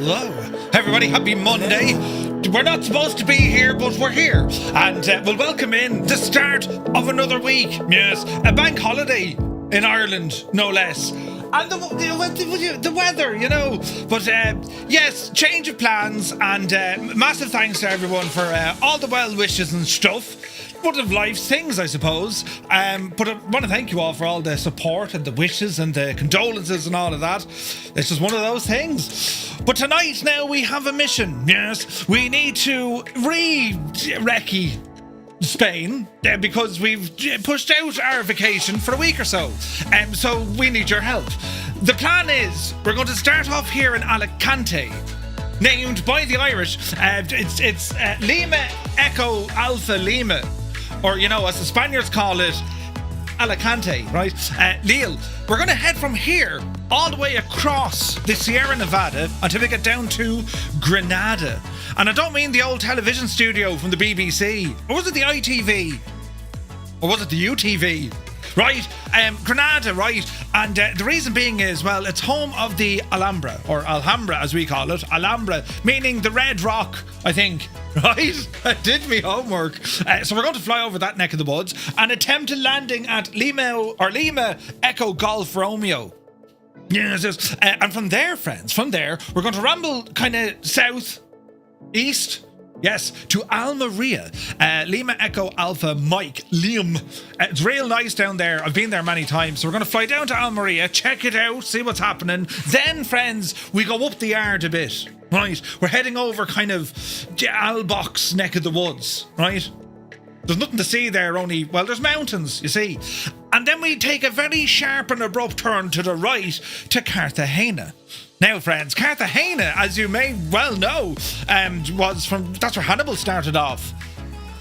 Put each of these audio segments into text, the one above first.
Hello, everybody. Happy Monday. We're not supposed to be here, but we're here. And we'll welcome in the start of another week. Yes, a bank holiday in Ireland, no less. And the weather, you know. But yes, change of plans. And massive thanks to everyone for all the well wishes and stuff. One of life's things, I suppose. But I want to thank you all for all the support and the wishes and the condolences and all of that. It's just one of those things. But tonight now we have a mission. Yes, we need to recce Spain because we've pushed out our vacation for a week or so. So we need your help. The plan is we're going to start off here in Alicante, named by the Irish. It's Lima Echo Alpha Lima. Or, you know, as the Spaniards call it, Alicante, right? LEAL. We're going to head from here all the way across the Sierra Nevada until we get down to Granada. And I don't mean the old television studio from the BBC. Or was it the ITV? Or was it the UTV? Right, Granada, right, and the reason being is, well, it's home of the Alhambra, or Alhambra as we call it, Alhambra, meaning the Red Rock, I think, right? I did me homework. So we're going to fly over that neck of the woods and attempt a landing at Lima Echo Golf Romeo. Yes, and from there, friends, we're going to ramble kind of south, east, yes, to Almeria, Lima Echo Alpha Mike, LEAM. It's real nice down there. I've been there many times. So we're going to fly down to Almeria, check it out, see what's happening. Then, friends, we go up the yard a bit, right? We're heading over kind of Albox neck of the woods, right? There's nothing to see there, only, well, there's mountains, you see. And then we take a very sharp and abrupt turn to the right to Cartagena. Now, friends, Cartagena, as you may well know, that's where Hannibal started off.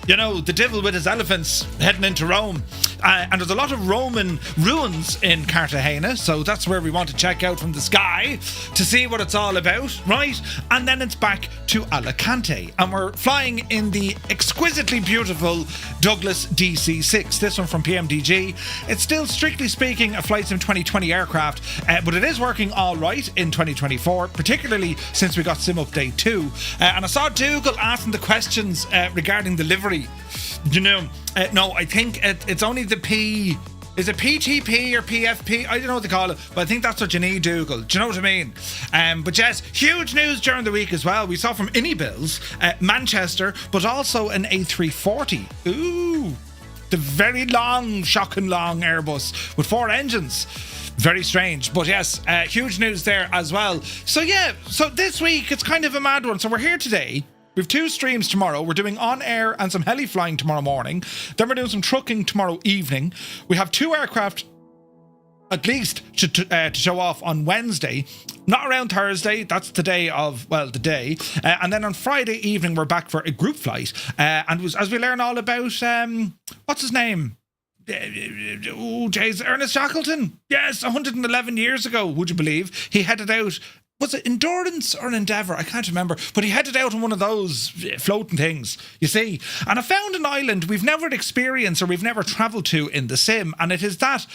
You know, the devil with his elephants heading into Rome. And there's a lot of Roman ruins in Cartagena, so that's where we want to check out from the sky to see what it's all about, right? And then it's back to Alicante, and we're flying in the exquisitely beautiful Douglas DC-6, this one from PMDG. It's still, strictly speaking, a Flight Sim 2020 aircraft, but it is working all right in 2024, particularly since we got Sim Update 2. And I saw Dougal asking the questions regarding the livery. You know, no, I think it's only the P. Is it PTP or PFP? I don't know what they call it, but I think that's what you need, Dougal. Do you know what I mean? But yes, huge news during the week as well. We saw from Innibills, Manchester, but also an A340. Ooh, the very long, shocking long Airbus with 4 engines. Very strange, but yes, huge news there as well. So yeah, so this week it's kind of a mad one. So we're here today. We have 2 streams tomorrow. We're doing on-air and some heli flying tomorrow morning. Then we're doing some trucking tomorrow evening. We have 2 aircraft, at least, to show off on Wednesday. Not around Thursday. That's the day of, well, the day. And then on Friday evening, we're back for a group flight. And as we learn all about, what's his name? Oh, jeez, Ernest Shackleton. Yes, 111 years ago, would you believe? He headed out. Was it Endurance or an Endeavour? I can't remember. But he headed out on one of those floating things, you see. And I found an island we've never experienced or we've never travelled to in the sim. And it is that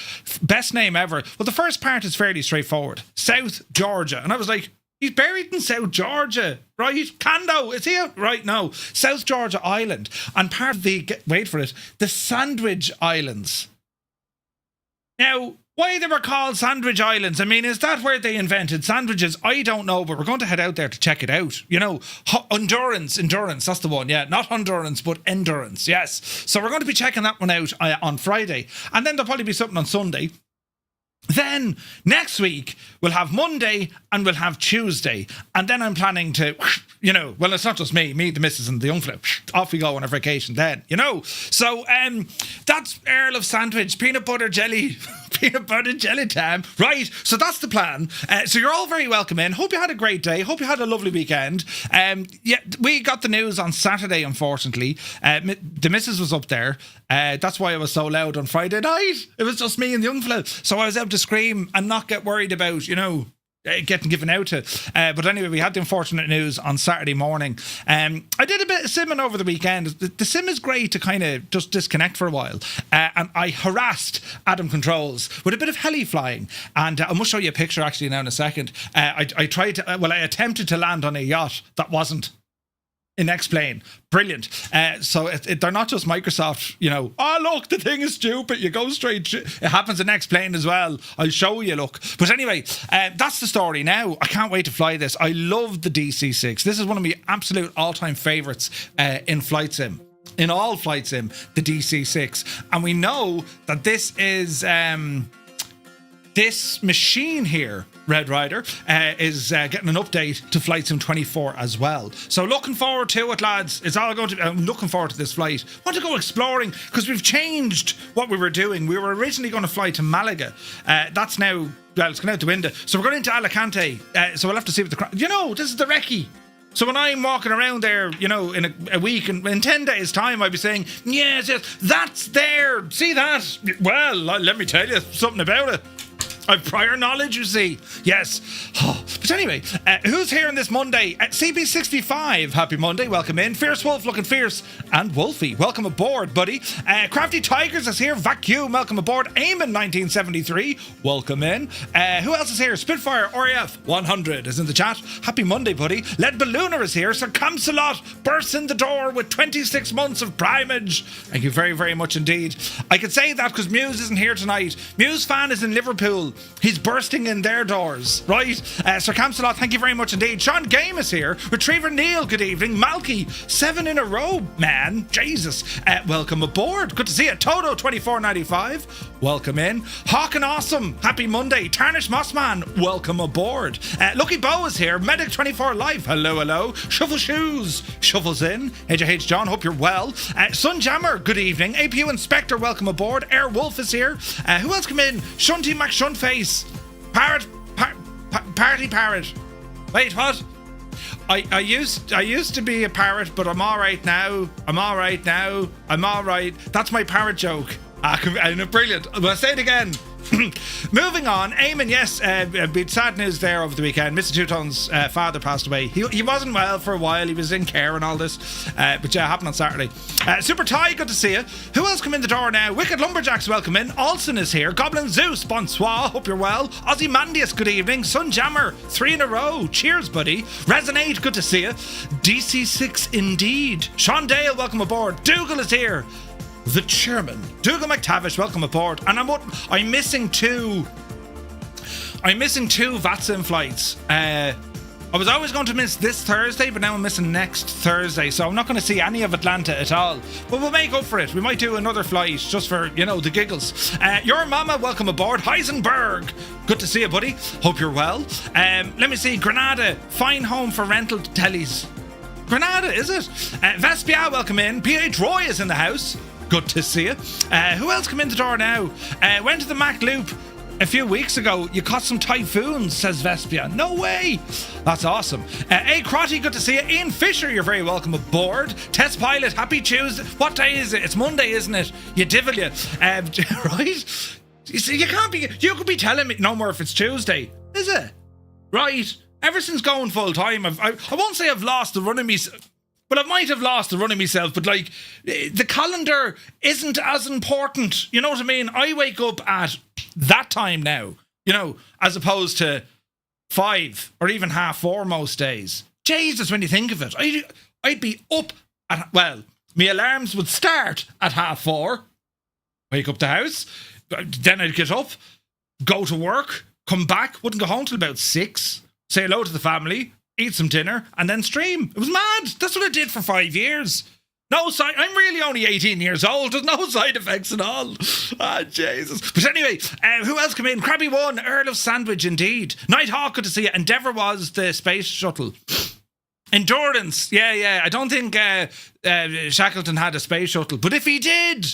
best name ever. Well, the first part is fairly straightforward. South Georgia. And I was like, he's buried in South Georgia, right? Cando, is he? Right, no. South Georgia Island. And part of the, wait for it, the Sandwich Islands. Now, why they were called Sandwich Islands? I mean, is that where they invented sandwiches? I don't know, but we're going to head out there to check it out. You know, Endurance, that's the one, yeah. Not Endurance, but Endurance, yes. So we're going to be checking that one out on Friday. And then there'll probably be something on Sunday. Then next week we'll have Monday and we'll have Tuesday, and then I'm planning to, you know, well, it's not just me, the missus and the young flip. Off we go on a vacation then, you know. So that's Earl of Sandwich, peanut butter jelly time, right? So that's the plan. So you're all very welcome in. Hope you had a great day. Hope you had a lovely weekend. Yeah, we got the news on Saturday, unfortunately. The missus was up there. That's why it was so loud on Friday night. It was just me and the young fella. So I was able to scream and not get worried about, you know, getting given out to. But anyway, we had the unfortunate news on Saturday morning. I did a bit of simming over the weekend. The sim is great to kind of just disconnect for a while. And I harassed Adam Controls with a bit of heli flying. And I must show you a picture actually now in a second. I attempted to land on a yacht that wasn't in X-Plane. Brilliant. So they're not just Microsoft, oh, look, the thing is stupid. You go straight. It happens in X-Plane as well. I'll show you, look. But anyway, that's the story now. I can't wait to fly this. I love the DC-6. This is one of my absolute all-time favourites in Flight Sim. In all Flight Sim, the DC-6. And we know that this is... this machine here, Red Rider, is getting an update to Flight Sim 24 as well. So looking forward to it, lads. It's all going to. I'm looking forward to this flight. I want to go exploring because we've changed what we were doing. We were originally going to fly to Malaga. That's now, well, it's gone out the window. So we're going into Alicante. So we'll have to see what this is the recce. So when I'm walking around there, in a week and in 10 days' time, I'd be saying, yes, that's there. See that? Well, let me tell you something about it. I've prior knowledge, you see. Yes. But anyway, who's here on this Monday? CB65, happy Monday, welcome in. Fierce Wolf, looking fierce. And Wolfie, welcome aboard, buddy. Crafty Tigers is here. Vacuum, welcome aboard. Eamon 1973, welcome in. Who else is here? Spitfire, RAF 100 is in the chat. Happy Monday, buddy. Lead Ballooner is here. Sir Camsalot bursts in the door with 26 months of primage. Thank you very, very much indeed. I could say that because Muse isn't here tonight. Muse fan is in Liverpool. He's bursting in their doors, right? Sir Camsalot, thank you very much indeed. Sean Game is here. Retriever Neil, good evening. Malky, 7 in a row, man. Jesus. Welcome aboard. Good to see you. Toto 2495, welcome in. Hawk and Awesome, happy Monday. Tarnish Mossman, welcome aboard. Lucky Bo is here. Medic 24 Live, hello. Shuffle Shoes, shuffles in. AJH John, hope you're well. Sun Jammer, good evening. APU Inspector, welcome aboard. Air Wolf is here. Who else come in? Shunty McShunface. Party parrot. Wait, what? I used to be a parrot, but I'm all right now. I'm all right. That's my parrot joke. Brilliant. Well, say it again. Moving on, Eamon, yes, bit sad news there over the weekend. Mr. Two-Tone's father passed away. He wasn't well for a while. He was in care and all this. But yeah, it happened on Saturday. Super Ty, good to see you. Who else come in the door now? Wicked Lumberjacks, welcome in. Olsen is here. Goblin Zeus, bonsoir, hope you're well. Ozzy Mandius, good evening. Sun Jammer, 3 in a row. Cheers, buddy. Resonate, good to see you. DC-6 indeed. Sean Dale, welcome aboard. Dougal is here. The chairman, Dougal McTavish, welcome aboard. And I'm missing two VATSIM flights. I was always going to miss this Thursday, but now I'm missing next Thursday, so I'm not going to see any of Atlanta at all. But we'll make up for it. We might do another flight just for, the giggles. Your mama, welcome aboard. Heisenberg, good to see you, buddy. Hope you're well. Let me see. Granada, fine home for rental tellies. Granada, is it? Vespia, welcome in. PH Roy is in the house. Good to see you. Who else come in the door now? Went to the Mac Loop a few weeks ago. You caught some typhoons, says Vespia. No way. That's awesome. Hey, Crotty, good to see you. Ian Fisher, you're very welcome aboard. Test Pilot, happy Tuesday. What day is it? It's Monday, isn't it? You divil you. Right? You see, you could be telling me, no more if it's Tuesday. Is it? Right. Ever since going full time, I won't say I've lost the run of me. Well, I might have lost the run of myself, but the calendar isn't as important. You know what I mean? I wake up at that time now, as opposed to 5 or even 4:30 most days. Jesus, when you think of it, I'd be up at, my alarms would start at 4:30, wake up the house, then I'd get up, go to work, come back, wouldn't go home till about 6, say hello to the family, eat some dinner, and then stream. It was mad. That's what I did for 5 years. No side. I'm really only 18 years old. There's no side effects at all. Ah, Jesus. But anyway, who else come in? Krabby One, Earl of Sandwich, indeed. Nighthawk, good to see you. Endeavour was the space shuttle. Endurance. Yeah. I don't think Shackleton had a space shuttle. But if he did,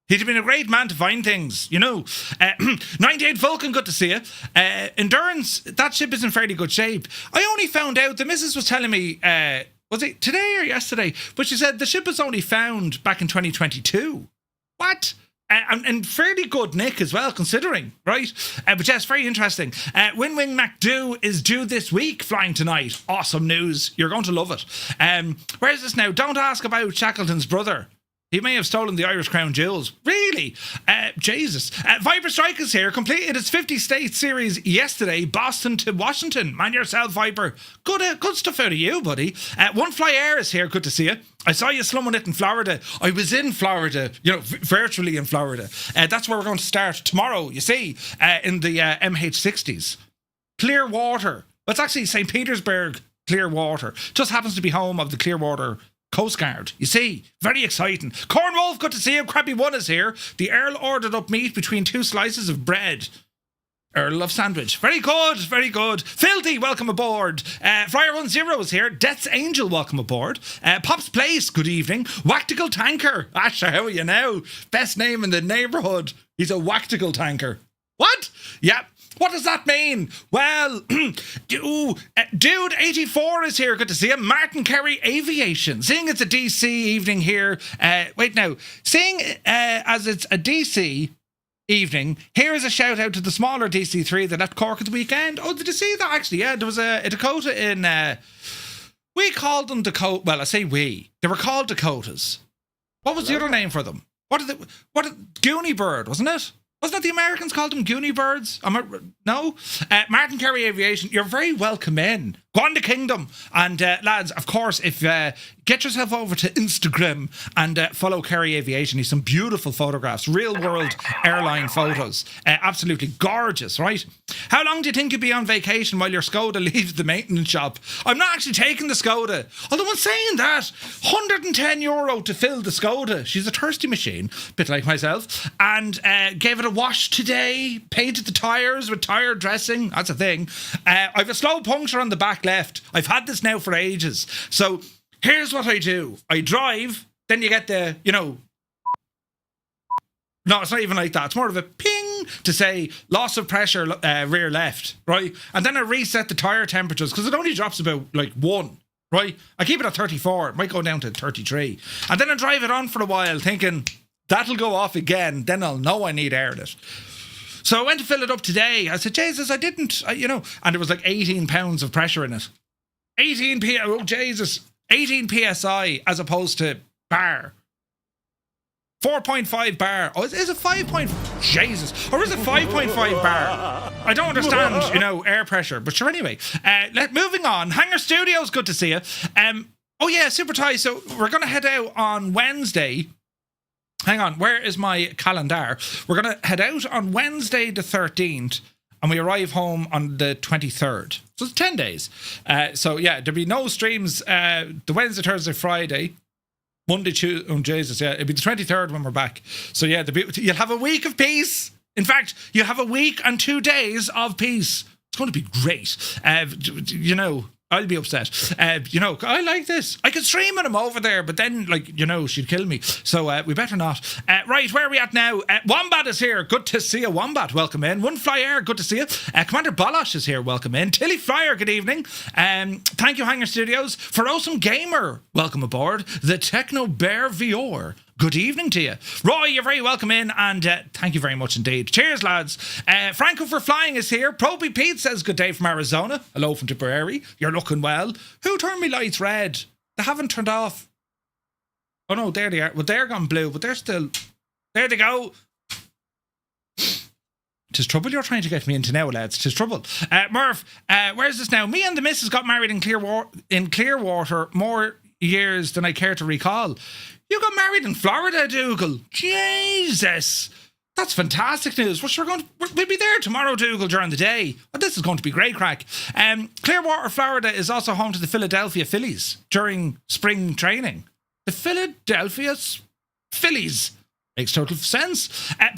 he'd have been a great man to find things, 98 Vulcan, good to see you. Endurance, that ship is in fairly good shape. I only found out, the missus was telling me, was it today or yesterday? But she said the ship was only found back in 2022. What? and fairly good nick as well, considering, right? But yes, very interesting. Win Wing MacDo is due this week, flying tonight. Awesome news. You're going to love it. Where's this now? Don't ask about Shackleton's brother. He may have stolen the Irish Crown Jewels. Really? Jesus. Viper Strike is here. Completed its 50-state series yesterday. Boston to Washington. Man yourself, Viper. Good stuff out of you, buddy. One Fly Air is here. Good to see you. I saw you slumming it in Florida. I was in Florida, virtually in Florida. That's where we're going to start tomorrow, you see, in the MH60s. Clearwater. It's actually St. Petersburg, Clearwater. Just happens to be home of the Clearwater Coast Guard. You see, very exciting. Corn Wolf, good to see you. Crappy One is here. The Earl ordered up meat between 2 slices of bread. Earl of Sandwich. Very good, very good. Filthy, welcome aboard. Flyer 10 is here. Death's Angel, welcome aboard. Pop's Place, good evening. Wactical Tanker. Asher, how are you now? Best name in the neighbourhood. He's a Wactical Tanker. What? Yeah. What does that mean? Well, Dude 84 is here. Good to see him. Martin Kerry Aviation. Seeing it's a DC evening here. Seeing as it's a DC evening, here is a shout out to the smaller DC3 that left Cork at the weekend. Oh, did you see that? Actually, yeah, there was a Dakota in. We called them Dakota. Well, I say we. They were called Dakotas. What was the other name for them? Goonie Bird, wasn't it? Wasn't that the Americans called them Goonie Birds? No? Martin Kerry Aviation, you're very welcome in. Go on to Kingdom. And lads, of course, if get yourself over to Instagram and follow Kerry Aviation. He's some beautiful photographs, real world airline photos. Absolutely gorgeous, right? How long do you think you'll be on vacation while your Skoda leaves the maintenance shop? I'm not actually taking the Skoda. Although I'm saying that, €110 to fill the Skoda. She's a thirsty machine, a bit like myself. And gave it a wash today, painted the tyres with tyre dressing. That's a thing. I've a slow puncture on the back left. I've had this now for ages. So here's what I do. I drive, then you get the, no, it's not even like that. It's more of a ping to say loss of pressure, rear left, right? And then I reset the tyre temperatures because it only drops about 1, right? I keep it at 34. It might go down to 33. And then I drive it on for a while thinking that'll go off again. Then I'll know I need air in it. So I went to fill it up today. I said, Jesus, I didn't, and there was 18 pounds of pressure in it. 18 PSI as opposed to bar. 4.5 bar. Oh, is it 5. Jesus. Or is it 5.5 bar? I don't understand, air pressure. But sure, anyway. Moving on. Hangar Studios, good to see you. Oh, yeah, Super Tie. So we're going to head out on Wednesday. Hang on, where is my calendar? We're going to head out on Wednesday the 13th and we arrive home on the 23rd. So it's 10 days. So yeah, there'll be no streams the Wednesday, Thursday, Friday, Monday, Tuesday. Oh, Jesus, yeah. It'll be the 23rd when we're back. So yeah, you'll have a week of peace. In fact, you'll have a week and 2 days of peace. It's going to be great. I'll be upset. I like this. I could stream with him over there, but then, she'd kill me. So we better not. Right, where are we at now? Wombat is here. Good to see you, Wombat. Welcome in. One Fly Air. Good to see you. Commander Bolosh is here. Welcome in. Tilly Flyer. Good evening. Thank you, Hangar Studios. Ferocum Gamer. Welcome aboard. The Techno Bear VR. Good evening to you. Roy, you're very welcome in, and thank you very much indeed. Cheers, lads. Franco for Flying is here. Proby Pete says good day from Arizona. Hello from Tipperary. You're looking well. Who turned me lights red? They haven't turned off. Oh no, there they are. Well, they're gone blue, but they're still... There they go. Tis trouble you're trying to get me into now, lads. Tis trouble. Murph, where's this now? Me and the missus got married in Clearwater more years than I care to recall. You got married in Florida, Dougal. Jesus. That's fantastic news. We'll be there tomorrow, Dougal, during the day. Well, this is going to be great crack. Clearwater, Florida is also home to the Philadelphia Phillies during spring training. The Philadelphia Phillies. Makes total sense.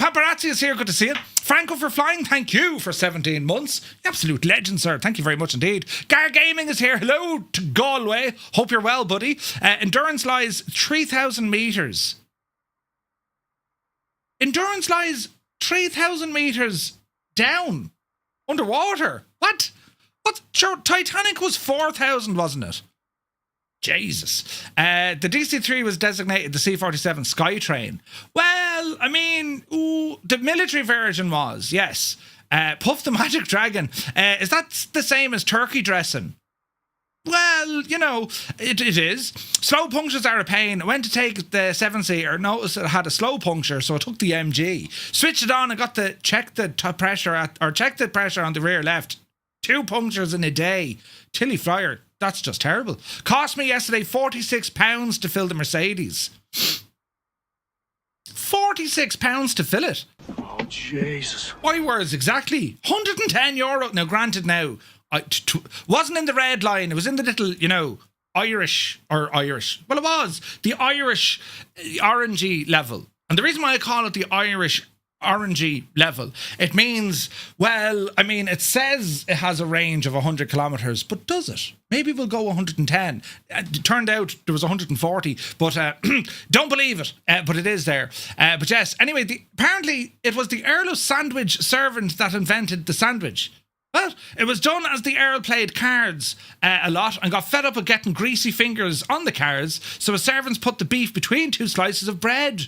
Paparazzi is here. Good to see you. Franco for Flying. Thank you for 17 months. Absolute legend, sir. Thank you very much indeed. Gar Gaming is here. Hello to Galway. Hope you're well, buddy. Endurance lies 3,000 metres. Endurance lies 3,000 metres down. Underwater. What? Titanic was 4,000, wasn't it? Jesus. The DC-3 was designated the C-47 Skytrain. Well, I mean, the military version was, yes. Puff the Magic Dragon. Is that the same as turkey dressing? Well, you know, it is. Slow punctures are a pain. I went to take the 7-seater, noticed it had a slow puncture, so I took the MG. Switched it on and got to check the pressure on the rear left. 2 punctures in a day. Tilly Fryer, that's just terrible. Cost me yesterday £46 to fill the Mercedes. £46 to fill it. Oh, Jesus. My words, exactly. €110. Now, granted now, wasn't in the red line. It was in the little, you know, Irish. Well, it was the Irish orangey level. And the reason why I call it the Irish orangey level, it means, well, I mean, it says it has a range of 100 kilometres, but does it? Maybe we'll go 110. It turned out there was 140, but don't believe it, but it is there. But yes, anyway, apparently it was the Earl of Sandwich servant that invented the sandwich. Well, it was done as the Earl played cards a lot and got fed up with getting greasy fingers on the cards, so his servants put the beef between 2 slices of bread.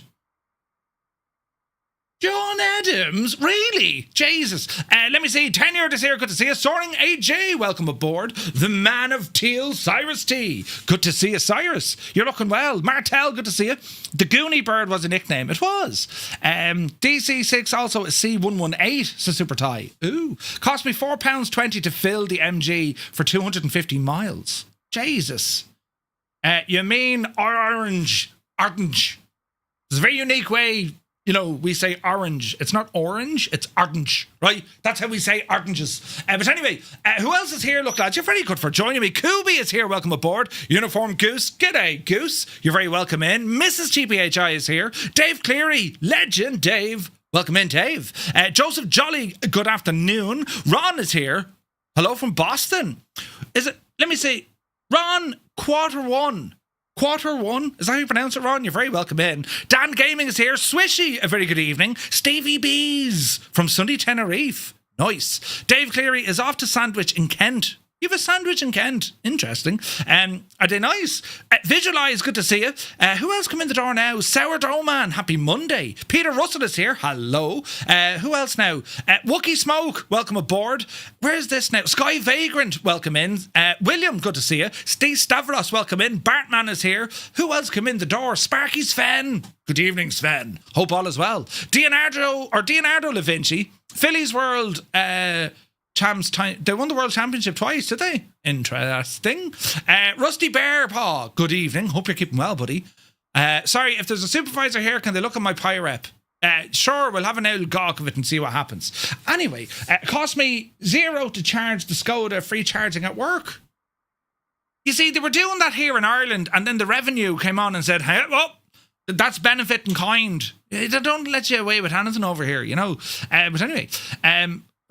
John Adams? Really? Jesus. Let me see. 10 year this year. Good to see you. Soaring AJ, welcome aboard. The man of teal, Cyrus T. Good to see you, Cyrus. You're looking well. Martel, good to see you. The Goonie Bird was a nickname. It was. DC-6 also a C118, so super tie. Ooh. Cost me £4.20 to fill the MG for 250 miles. Jesus. You mean orange. Orange. It's a very unique way. You know, we say orange. It's not orange, it's orange, right? That's how we say oranges. But anyway, who else is here? Look, lads, you're very good for joining me. Kubi is here. Welcome aboard. Uniform Goose. G'day, Goose. You're very welcome in. Mrs. TPHI is here. Dave Cleary. Legend, Dave. Welcome in, Dave. Joseph Jolly. Good afternoon. Ron is here. Hello from Boston. Is it? Let me see. Ron, quarter one. Is that how you pronounce it, Ron? You're very welcome in. Dan Gaming is here. Swishy, a very good evening. Stevie Bees from Sunday Tenerife. Nice. Dave Cleary is off to Sandwich in Kent. You have a sandwich in Kent. Interesting. Are they nice? Visualise, good to see you. Who else come in the door now? Sourdough Man, happy Monday. Peter Russell is here. Hello. Who else now? Wookie Smoke, welcome aboard. Where's this now? Sky Vagrant, welcome in. William, good to see you. Steve Stavros, welcome in. Bartman is here. Who else come in the door? Sparky Sven. Good evening, Sven. Hope all is well. Leonardo da Vinci. Phillies World, they won the World Championship twice, did they? Interesting. Rusty Bear Paw, good evening. Hope you're keeping well, buddy. Sorry, if there's a supervisor here, can they look at my PIREP? Sure, we'll have an old gawk of it and see what happens. Anyway, it cost me €0 to charge the Skoda free charging at work. You see, they were doing that here in Ireland, and then the revenue came on and said, hey, well, that's benefit in kind. They don't let you away with anything over here, you know. But anyway,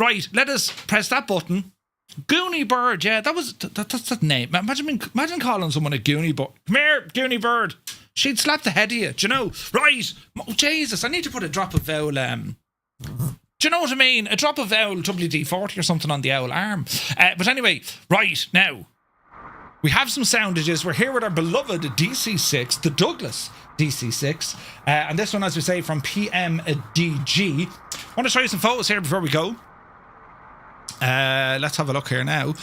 right, let us press that button. Goonie Bird, yeah, that's that name. Imagine calling someone a Goonie Bird. Come here, Goonie Bird. She'd slap the head of you, do you know? Right, oh, Jesus, I need to put a drop of vowel, do you know what I mean? A drop of vowel WD-40 or something on the owl arm. But anyway, right, now, we have some soundages. We're here with our beloved DC-6, the Douglas DC-6. And this one, as we say, from PMDG. I want to show you some photos here before we go. Let's have a look here now.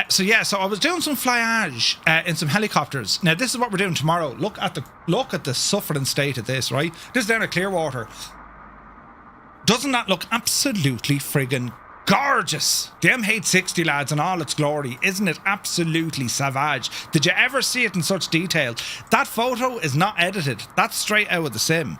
So I was doing some flyage in some helicopters. Now this is what we're doing tomorrow. Look at the suffering state of this, right? This is down at Clearwater. Doesn't that look absolutely friggin' gorgeous? The M860, lads, in all its glory. Isn't it absolutely savage? Did you ever see it in such detail? That photo is not edited. That's straight out of the sim.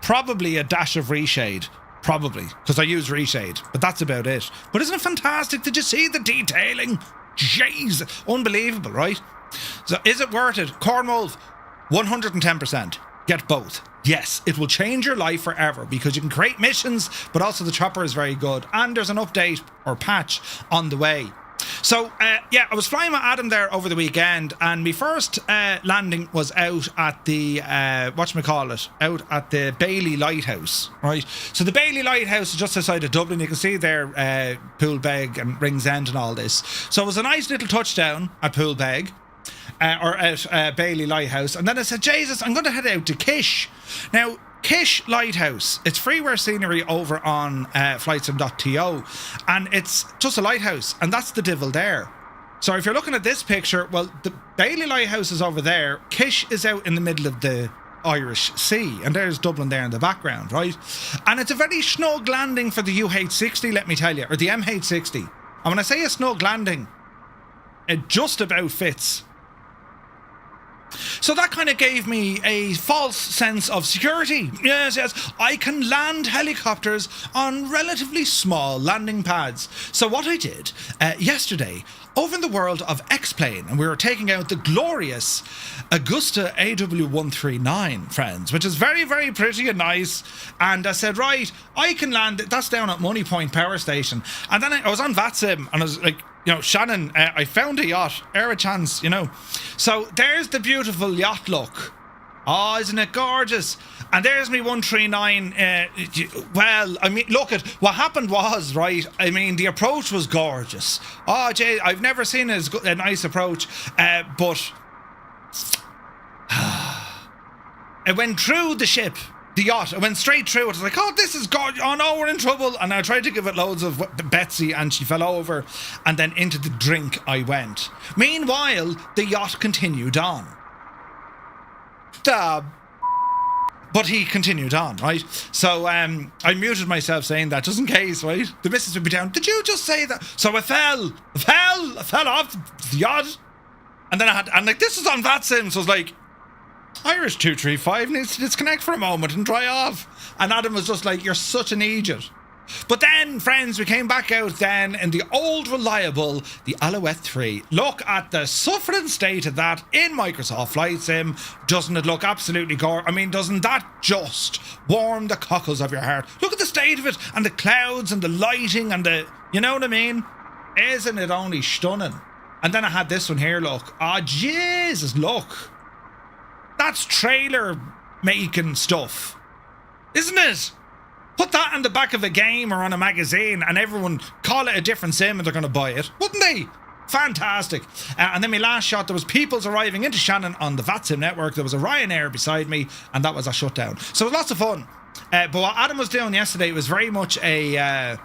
Probably a dash of reshade. Probably, because I use reshade, but that's about it. But isn't it fantastic? Did you see the detailing? Jeez, unbelievable, right? So is it worth it? Cornwall, 110%. Get both. Yes, it will change your life forever because you can create missions, but also the chopper is very good. And there's an update or patch on the way. So, yeah, I was flying with Adam there over the weekend, and my first landing was out at the, whatchamacallit, out at the Bailey Lighthouse, right? So the Bailey Lighthouse is just outside of Dublin. You can see there Poolbeg and Ringsend and all this. So it was a nice little touchdown at Poolbeg, or at Bailey Lighthouse. And then I said, Jesus, I'm going to head out to Kish. Now, Kish Lighthouse, it's freeware scenery over on flightsim.to, and it's just a lighthouse, and that's the divil there. So if you're looking at this picture, well, the Bailey Lighthouse is over there, Kish is out in the middle of the Irish Sea, and there's Dublin there in the background, right? And it's a very snug landing for the UH-60, let me tell you, or the MH-60. And when I say a snug landing, it just about fits. So that kind of gave me a false sense of security. Yes, I can land helicopters on relatively small landing pads. So what I did yesterday, over in the world of X-Plane, and we were taking out the glorious Augusta AW139, friends, which is very, very pretty and nice. And I said, right, I can land, that's down at Money Point Power Station. And then I was on VATSIM, and I was like, you know, Shannon, I found a yacht, a chance, you know. So there's the beautiful yacht look. Oh, isn't it gorgeous? And there's me 139. Well, I mean, look at what happened was, right? I mean, the approach was gorgeous. Oh, Jay, I've never seen a nice approach, but it went through the ship. The yacht, I went straight through it. I was like, oh, this is gorgeous. Oh no, we're in trouble. And I tried to give it loads of Betsy, and she fell over. And then into the drink I went. Meanwhile, the yacht continued on. But he continued on, right? So I muted myself saying that just in case, right? The missus would be down. Did you just say that? So I fell off the yacht. And then and like, this is on VATSIM, so I was like, Irish 235 needs to disconnect for a moment and dry off. And Adam was just like, you're such an idiot. But then, friends, we came back out then in the old reliable, the Alouette 3. Look at the suffering state of that in Microsoft Flight Sim. Doesn't it look absolutely gorgeous? I mean, doesn't that just warm the cockles of your heart? Look at the state of it, and the clouds and the lighting and the, you know what I mean? Isn't it only stunning? And then I had this one here, look. Oh, Jesus, look. That's trailer making stuff, isn't it? Put that on the back of a game or on a magazine and everyone call it a different sim and they're going to buy it, wouldn't they? Fantastic. And then my last shot, there was people's arriving into Shannon on the VATSIM network. There was a Ryanair beside me, and that was a shutdown. So it was lots of fun. But what Adam was doing yesterday was very much a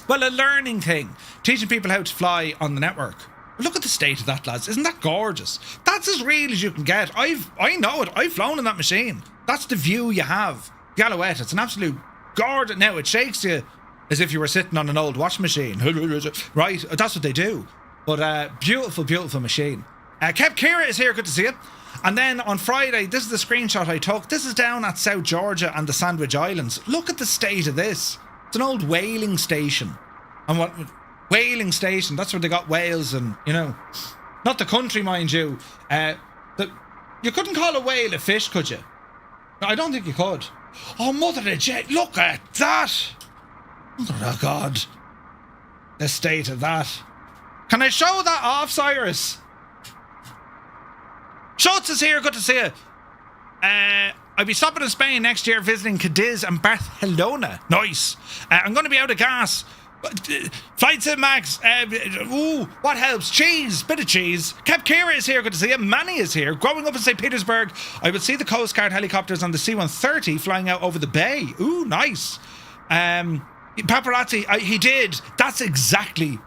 learning thing, teaching people how to fly on the network. Look at the state of that, lads. Isn't that gorgeous? That's as real as you can get. I know it. I've flown in that machine. That's the view you have. The Alouette, it's an absolute gorgeous. Now, it shakes you as if you were sitting on an old washing machine. Right? That's what they do. But beautiful, beautiful machine. Kev Kira is here. Good to see you. And then on Friday, this is the screenshot I took. This is down at South Georgia and the Sandwich Islands. Look at the state of this. It's an old whaling station. And what... Whaling station, that's where they got whales and, you know, not the country, mind you. You couldn't call a whale a fish, could you? No, I don't think you could. Oh, mother of jet, look at that. Oh, God. The state of that. Can I show that off, Cyrus? Schultz is here, good to see you. I'll be stopping in Spain next year, visiting Cadiz and Barcelona. Nice. I'm going to be out of gas. Flight Sim Max, what helps? Cheese, bit of cheese. Cap Kira is here, good to see you. Manny is here. Growing up in St. Petersburg, I would see the Coast Guard helicopters on the C-130 flying out over the bay. Ooh, nice. Paparazzi, he did. That's exactly.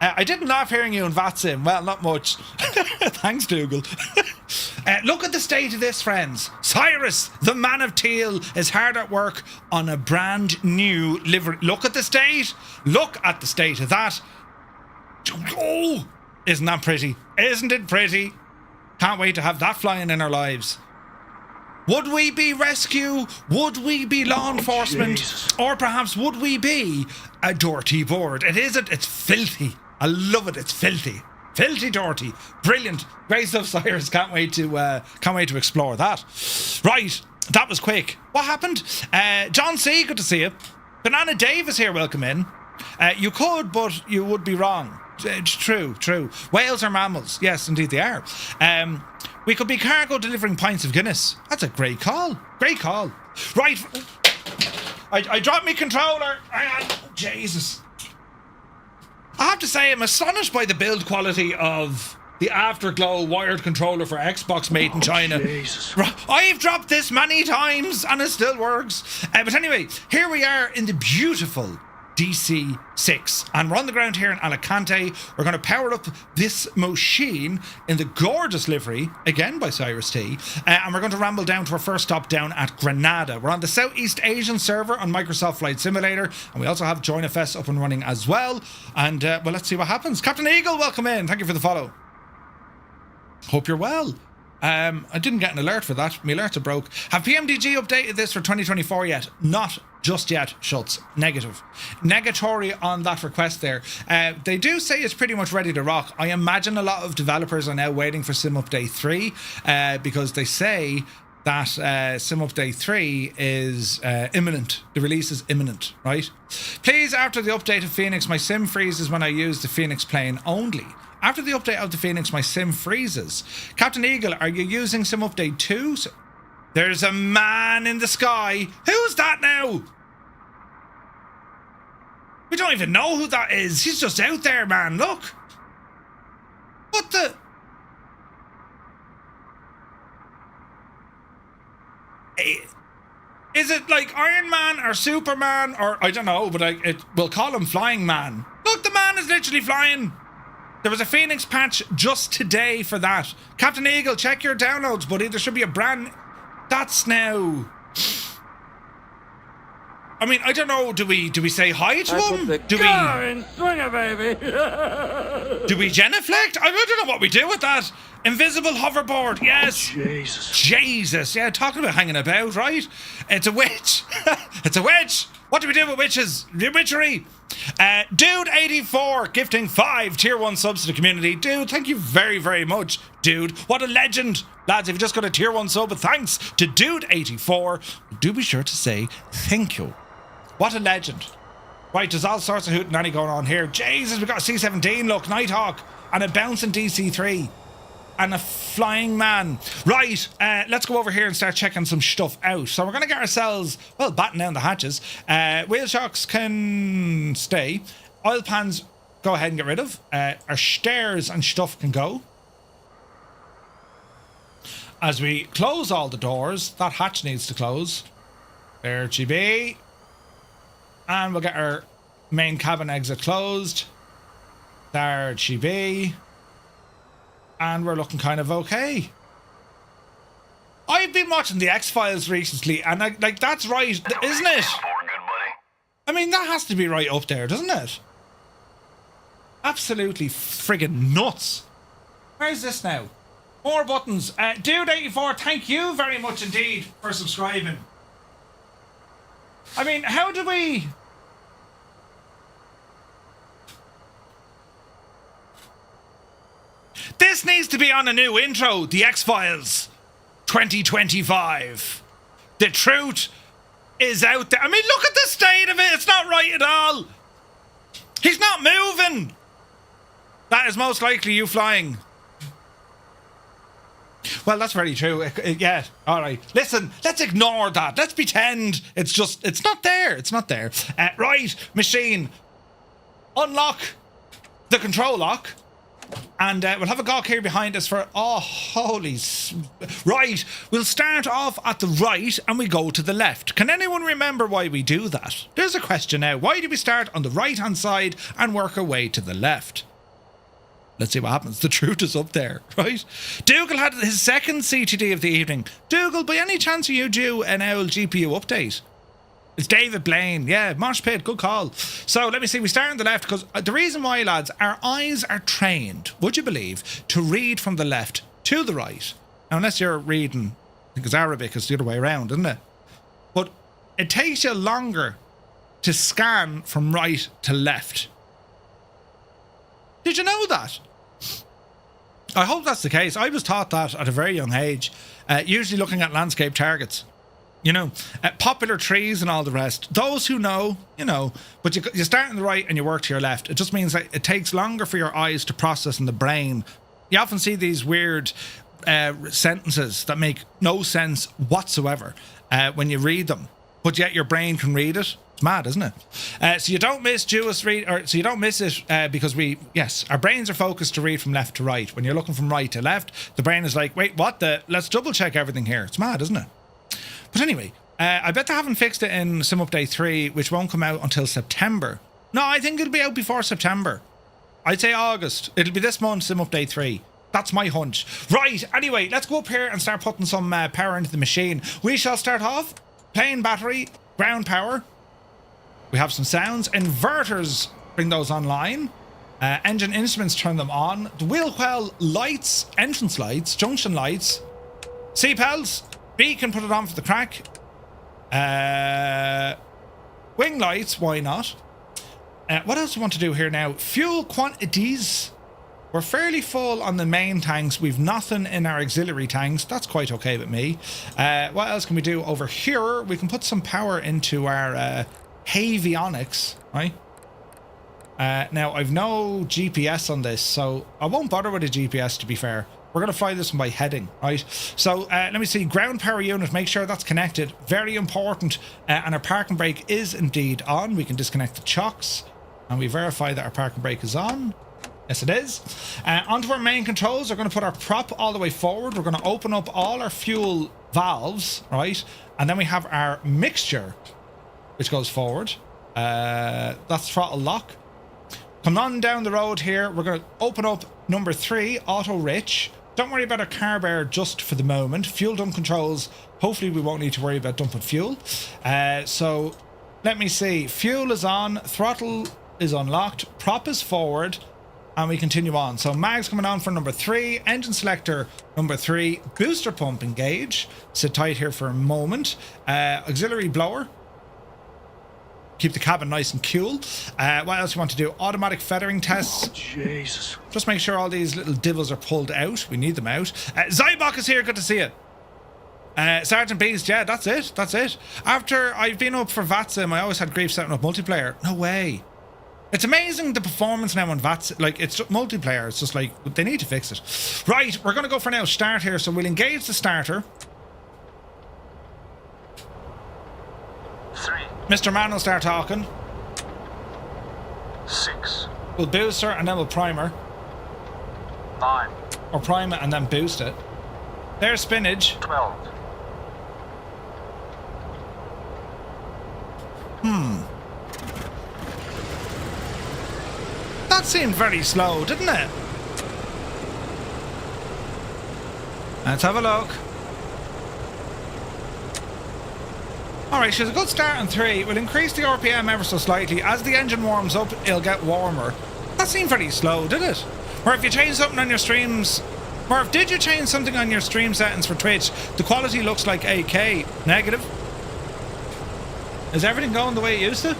I didn't laugh hearing you in VATSIM. Well, not much. Thanks, Dougal. Look at the state of this, friends. Cyrus, the man of teal, is hard at work on a brand new livery. Look at the state. Look at the state of that. Oh, isn't that pretty? Isn't it pretty? Can't wait to have that flying in our lives. Would we be rescue? Would we be law enforcement? Jesus. Or perhaps would we be a dirty board? It isn't. It's filthy. I love it. It's filthy. Filthy dirty. Brilliant. Great stuff, Cyrus. Can't wait to explore that. Right. That was quick. What happened? John C., good to see you. Banana Dave is here. Welcome in. You could, but you would be wrong. It's true. Whales are mammals. Yes, indeed they are. We could be cargo delivering pints of Guinness. That's a great call. Right. I dropped my controller. Hang on. Jesus. I have to say, I'm astonished by the build quality of the Afterglow wired controller for Xbox made in China. Jesus. I've dropped this many times and it still works. But anyway, here we are in the beautiful DC-6, and we're on the ground here in Alicante. We're going to power up this machine in the gorgeous livery, again by Cyrus T, and we're going to ramble down to our first stop down at Granada. We're on the Southeast Asian server on Microsoft Flight Simulator, and we also have JoinFS up and running as well. And well, let's see what happens. Captain Eagle, welcome in. Thank you for the follow. Hope you're well. I didn't get an alert for that. My alerts are broke. Have PMDG updated this for 2024 yet? Not just yet, Schultz. Negative. Negatory on that request there. They do say it's pretty much ready to rock. I imagine a lot of developers are now waiting for Sim Update 3 because they say that Sim Update 3 is imminent. The release is imminent, right? Please, after the update of Phoenix, my sim freezes when I use the Phoenix plane only. After the update of the Phoenix, my sim freezes. Captain Eagle, are you using Sim Update 2? There's a man in the sky. Who's that now? We don't even know who that is. He's just out there, man. Look. What the... Is it like Iron Man or Superman or... I don't know, but we'll call him Flying Man. Look, the man is literally flying. There was a Phoenix patch just today for that. Captain Eagle, check your downloads, buddy. There should be a brand... That's now... I mean, I don't know. Do we say hi to him? Do we genuflect? I don't know what we do with that. Invisible hoverboard, yes. Oh, Jesus, yeah, talking about hanging about, right? It's a witch. It's a witch. What do we do with witches? Witchery. Dude84 gifting 5 tier 1 subs to the community. Dude, thank you very, very much, dude. What a legend. Lads, if you just got a tier 1 sub, but thanks to Dude84, do be sure to say thank you. What a legend. Right, there's all sorts of hootenanny going on here. Jesus, we got a C-17, look, Nighthawk, and a bouncing DC-3. And a flying man. Right, let's go over here and start checking some stuff out. So we're going to get ourselves, well, batten down the hatches. Wheel shocks can stay. Oil pans, go ahead and get rid of. Our stairs and stuff can go. As we close all the doors, that hatch needs to close. There she be. And we'll get our main cabin exit closed. There she be. And we're looking kind of okay. I've been watching the X-Files recently, and like that's right, isn't it? I mean, that has to be right up there, doesn't it? Absolutely friggin' nuts. Where's this now? More buttons. Dude84, thank you very much indeed for subscribing. I mean, how do we... This needs to be on a new intro. The X-Files 2025. The truth is out there. I mean, look at the state of it. It's not right at all. He's not moving. That is most likely you flying. Well, that's very true. Yeah, all right. Listen, let's ignore that. Let's pretend it's not there. It's not there. Right, machine. Unlock the control lock. And we'll have a gawk here behind us for... Oh, holy... Right, we'll start off at the right and we go to the left. Can anyone remember why we do that? There's a question now. Why do we start on the right-hand side and work our way to the left? Let's see what happens. The truth is up there, right? Dougal had his second CTD of the evening. Dougal, by any chance are you due an owl GPU update? It's David Blaine. Yeah, Mosh Pit, good call. So let me see, we start on the left because the reason why, lads, our eyes are trained, would you believe, to read from the left to the right. Now, unless you're reading, I think it's Arabic, it's the other way around, isn't it? But it takes you longer to scan from right to left. Did you know that? I hope that's the case. I was taught that at a very young age, usually looking at landscape targets. You know, popular trees and all the rest. Those who know, you know. But you start on the right and you work to your left. It just means that it takes longer for your eyes to process in the brain. You often see these weird sentences that make no sense whatsoever when you read them, but yet your brain can read it. It's mad, isn't it? So you don't miss so you don't miss it because our brains are focused to read from left to right. When you're looking from right to left, the brain is like, wait, what the? Let's double check everything here. It's mad, isn't it? But anyway, I bet they haven't fixed it in Sim Update 3, which won't come out until September. No, I think it'll be out before September. I'd say August. It'll be this month, Sim Update 3. That's my hunch. Right, anyway, let's go up here and start putting some power into the machine. We shall start off. Plane battery, ground power. We have some sounds. Inverters, bring those online. Engine instruments, turn them on. The wheel well lights, entrance lights, junction lights. Seatbelts. B can put it on for the crack. Wing lights, why not? What else do we want to do here now? Fuel quantities. We're fairly full on the main tanks. We've nothing in our auxiliary tanks. That's quite okay with me. What else can we do over here? We can put some power into our avionics, right? Now, I've no GPS on this, so I won't bother with a GPS, to be fair. We're going to fly this one by heading, right? So let me see. Ground power unit, make sure that's connected. Very important. And our parking brake is indeed on. We can disconnect the chocks. And we verify that our parking brake is on. Yes, it is. Onto our main controls. We're going to put our prop all the way forward. We're going to open up all our fuel valves, right? And then we have our mixture, which goes forward. That's throttle lock. Come on down the road here. We're going to open up number 3, auto rich. Don't worry about our carb just for the moment. Fuel dump controls. Hopefully we won't need to worry about dumping fuel. So let me see. Fuel is on. Throttle is unlocked. Prop is forward. And we continue on. So mags coming on for number 3. Engine selector number 3. Booster pump engage. Sit tight here for a moment. Auxiliary blower. Keep the cabin nice and cool. What else do you want to do? Automatic feathering tests. Oh, Jesus. Just make sure all these little divils are pulled out. We need them out. Zybok is here. Good to see you. Sergeant Beast, yeah, that's it. That's it. After I've been up for VATSIM, I always had grief setting up multiplayer. No way. It's amazing the performance now on VATSIM. Like, it's multiplayer. It's just like, they need to fix it. Right, we're going to go for now start here. So we'll engage the starter. 3. Mr. Man will start talking. 6. We'll boost her and then we'll prime her. 9. Or prime it and then boost it. There's spinach. 12. That seemed very slow, didn't it? Let's have a look. Alright, she's a good start on 3. We'll increase the RPM ever so slightly. As the engine warms up, it'll get warmer. That seemed very slow, did it? Or if you change something on your streams... Murph, did you change something on your stream settings for Twitch? The quality looks like 8K. Negative. Is everything going the way it used to?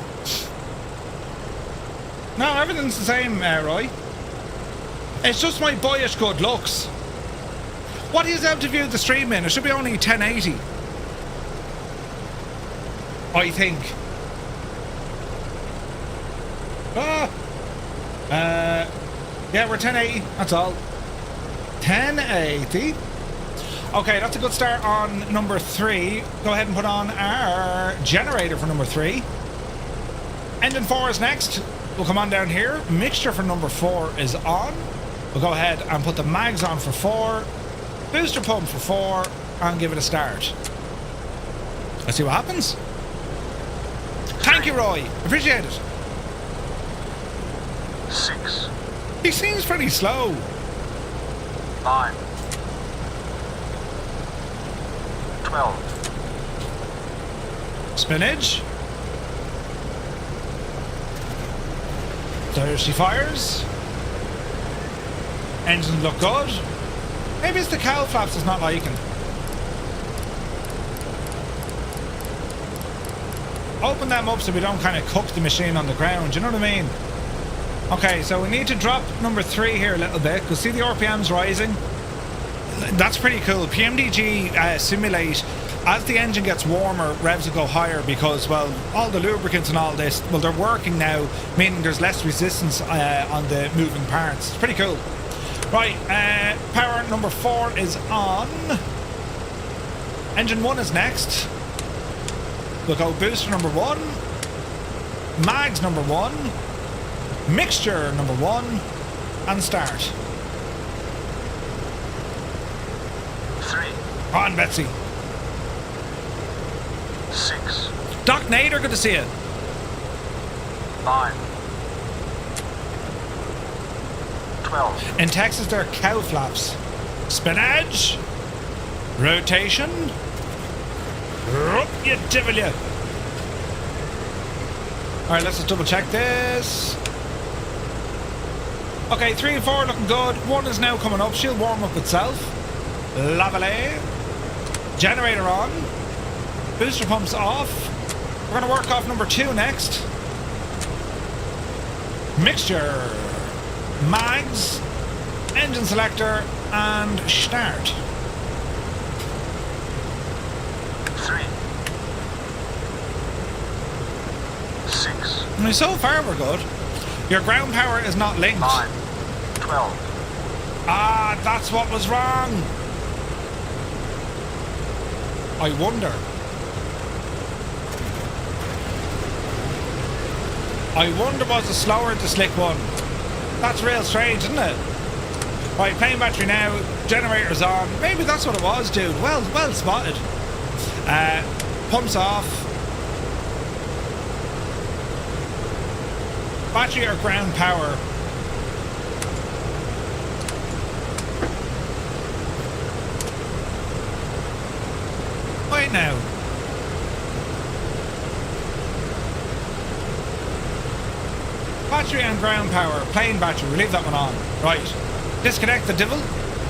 No, everything's the same, Roy. It's just my boyish good looks. What do you have to view the stream in? It should be only 1080. I think. Yeah, we're 1080. That's all. 1080. Okay, that's a good start on number 3. Go ahead and put on our generator for number 3. Engine 4 is next. We'll come on down here. Mixture for number 4 is on. We'll go ahead and put the mags on for 4. Booster pump for 4. And give it a start. Let's see what happens. Thank you, Roy. Appreciate it. 6. He seems pretty slow. 9. 12. Spinach. There she fires. Engines look good. Maybe it's the cowl flaps it's not liking. Open them up so we don't kind of cook the machine on the ground, you know what I mean? Okay, so we need to drop number 3 here a little bit, because see the RPM's rising? That's pretty cool. PMDG simulate as the engine gets warmer, revs will go higher because, well, all the lubricants and all this, well, they're working now, meaning there's less resistance on the moving parts. It's pretty cool. Right, power number 4 is on. Engine 1 is next. We'll go booster number 1. Mags number 1. Mixture number 1. And start. 3. On, Betsy. 6. Doc Nader, good to see you. 9. 12. In Texas, there are cow flaps. Spinach. Rotation. You devil you. Alright, let's just double check this. Okay, 3 and 4 looking good. 1 is now coming up. She'll warm up itself. Lovely. Generator on. Booster pumps off. We're going to work off number 2 next. Mixture. Mags. Engine selector. And start. 3. 6. I mean, so far we're good. Your ground power is not linked. 9. 12. Ah, that's what was wrong. I wonder. Was the slower the slick one? That's real strange, isn't it? Right, plane battery now. Generator's on. Maybe that's what it was, dude. Well spotted. Pumps off. Battery or ground power? Wait now. Battery and ground power. Plane battery. We'll leave that one on. Right. Disconnect the devil.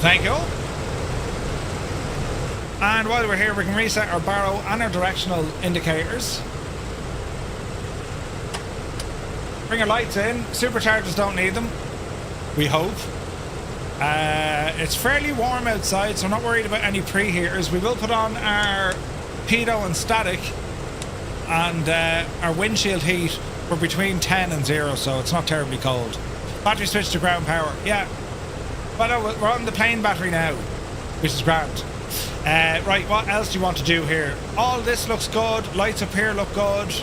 Thank you. And while we're here, we can reset our barrow and our directional indicators. Bring our lights in. Superchargers don't need them. We hope. It's fairly warm outside, so I'm not worried about any preheaters. We will put on our pedo and static, and our windshield heat. We're between 10 and 0, so it's not terribly cold. Battery switch to ground power. Yeah. Well, no, we're on the plane battery now, which is grand. Right, what else do you want to do here? All this looks good. Lights up here look good.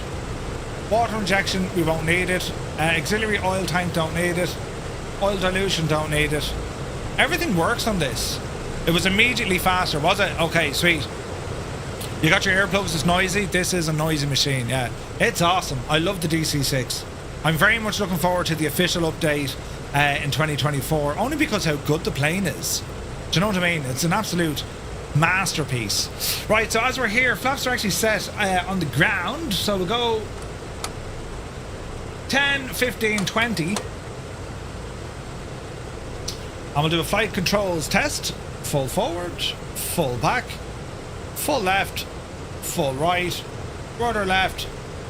Water injection, we won't need it. Auxiliary oil tank, don't need it. Oil dilution, don't need it. Everything works on this. It was immediately faster, was it? Okay, sweet. You got your earplugs, it's noisy. This is a noisy machine, yeah. It's awesome. I love the DC-6. I'm very much looking forward to the official update in 2024, only because how good the plane is. Do you know what I mean? It's an absolute masterpiece. Right, so as we're here, flaps are actually set on the ground. So we'll go 10, 15, 20. And we'll do a flight controls test. Full forward, full back, full left, full right, rudder left,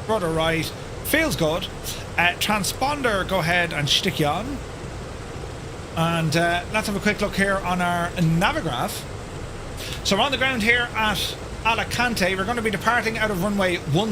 rudder right. Feels good. Transponder, go ahead and stick you on. And let's have a quick look here on our Navigraph. So we're on the ground here at Alicante. We're going to be departing out of runway 10.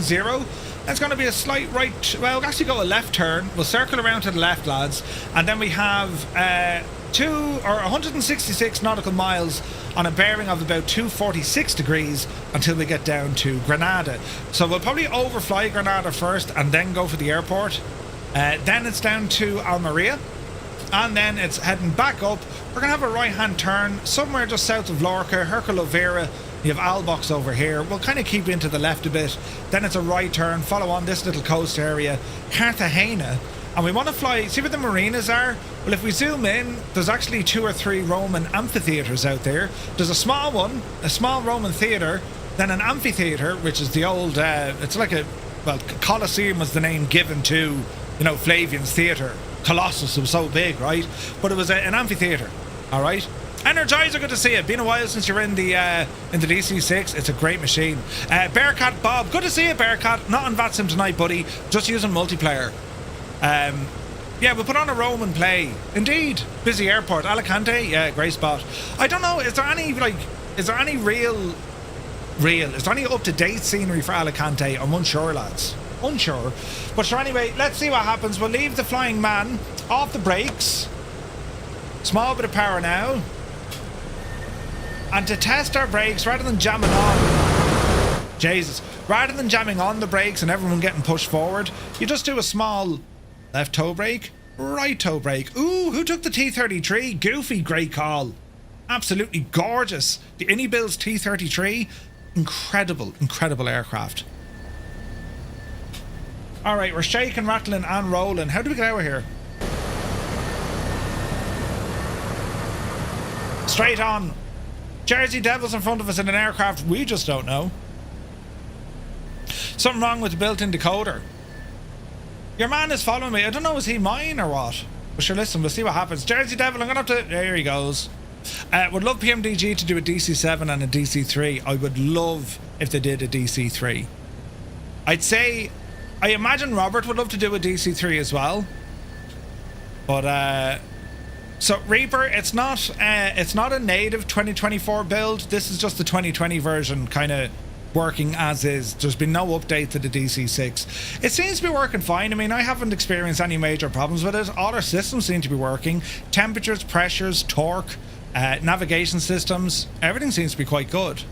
It's going to be a slight right, well, we'll actually go a left turn. We'll circle around to the left, lads. And then we have 166 nautical miles on a bearing of about 246 degrees until we get down to Granada. So we'll probably overfly Granada first and then go for the airport. Then it's down to Almeria. And then it's heading back up. We're going to have a right-hand turn somewhere just south of Lorca, Herculovera. You have Albox over here. We'll kind of keep into the left a bit. Then it's a right turn, follow on this little coast area, Cartagena. And we want to fly, see where the marinas are? Well, if we zoom in, there's actually 2 or 3 Roman amphitheatres out there. There's a small one, a small Roman theatre, then an amphitheatre, which is the old, it's like a, well, Colosseum was the name given to, you know, Flavian's theatre. Colossus, it was so big, right? But it was an amphitheatre, all right? Energizer, good to see you. Been a while since you're in the DC-6. It's a great machine. Bearcat Bob, good to see you, Bearcat. Not on VATSIM tonight, buddy. Just using multiplayer. Yeah, we'll put on a Roman play. Indeed. Busy airport. Alicante, yeah, great spot. I don't know, is there any real real? Is there any up-to-date scenery for Alicante? I'm unsure, lads. Unsure. But sure, anyway, let's see what happens. We'll leave the flying man off the brakes. Small bit of power now. And to test our brakes, rather than jamming on... Jesus. Rather than jamming on the brakes and everyone getting pushed forward, you just do a small left toe brake, right toe brake. Ooh, who took the T-33? Goofy, great call. Absolutely gorgeous. The Innie-Bill's T-33. Incredible, incredible aircraft. Alright, we're shaking, rattling and rolling. How do we get out of here? Straight on. Jersey Devils in front of us in an aircraft we just don't know. Something wrong with the built-in decoder. Your man is following me. I don't know, is he mine or what? But sure, listen, we'll see what happens. Jersey Devil, I'm going to have to... There he goes. Would love PMDG to do a DC-7 and a DC-3. I would love if they did a DC-3. I'd say... I imagine Robert would love to do a DC-3 as well. But, so, Reaper, it's not a native 2024 build. This is just the 2020 version, kind of working as is. There's been no update to the DC-6. It seems to be working fine. I mean, I haven't experienced any major problems with it. All our systems seem to be working. Temperatures, pressures, torque, navigation systems, everything seems to be quite good.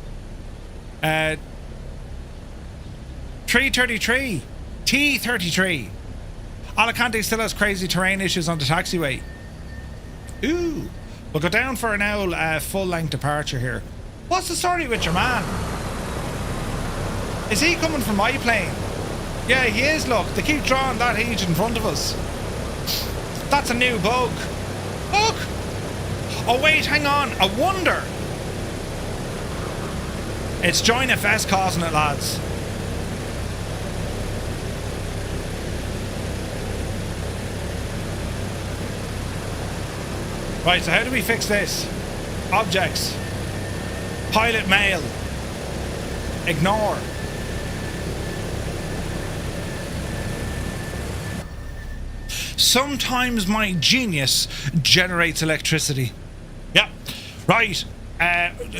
333. T-33. Alicante still has crazy terrain issues on the taxiway. Ooh. We'll go down for an now full-length departure here. What's the story with your man? Is he coming from my plane? Yeah, he is, look. They keep drawing that heat in front of us. That's a new bug. Look! Oh, wait, hang on. I wonder. It's Join FS causing it, lads. Right, so how do we fix this? Objects. Pilot mail. Ignore. Sometimes my genius generates electricity. Yeah. Right.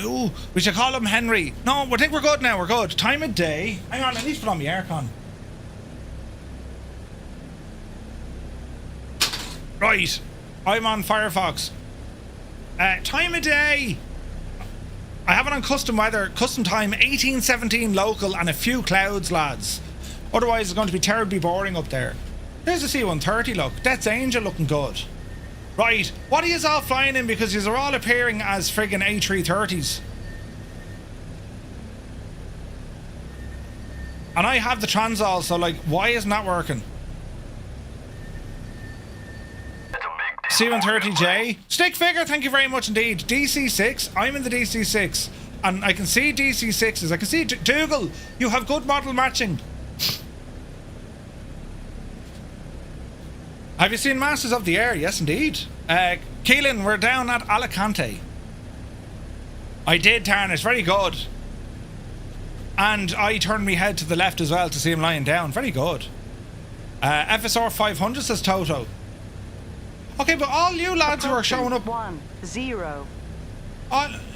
Ooh, we should call him Henry. No, I think we're good now. We're good. Time of day. Hang on, I need to put on my aircon. Right. I'm on Firefox. Time of day. I have it on custom weather. Custom time 1817 local and a few clouds, lads. Otherwise it's going to be terribly boring up there. There's a C-130, look. Death's Angel looking good. Right. What are you all flying in? Because you're all appearing as friggin' A330s. And I have the Transall, so like, why isn't that working? C-130J. Stick figure, thank you very much indeed. DC-6. I'm in the DC-6. And I can see DC-6s. I can see... Dougal, you have good model matching. Have you seen Masters of the Air? Yes, indeed. Keelan, we're down at Alicante. I did, Tarnish. Very good. And I turned my head to the left as well to see him lying down. Very good. FSR 500 says Toto. Okay, but all you lads who are showing up... 10.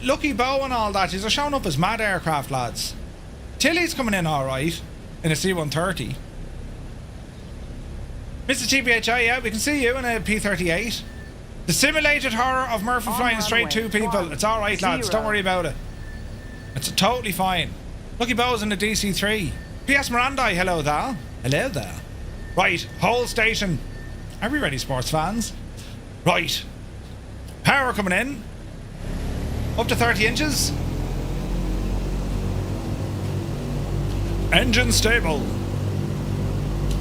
Lucky Bow and all that, these are showing up as mad aircraft, lads. Tilly's coming in alright, in a C-130. Mr. TBHI, yeah, we can see you in a P-38. The simulated horror of Murph flying straight to people. It's alright, lads, don't worry about it. It's totally fine. Lucky Bow's in the DC-3. P.S. Mirandai, hello there. Hello there. Right, whole station. Are we ready, sports fans? Right. Power coming in. Up to 30 inches. Engine stable.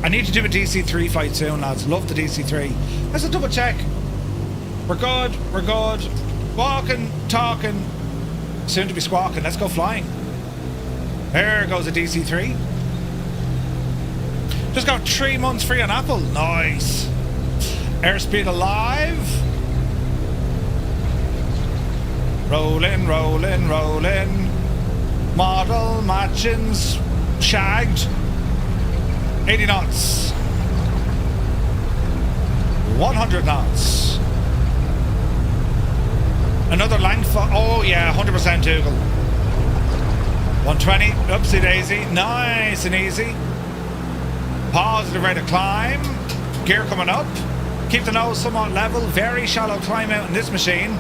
I need to do a DC-3 fight soon, lads. Love the DC-3. Let's double check. We're good. We're good. Walking, talking. Soon to be squawking. Let's go flying. There goes a DC-3. Just got 3 months free on Apple. Nice. Airspeed alive. Rolling, rolling, rolling. Model matchings shagged. 80 knots. 100 knots. Another length. Oh yeah, 100% Dougal. 120, oopsie daisy, nice and easy. Positive rate of climb, gear coming up. Keep the nose somewhat level, very shallow climb out in this machine.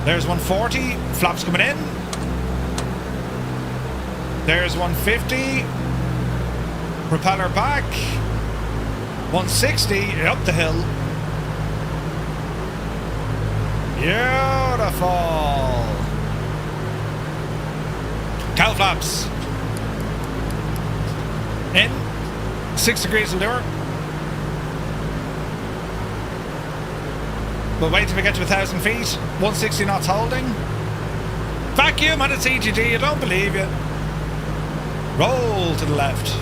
There's 140, flaps coming in. There's 150, propeller back. 160, up the hill. Beautiful. Cow flaps. In. 6 degrees will do her. But wait till we get to 1,000 feet. 160 knots holding. Vacuum at its EGD, I don't believe you. Roll to the left.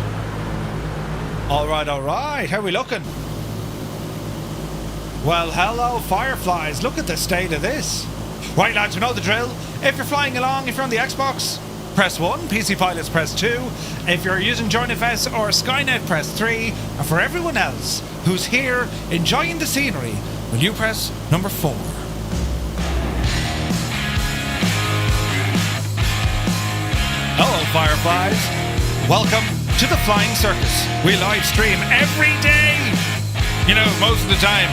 Alright, how are we looking? Well, hello, fireflies. Look at the state of this. Right, lads, we know the drill. If you're flying along, if you're on the Xbox, press 1. PC pilots, press 2. If you're using JoinFS or Skynet, press 3. And for everyone else who's here enjoying the scenery, will you press number 4? Hello, fireflies. Welcome to the Flying Circus. We live stream every day. You know, most of the time,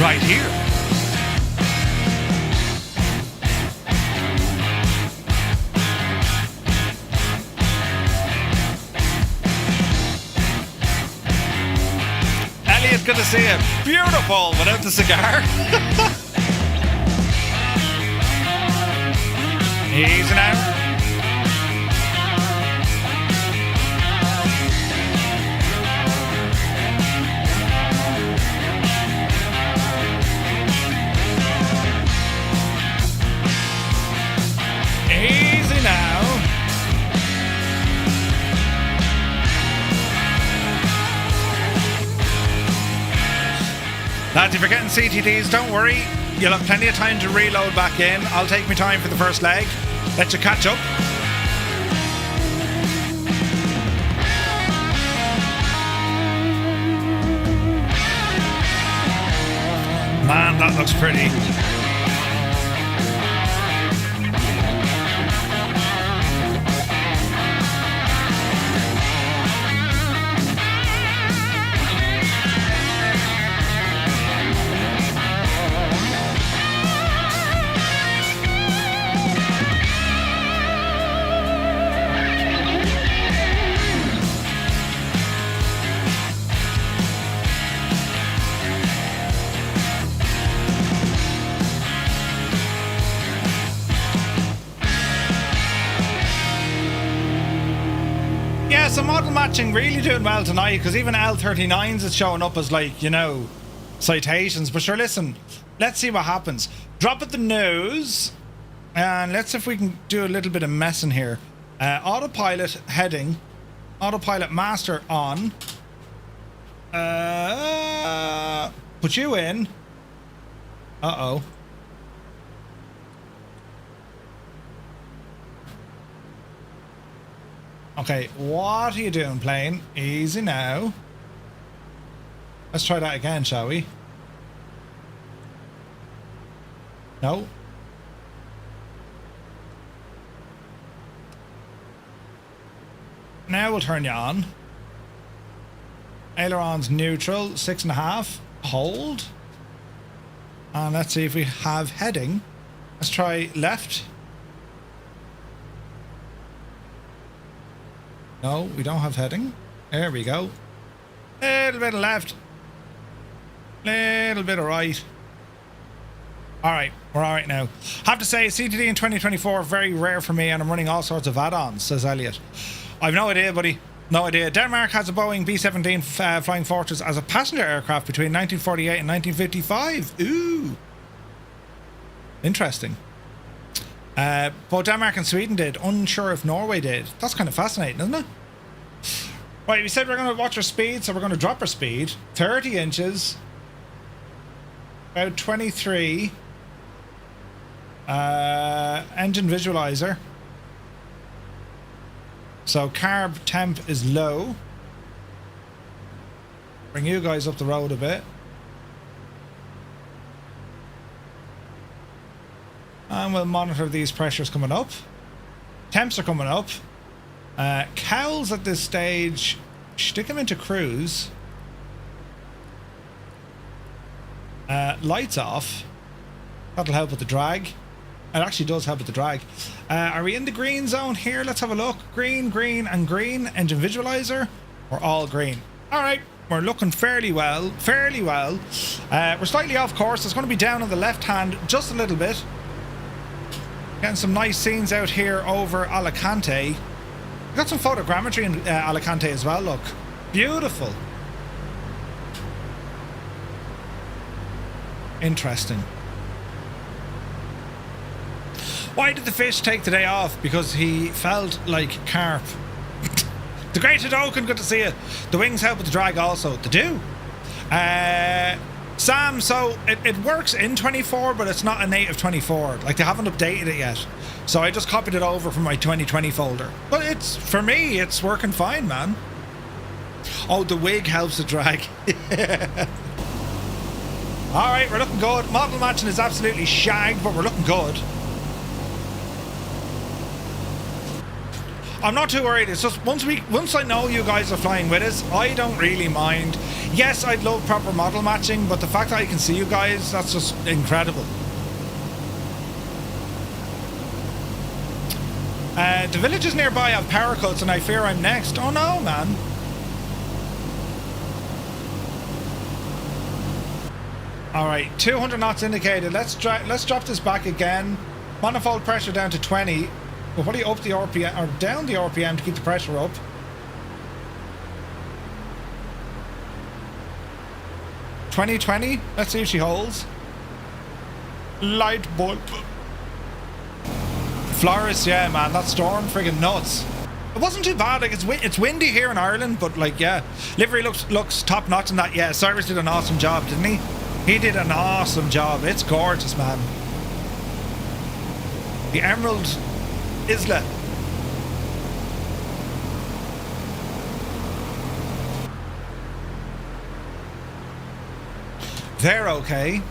right here. Elliot, good to see you. Beautiful without the cigar. Easy now. Easy now. Lads, if you're getting CTDs, don't worry. You'll have plenty of time to reload back in. I'll take my time for the first leg. Let you catch up. Man, that looks pretty. So model matching really doing well tonight, because even L39s is showing up as, like, you know, citations. But sure, listen, let's see what happens. Drop at the nose, and let's see if we can do a little bit of messing here. Autopilot heading, autopilot master on. Put you in. Uh-oh. Okay, what are you doing, plane? Easy now. Let's try that again, shall we? No. Now we'll turn you on. Ailerons neutral, 6.5. Hold. And let's see if we have heading. Let's try left. No, we don't have heading. There we go. Little bit of left. Little bit of right. Alright, we're alright now. Have to say, CTD in 2024 very rare for me, and I'm running all sorts of add-ons, says Elliot. I've no idea, buddy. No idea. Denmark has a Boeing B-17 Flying Fortress as a passenger aircraft between 1948 and 1955. Ooh. Interesting. Both Denmark and Sweden did. Unsure if Norway did. That's kind of fascinating, isn't it? Right, we said we're going to watch our speed, so we're going to drop our speed. 30 inches. About 23. Engine visualizer. So carb temp is low. Bring you guys up the road a bit. And we'll monitor these pressures coming up. Temps are coming up. Cowls at this stage, stick them into cruise. Lights off. That'll help with the drag. It actually does help with the drag. Are we in the green zone here? Let's have a look. Green, green, and green. Engine visualizer. We're all green. Alright, we're looking fairly well. Fairly well. We're slightly off course. It's going to be down on the left hand just a little bit. Getting some nice scenes out here over Alicante. We've got some photogrammetry in Alicante as well, look. Beautiful. Interesting. Why did the fish take the day off? Because he felt like carp. The Great Hadoken, good to see you. The wings help with the drag also. They do. Sam, so it works in 24, but it's not a native 24. Like, they haven't updated it yet. So I just copied it over from my 2020 folder. But it's, for me, it's working fine, man. Oh, the wig helps the drag. Alright, we're looking good. Model matching is absolutely shagged, but we're looking good. I'm not too worried. It's just once I know you guys are flying with us, I don't really mind. Yes, I'd love proper model matching, but the fact that I can see you guys, that's just incredible. The villages nearby have power cuts and I fear I'm next. Oh no, man. Alright, 200 knots indicated. Let's drop this back again. Manifold pressure down to 20. We'll probably up the RPM, or down the RPM to keep the pressure up. $20. Let's see if she holds. Light bulb. Flores, yeah, man, that storm friggin' nuts. It wasn't too bad. Like, it's windy here in Ireland, but like, yeah, livery looks top notch in that. Yeah, Cyrus did an awesome job, didn't he? He did an awesome job. It's gorgeous, man. The Emerald Isla. They're okay.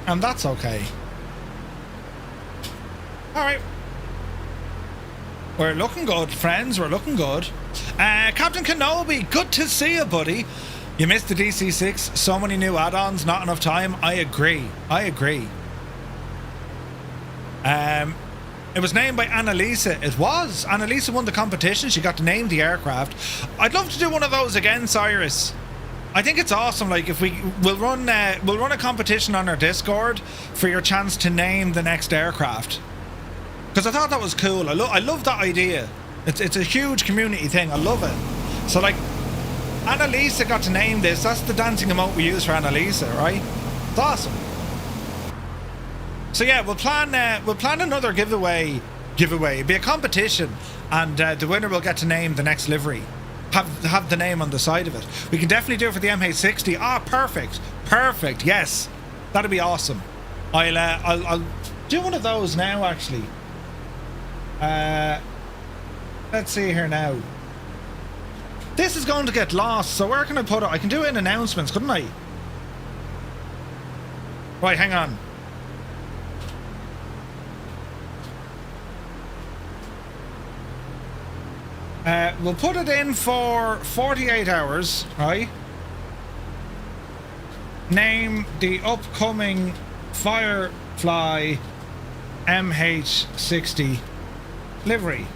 And that's okay. Alright. We're looking good, friends. We're looking good. Captain Kenobi, good to see you, buddy. You missed the DC-6. So many new add-ons, not enough time. I agree. I agree. It was named by Annalisa. It was. Annalisa won the competition. She got to name the aircraft. I'd love to do one of those again, Cyrus. I think it's awesome. Like, if we'll run a competition on our Discord for your chance to name the next aircraft. Because I thought that was cool. I love that idea. It's a huge community thing. I love it. So, like, Annalisa got to name this. That's the dancing emote we use for Annalisa, right? It's awesome. So yeah, we'll plan another giveaway. It'll be a competition, and the winner will get to name the next livery. Have the name on the side of it. We can definitely do it for the MH60. Ah, perfect. Yes, that'd be awesome. I'll do one of those now. Actually, let's see here now. This is going to get lost, so where can I put it? I can do it in announcements, couldn't I? Right, hang on. We'll put it in for 48 hours, right? Name the upcoming Firefly MH60 livery.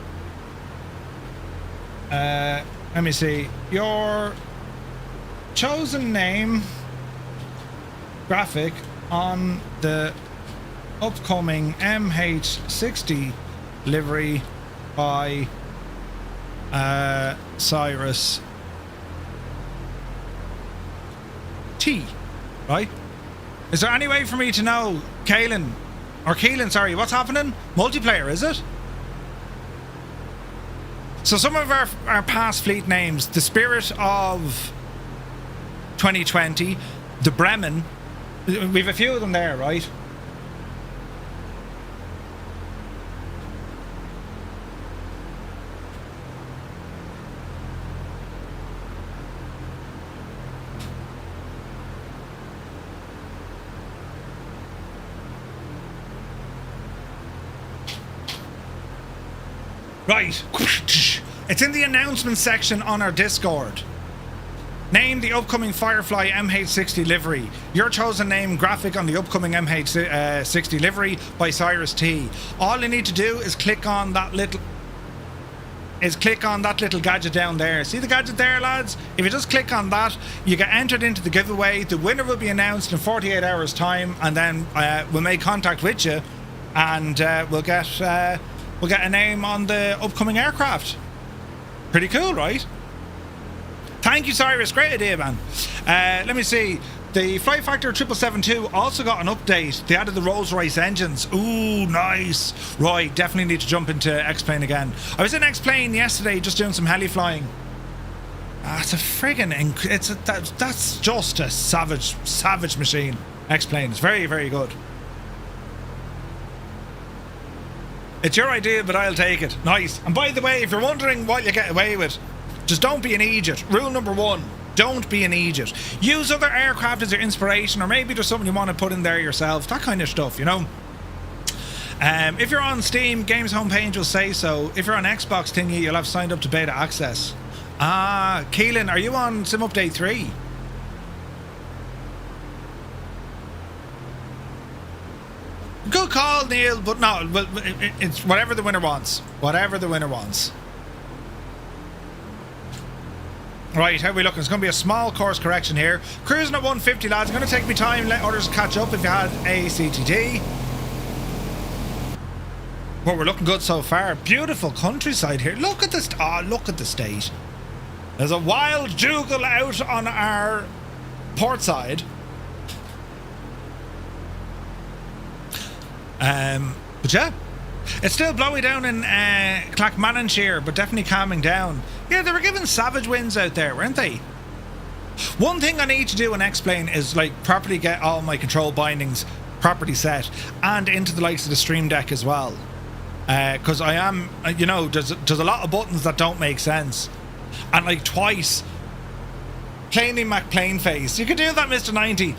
Let me see. Your chosen name graphic on the upcoming MH60 livery by Cyrus T. Right? Is there any way for me to know, Keelan, sorry, what's happening? Multiplayer, is it? So some of our past fleet names, the Spirit of 2020, the Bremen, we've a few of them there, right? Right. It's in the announcement section on our Discord. Name the upcoming Firefly MH60 livery. Your chosen name graphic on the upcoming MH60 livery by Cyrus T. All you need to do is click on that little gadget down there. See the gadget there, lads? If you just click on that, you get entered into the giveaway. The winner will be announced in 48 hours time, and then we'll make contact with you, and we'll get a name on the upcoming aircraft. Pretty cool, right? Thank you, Cyrus. Great idea, man. Let me see. The Flight Factor 772 also got an update. They added the Rolls-Royce engines. Ooh, nice. Right, definitely need to jump into X-Plane again. I was in X-Plane yesterday just doing some heli flying. It's a friggin' that's just a savage machine. X-Plane is very, very good. It's your idea, but I'll take it. Nice. And by the way, if you're wondering what you get away with, just don't be an idiot. Rule number 1, don't be an idiot. Use other aircraft as your inspiration, or maybe there's something you want to put in there yourself. That kind of stuff, you know. If you're on Steam, games homepage will say so. If you're on Xbox thingy, you'll have signed up to beta access. Keelan, are you on Sim Update 3? Good call, Neil, but no, it's whatever the winner wants. Whatever the winner wants. Right, how are we looking? It's going to be a small course correction here. Cruising at 150, lads. I'm going to take me time, let others catch up if you had a CTT. But we're looking good so far. Beautiful countryside here. Look at this. Oh, look at the state. There's a wild jugal out on our port side. But yeah, it's still blowy down in Clackmannanshire, but definitely calming down. Yeah, they were giving savage winds out there, weren't they? One thing I need to do in X-Plane is like properly get all my control bindings properly set and into the likes of the Stream Deck as well. Because I am, you know, there's a lot of buttons that don't make sense. And like twice, plainly McPlane face. You could do that, Mr. 90.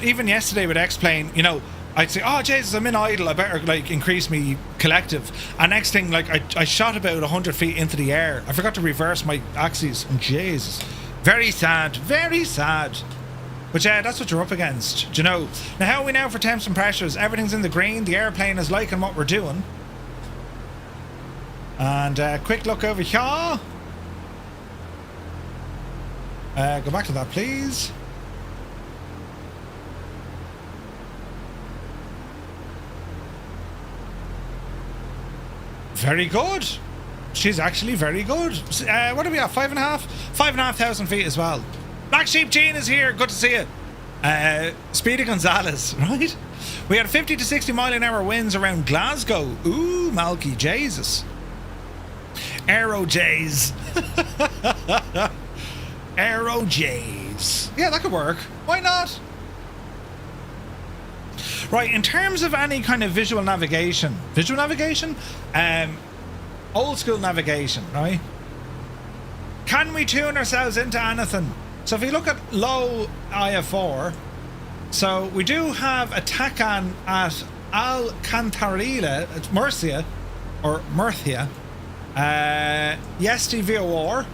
Even yesterday with X-Plane, you know, I'd say, oh Jesus, I'm in idle, I better like increase me collective. And next thing, like I shot about 100 feet into the air. I forgot to reverse my axes. And Jesus, very sad, very sad. But yeah, that's what you're up against, do you know. Now how are we now for temps and pressures? Everything's in the green. The airplane is liking what we're doing. And quick look over here. Go back to that, please. Very good. She's actually very good. What are we at? 5,500? 5,500 feet as well. Black Sheep Gene is here. Good to see you. Speedy Gonzalez, right? We had 50 to 60 mile an hour winds around Glasgow. Ooh, Malky, Jesus. Aero Jays. Aero Jays. Yeah, that could work. Why not? Right, in terms of any kind of visual navigation, old school navigation, right? Can we tune ourselves into anything? So if you look at low IF4, so we do have a TACAN at Alcantarilla, it's Murcia, or Murcia, Yesti VOR,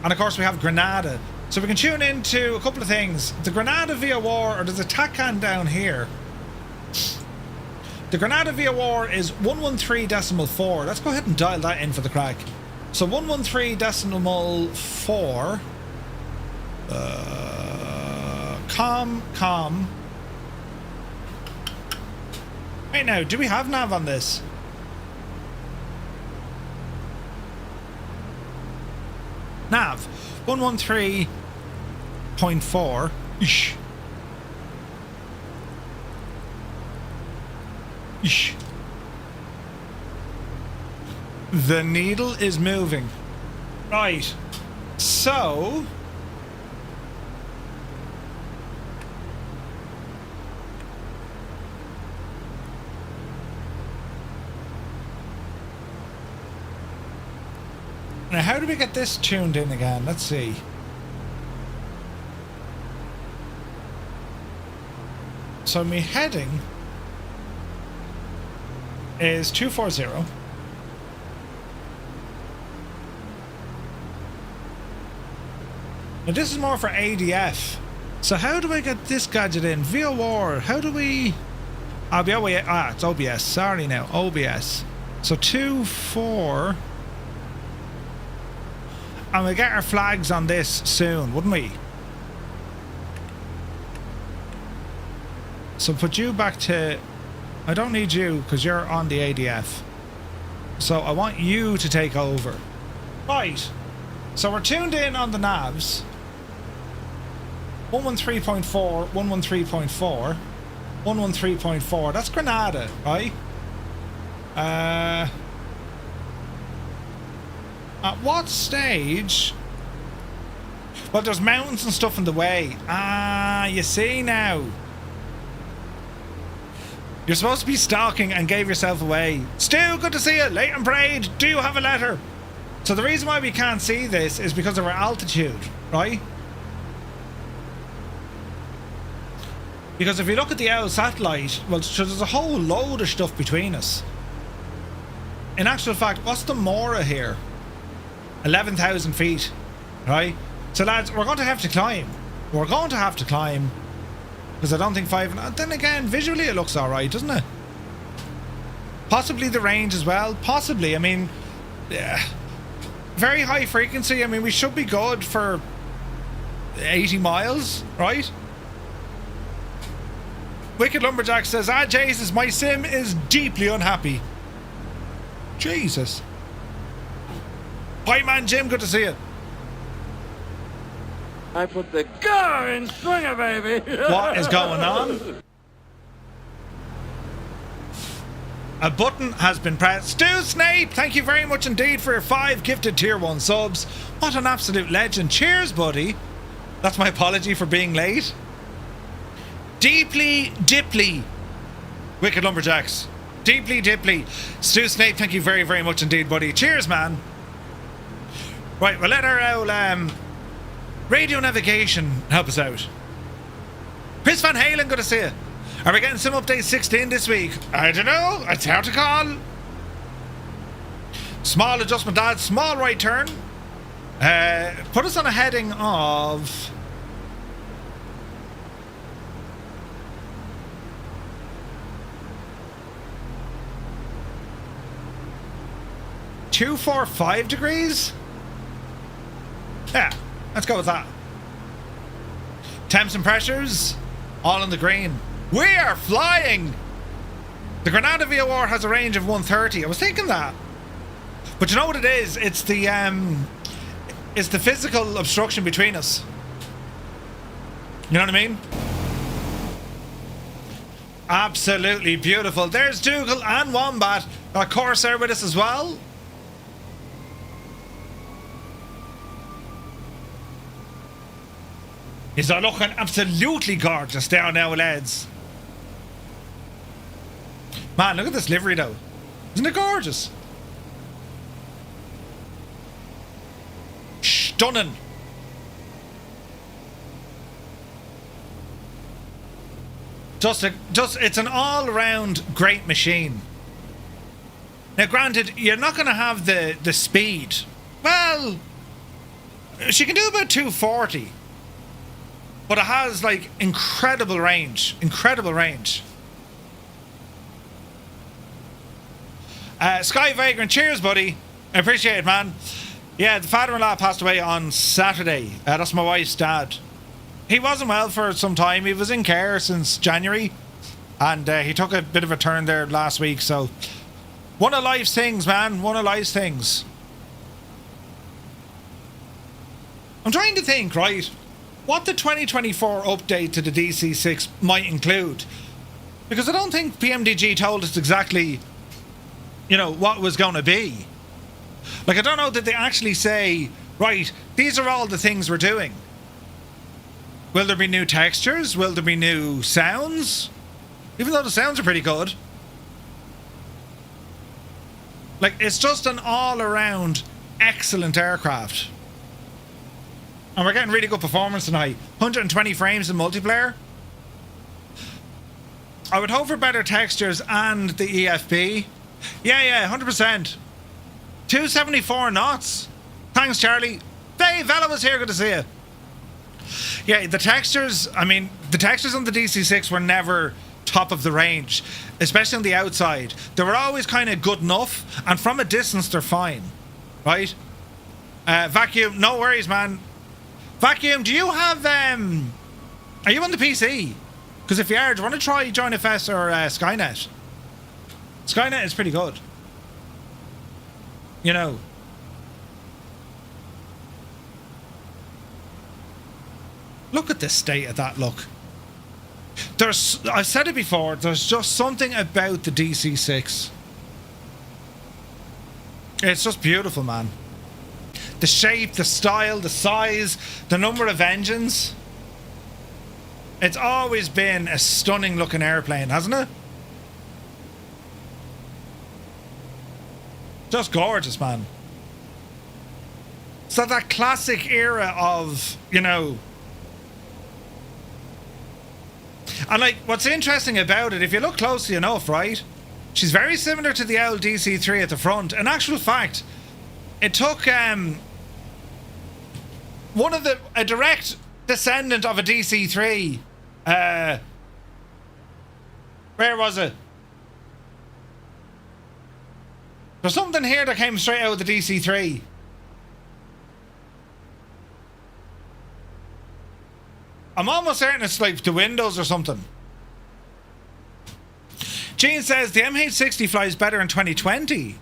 and of course we have Granada. So we can tune into a couple of things. The Granada VOR, or there's a TACAN down here. The Granada VOR is 113.4. Let's go ahead and dial that in for the crack. So 113.4. Com. Right now, do we have nav on this? Nav 113.4. Ish. The needle is moving. Right. So now how do we get this tuned in again? Let's see. So me heading is 240. Now this is more for ADF. So how do I get this gadget in? VOR, how do we... it's OBS, sorry now, OBS. So 2-4. And we'll get our flags on this soon, wouldn't we? So put you back to... I don't need you because you're on the ADF. So I want you to take over. Right. So we're tuned in on the navs. 113.4, 113.4, 113.4. That's Granada, right? At what stage? Well, there's mountains and stuff in the way. You see now. You're supposed to be stalking and gave yourself away. Stu, good to see you. Late and Parade, do you have a letter? So the reason why we can't see this is because of our altitude, right? Because if you look at the owl satellite, well, so there's a whole load of stuff between us. In actual fact, what's the Mora here? 11,000 feet, right? So lads, we're going to have to climb. We're going to have to climb. Because I don't think 5... Then again, visually it looks alright, doesn't it? Possibly the range as well. Possibly, I mean... Yeah. Very high frequency. I mean, we should be good for 80 miles, right? Wicked Lumberjack says, Jesus, my sim is deeply unhappy. Jesus. Hi man Jim, good to see you. I put the gar in swinger, baby. What is going on? A button has been pressed. Stu Snape, thank you very much indeed for your 5 gifted tier 1 subs. What an absolute legend. Cheers, buddy. That's my apology for being late. Deeply Dipply. Wicked Lumberjacks. Deeply Dipply. Stu Snape, thank you very, very much indeed, buddy. Cheers, man. Right, we'll let our old radio navigation help us out. Chris Van Halen, good to see you. Are we getting some update 16 this week? I don't know. It's hard to call. Small adjustment, lads. Small right turn. Put us on a heading of... (245 degrees? Yeah, let's go with that. Temps and pressures, all in the green. We are flying! The Granada VOR has a range of 130. I was thinking that. But you know what it is? It's the physical obstruction between us. You know what I mean? Absolutely beautiful. There's Dougal and Wombat. Got Corsair with us as well. He's looking absolutely gorgeous down now, lads. Man, look at this livery though. Isn't it gorgeous? Stunning. It's an all-round great machine. Now granted, you're not going to have the speed. Well, she can do about 240. But it has, like, incredible range. Incredible range. Sky Vagrant, cheers, buddy. I appreciate it, man. Yeah, the father-in-law passed away on Saturday. That's my wife's dad. He wasn't well for some time. He was in care since January. And he took a bit of a turn there last week. So, one of life's things, man. One of life's things. I'm trying to think, right, what the 2024 update to the DC-6 might include. Because I don't think PMDG told us exactly, you know, what it was going to be. Like, I don't know, did they actually say, right, these are all the things we're doing? Will there be new textures? Will there be new sounds? Even though the sounds are pretty good. Like, it's just an all-around excellent aircraft. And we're getting really good performance tonight. 120 frames in multiplayer. I would hope for better textures and the EFB. Yeah, 100%. 274 knots. Thanks, Charlie. Dave, Ella was here. Good to see you. Yeah, the textures, I mean, the textures on the DC-6 were never top of the range, especially on the outside. They were always kind of good enough, and from a distance, they're fine. Right? Vacuum, no worries, man. Vacuum, do you have, are you on the PC? Because if you are, do you want to try JoinFS or Skynet? Skynet is pretty good. You know. Look at the state of that, look. I've said it before, there's just something about the DC-6. It's just beautiful, man. The shape, the style, the size, the number of engines. It's always been a stunning looking airplane, hasn't it? Just gorgeous, man. So that classic era of, you know... And like, what's interesting about it, if you look closely enough, right? She's very similar to the old DC-3 at the front. In actual fact, it took a direct descendant of a DC-3. Where was it? There's something here that came straight out of the DC-3. I'm almost certain it's like the windows or something. Gene says the MH60 flies better in 2020.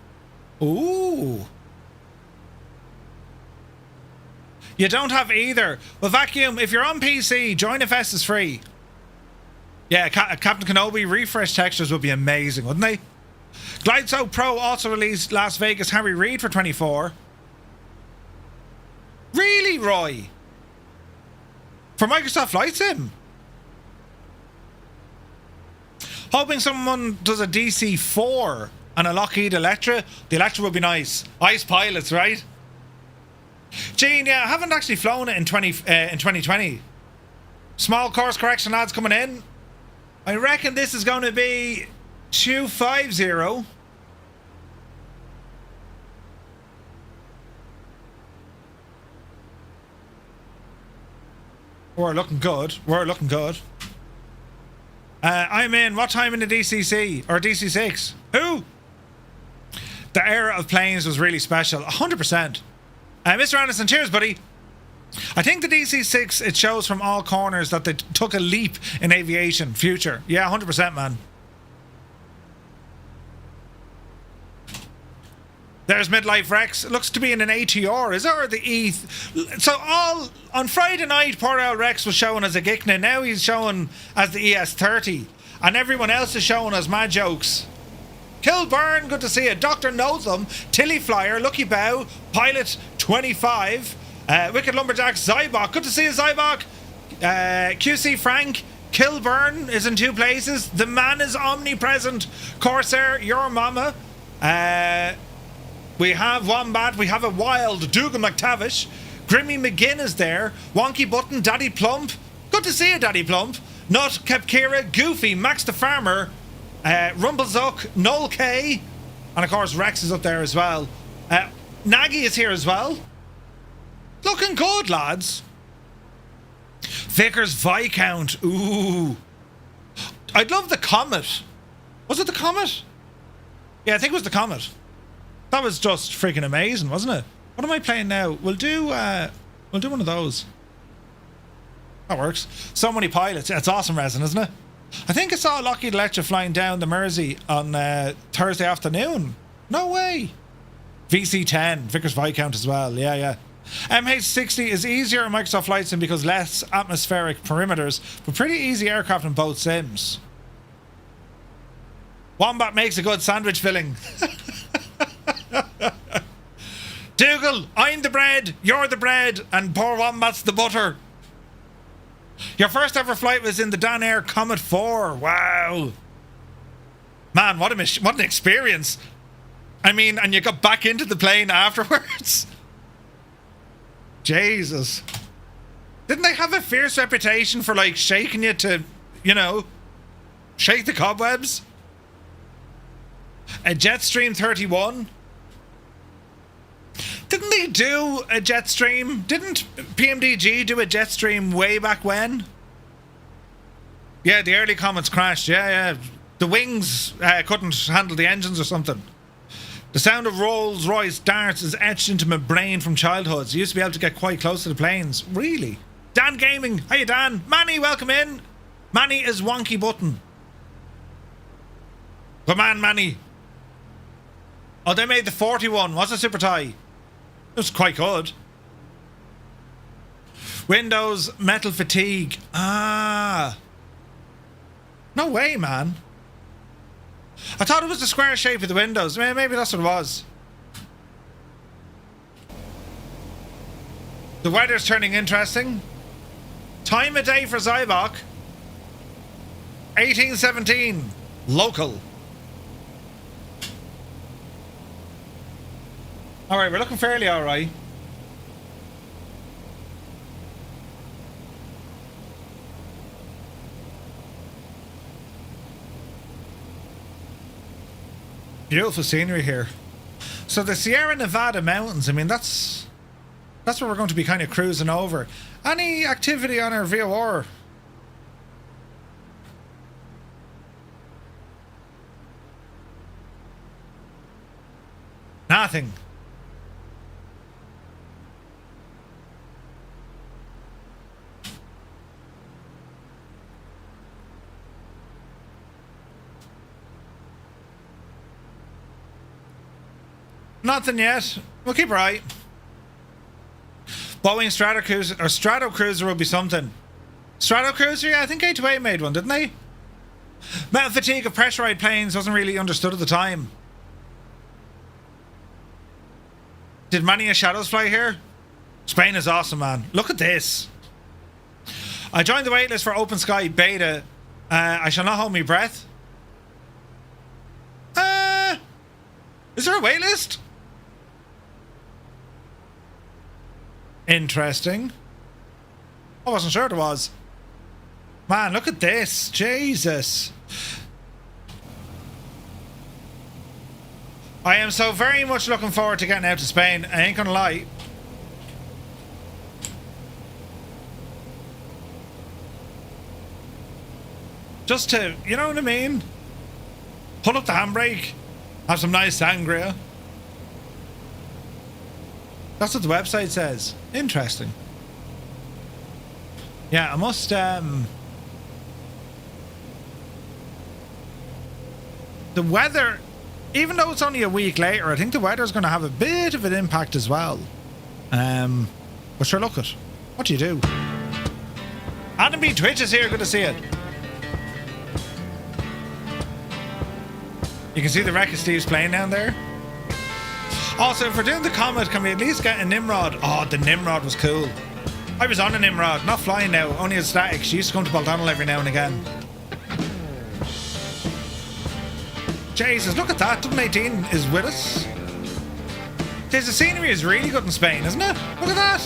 Ooh. You don't have either. Well, Vacuum, if you're on PC, JoinFS is free. Yeah, Captain Kenobi refresh textures would be amazing, wouldn't they? Glideso Pro also released Las Vegas Harry Reid for 24. Really, Roy? For Microsoft Flight Sim? Hoping someone does a DC-4 and a Lockheed Electra. The Electra would be nice. Ice pilots, right? Gene, yeah, I haven't actually flown it in 2020. Small course correction, lads, coming in. I reckon this is going to be 250. We're looking good. We're looking good. I'm in. What time in the DCC? Or DC-6? Who? The era of planes was really special. 100%. Mr. Anderson, cheers, buddy. I think the DC-6, it shows from all corners that they took a leap in aviation future. Yeah, 100%, man. There's Midlife Rex. It looks to be in an ATR, is it? Or the E? So all on Friday night, poor old Rex was showing as a Gicna. Now he's showing as the ES30. And everyone else is showing as Mad Jokes. Kilburn, good to see you. Dr. Notham, Tilly Flyer, Lucky Bow, Pilot 25, Wicked Lumberjack, Zybok. Good to see you, Zybok. QC Frank, Kilburn is in 2 places. The man is omnipresent. Corsair, your mama. We have Wombat, we have a wild Dougal McTavish. Grimmy McGinn is there. Wonky Button, Daddy Plump. Good to see you, Daddy Plump. Nut, Kepkira, Goofy, Max the Farmer, Rumblezuck, Noel K. And of course Rex is up there as well. Nagy is here as well. Looking good, lads. Vickers Viscount. Ooh. I'd love the Comet. Was it the Comet? Yeah, I think it was the Comet. That was just freaking amazing, wasn't it? What am I playing now? We'll do one of those. That works. So many pilots. It's awesome, Resin, isn't it? I think I saw Lockheed Electra flying down the Mersey on Thursday afternoon. No way. VC-10, Vickers Viscount as well. Yeah. MH60 is easier in Microsoft Flight Sim because less atmospheric perimeters, but pretty easy aircraft in both sims. Wombat makes a good sandwich filling. Dougal, I'm the bread, you're the bread, and poor Wombat's the butter. Your first ever flight was in the Dan Air Comet 4. Wow. Man, what an experience. I mean, and you got back into the plane afterwards. Jesus. Didn't they have a fierce reputation for like shaking you to, you know, shake the cobwebs? A Jetstream 31. Didn't they do a Jetstream? Didn't PMDG do a Jetstream way back when? Yeah, the early Comets crashed. Yeah. The wings couldn't handle the engines or something. The sound of Rolls-Royce darts is etched into my brain from childhood. So I used to be able to get quite close to the planes. Really? Dan Gaming. Hiya, Dan. Manny, welcome in. Manny is Wonky Button. Come on, Manny. Oh, they made the 41. What's a super tie? It was quite good. Windows metal fatigue. Ah. No way, man. I thought it was the square shape of the windows. Maybe that's what it was. The weather's turning interesting. Time of day for Zybok. 1817. Local. Alright, we're looking fairly alright. Beautiful scenery here. So the Sierra Nevada mountains, I mean, that's where we're going to be kind of cruising over. Any activity on our VOR? Nothing. Nothing yet. We'll keep right. Boeing Stratocruiser will be something. Stratocruiser? Yeah, I think A2A made one, didn't they? Metal fatigue of pressurized planes wasn't really understood at the time. Did many shadows fly here? Spain is awesome, man. Look at this. I joined the waitlist for Open Sky Beta. I shall not hold my breath. Is there a waitlist? Interesting. I wasn't sure there was. Man, look at this. Jesus. I am so very much looking forward to getting out to Spain. I ain't gonna lie. Just to, you know what I mean? Pull up the handbrake. Have some nice sangria. That's what the website says. Interesting. Yeah, I must the weather, even though it's only a week later, I think the weather's going to have a bit of an impact as well. But sure, look it. What do you do? Adam B. Twitch is here. Good to see it. You can see the wreck of Steve's plane down there. Also, if we're doing the Comet, can we at least get a Nimrod? Oh, the Nimrod was cool. I was on a Nimrod, not flying now, only as static. She used to come to Baldonnel every now and again. Jesus, look at that. 18 is with us. The scenery is really good in Spain, isn't it? Look at that.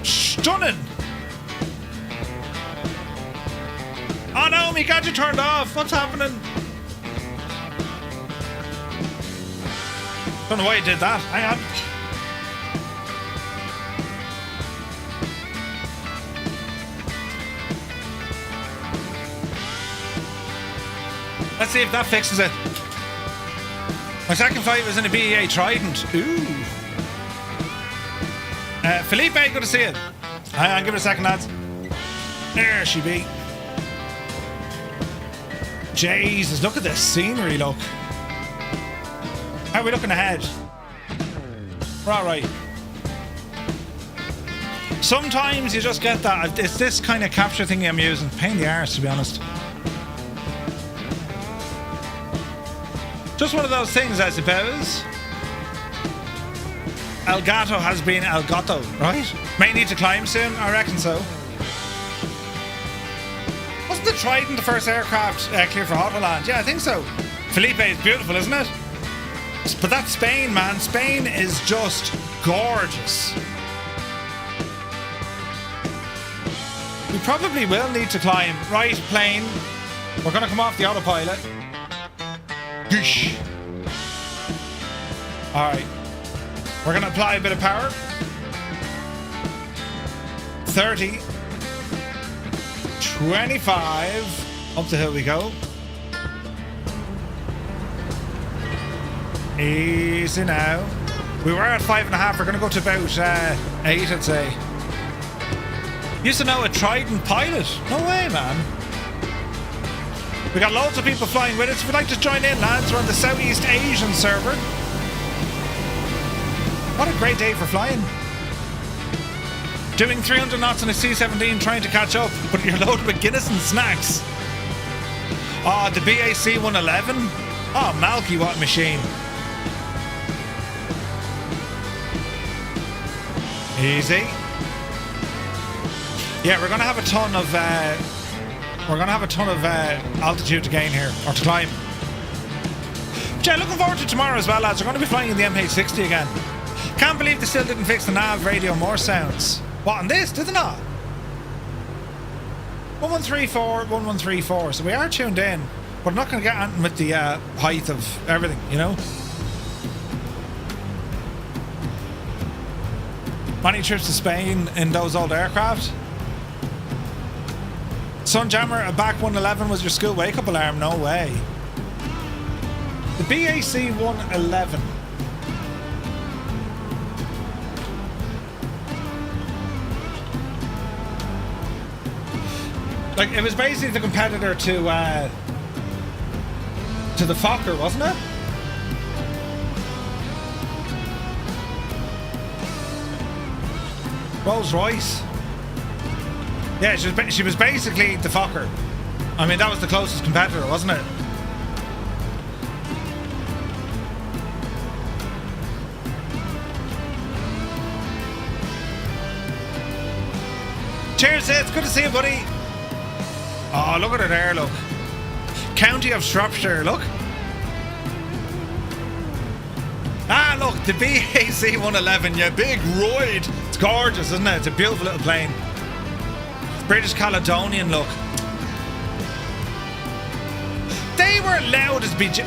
Stunning. Oh no, my gadget turned off. What's happening? Don't know why you did that. Hang on. Let's see if that fixes it. My second fight was in a BEA Trident. Ooh. Felipe, good to see you. Hang on, give it a second, lads. There she be. Jesus, look at this scenery, look. How are we looking ahead? We're alright. Sometimes you just get that. It's this kind of capture thing I'm using. Pain in the arse, to be honest. Just one of those things, I suppose. Elgato has been Elgato, right? May need to climb soon, I reckon so. Wasn't the Trident the first aircraft clear for Autoland? Yeah, I think so. Felipe is beautiful, isn't it? But that's Spain, man. Spain is just gorgeous. We probably will need to climb. Right, plane. We're going to come off the autopilot. Goosh. Alright. We're going to apply a bit of power. 30. 25. Up the hill we go. Easy now. We were at 5.5. We're going to go to about 8, I'd say. Used to know a Trident pilot. No way, man. We got loads of people flying with us. If you'd like to join in, lads, we're on the Southeast Asian server. What a great day for flying. Doing 300 knots on a C-17 trying to catch up, but you're loaded with Guinness and snacks. Oh, the BAC 111. Oh, Malky, what a machine. Easy. Yeah, we're gonna have a ton of altitude to gain here, or to climb. Yeah, looking forward to tomorrow as well, lads. We're gonna be flying in the MH60 again. Can't believe they still didn't fix the nav radio more sounds. What, on this? Did they not? 1134, 1134. So we are tuned in, but I'm not gonna get anything with the height of everything, you know? Many trips to Spain in those old aircraft. Sunjammer, a back 111 was your school wake-up alarm? No way. The BAC 111. Like, it was basically the competitor to the Fokker, wasn't it? Rolls Royce. Yeah, she was basically the Fokker. I mean, that was the closest competitor, wasn't it? Cheers, it's good to see you, buddy. Oh, look at her there, look. County of Shropshire, look. Ah, look, the BAC 111, yeah, big roid. It's gorgeous, isn't it? It's a beautiful little plane. British Caledonian look. They were loud as BJ.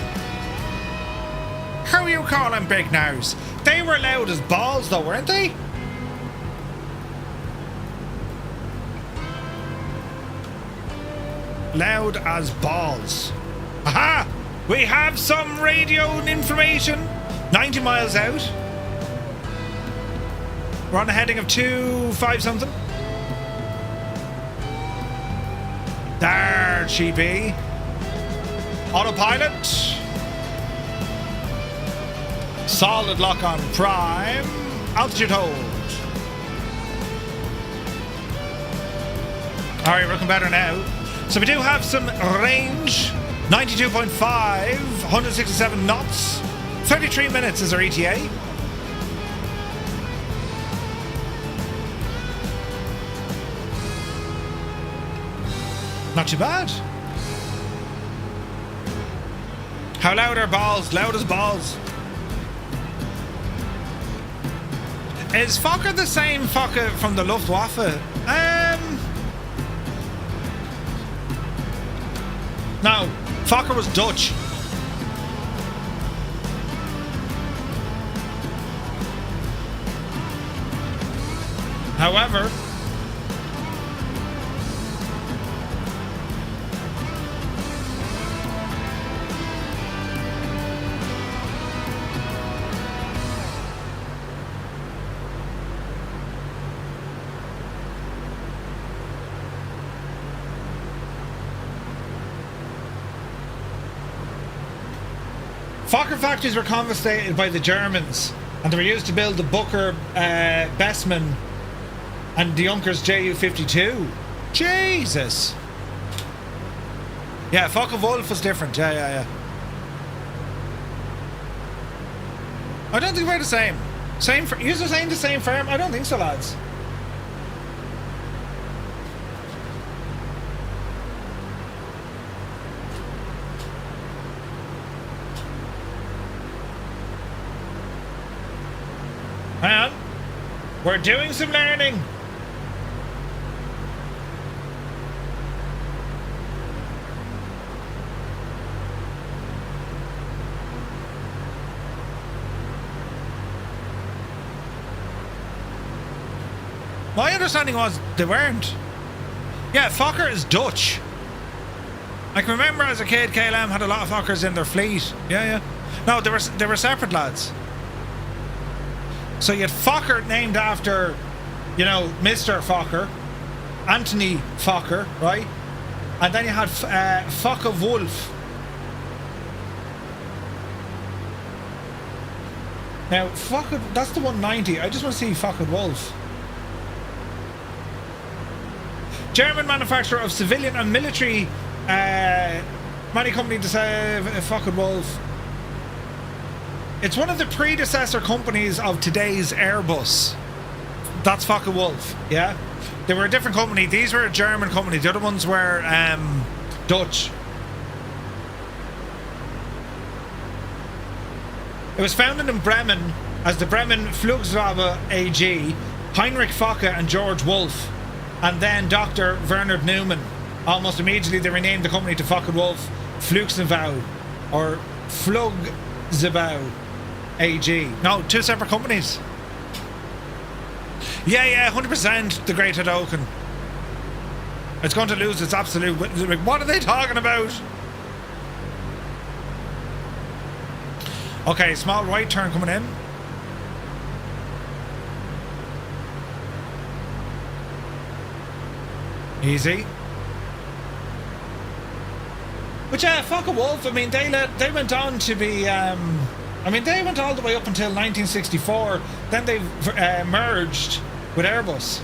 How are you calling big nose? They were loud as balls though, weren't they? Loud as balls. Aha! We have some radio information. 90 miles out. We're on a heading of 25 something. There she be. Autopilot. Solid lock on prime. Altitude hold. Alright, we're looking better now. So we do have some range. 92.5, 167 knots. 33 minutes is our ETA. Not too bad. How loud are balls? Loud as balls. Is Fokker the same Fokker from the Luftwaffe? No, Fokker was Dutch. However, Fokker factories were confiscated by the Germans, and they were used to build the Bucker Bessman and the Junkers Ju-52. Jesus. Yeah, Focke-Wulf was different. Yeah. I don't think we're the same. You're saying the same firm? I don't think so, lads. Hang on. We're doing some learning. My understanding was they weren't. Yeah, Fokker is Dutch. I can remember as a kid, KLM had a lot of Fokkers in their fleet. Yeah. No, they were separate lads. So you had Fokker named after, you know, Mr. Fokker, Anthony Fokker, right? And then you had Focke-Wulf. Now, Fokker, that's the 190. I just want to see Focke-Wulf. German manufacturer of civilian and military money company to say Focke-Wulf. It's one of the predecessor companies of today's Airbus. That's Focke-Wulf, yeah? They were a different company. These were a German company. The other ones were Dutch. It was founded in Bremen as the Bremen Flugzeuge AG, Heinrich Focke and George Wolf, and then Dr. Werner Neumann. Almost immediately they renamed the company to Focke-Wulf Flugzeugbau or Flugzeugbau AG. No, two separate companies. Yeah, 100% the Great Hadoken. It's going to lose its absolute... What are they talking about? Okay, small right turn coming in. Easy. But yeah, Focke-Wulf, I mean, they went on to be... I mean, they went all the way up until 1964. Then they merged with Airbus.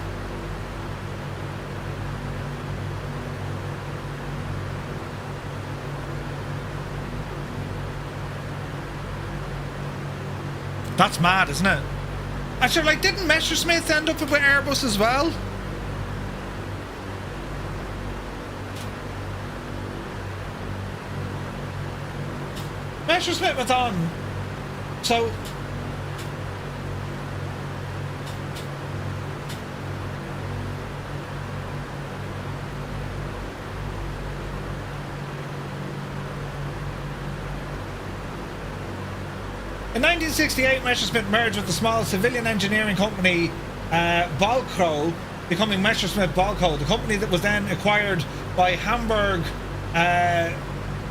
That's mad, isn't it? Actually, like, didn't Messerschmitt end up with Airbus as well? Messerschmitt went on. So... In 1968, Messerschmitt merged with the small civilian engineering company Balcro, becoming Messerschmitt Balco, the company that was then acquired by Hamburg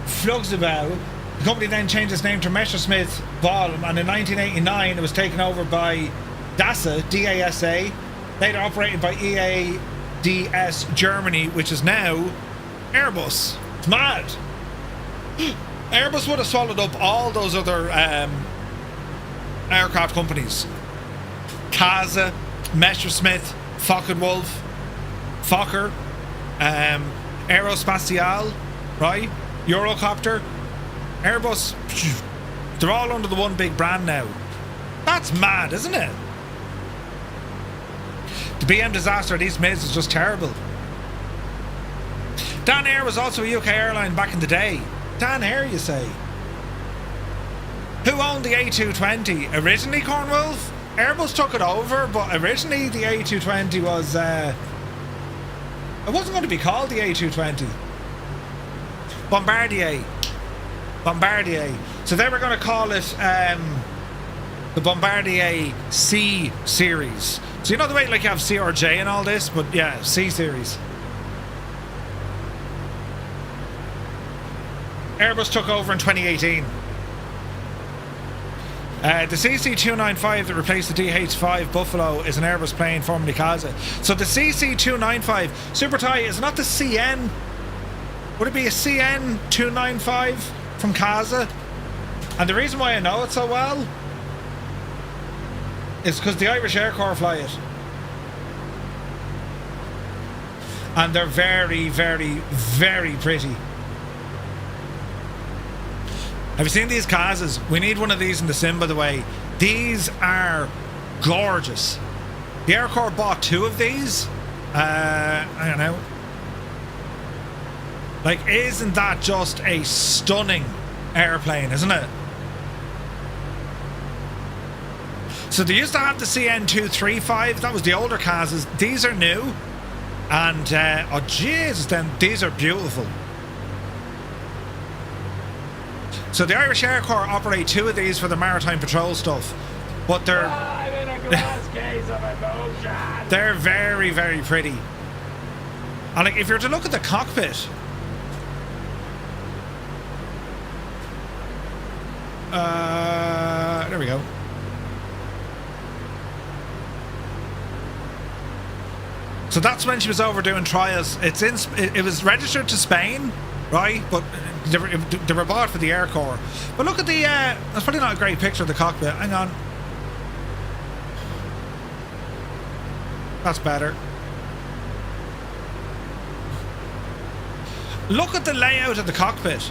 Flugzeugbau. The company then changed its name to Messerschmitt Balm, and in 1989 it was taken over by DASA, DASA, later operated by EADS Germany, which is now Airbus. It's mad. Airbus would have swallowed up all those other aircraft companies. CASA, Messerschmitt, Focke-Wulf, Fokker, Aerospatiale, right? Eurocopter, Airbus, they're all under the one big brand now. That's mad, isn't it? The BM disaster at East Mids is just terrible. Dan Air was also a UK airline back in the day. Dan Air, you say? Who owned the A220? Originally Cornwolf? Airbus took it over, but originally the A220 was... it wasn't going to be called the A220. Bombardier. So they were going to call it the Bombardier C series. So you know the way like you have C or J and all this, but yeah, C series. Airbus took over in 2018. The CC-295 that replaced the DH-5 Buffalo is an Airbus plane, formerly CASA. So the CC-295, Super Thai, is not the CN. Would it be a CN-295 from CASA? And the reason why I know it so well is because the Irish Air Corps fly it. And they're very, very, very pretty. Have you seen these CASAs? We need one of these in the sim, by the way. These are gorgeous. The Air Corps bought two of these. I don't know. Like, isn't that just a stunning airplane, isn't it? So they used to have the CN-235. That was the older CASAs. These are new. And, oh Jesus, then these are beautiful. So the Irish Air Corps operate two of these for the maritime patrol stuff, but they're glass case of emotion. They're very, very pretty. And like, if you're to look at the cockpit, there we go. So that's when she was over doing trials. It was registered to Spain, right? But they were bought for the Air Corps. But look at the, that's probably not a great picture of the cockpit. Hang on. That's better. Look at the layout of the cockpit.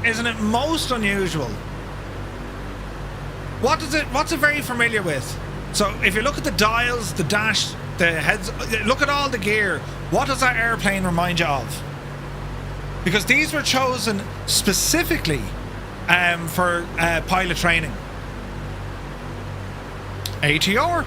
Isn't it most unusual? What's it very familiar with? So if you look at the dials, the dash, the heads, look at all the gear. What does that airplane remind you of? Because these were chosen specifically for pilot training. ATR.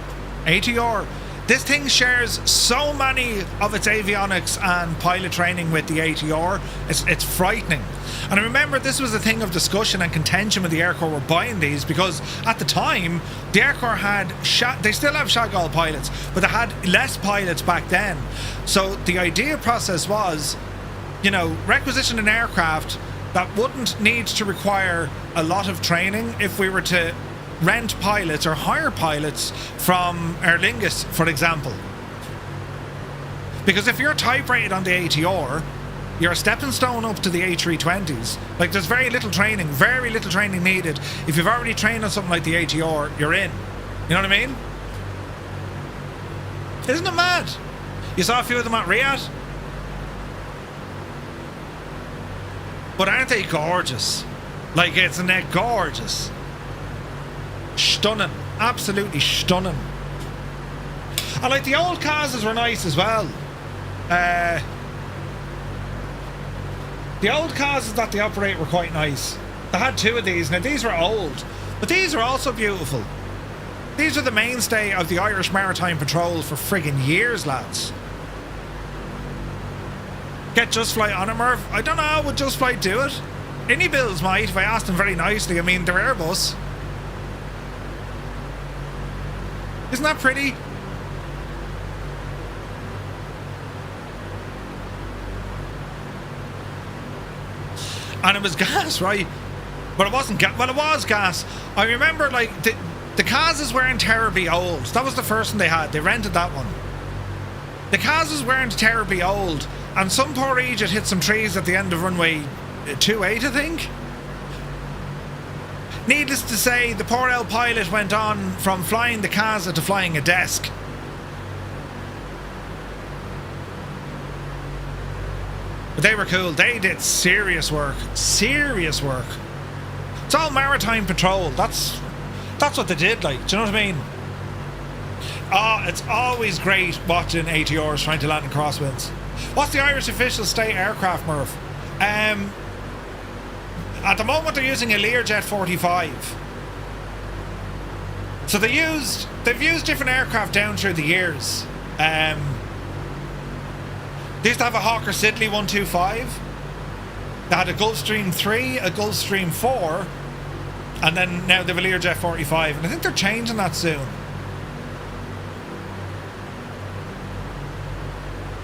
This thing shares so many of its avionics and pilot training with the ATR. It's frightening. And I remember this was a thing of discussion and contention when the Air Corps were buying these, because at the time the Air Corps had they still have Chagall pilots, but they had less pilots back then. So the idea process was, you know, requisition an aircraft that wouldn't need to require a lot of training if we were to rent pilots or hire pilots from Aer Lingus, for example. Because if you're type rated on the ATR, you're a stepping stone up to the A320s. Like, there's very little training needed. If you've already trained on something like the ATR, you're in. You know what I mean? Isn't it mad? You saw a few of them at Riyadh? But aren't they gorgeous? Like, isn't that gorgeous? Stunning. Absolutely stunning. And like, the old Kazas were nice as well. The old Kazas that they operate were quite nice. They had two of these. Now, these were old, but these are also beautiful. These are the mainstay of the Irish Maritime Patrol for friggin' years, lads. Get Just Flight on it, Murph? I don't know, would Just Flight do it? Any bills might, if I asked them very nicely. I mean, they're Airbus. Isn't that pretty? And it was gas, right? But it wasn't gas. Well, it was gas. I remember, like, the Kazas weren't terribly old. That was the first one they had. They rented that one. The Kazas weren't terribly old. And some poor idiot hit some trees at the end of runway 28, I think. Needless to say, the poor old pilot went on from flying the Kaza to flying a desk. But they were cool. They did serious work. Serious work. It's all maritime patrol. That's what they did, like. Do you know what I mean? It's always great watching ATRs trying to land in crosswinds. What's the Irish official state aircraft, Murph? At the moment they're using a Learjet 45. So they've used different aircraft down through the years. They used to have a Hawker Siddeley 125. They had a Gulfstream 3, a Gulfstream 4, and then now they have a Learjet 45. And I think they're changing that soon.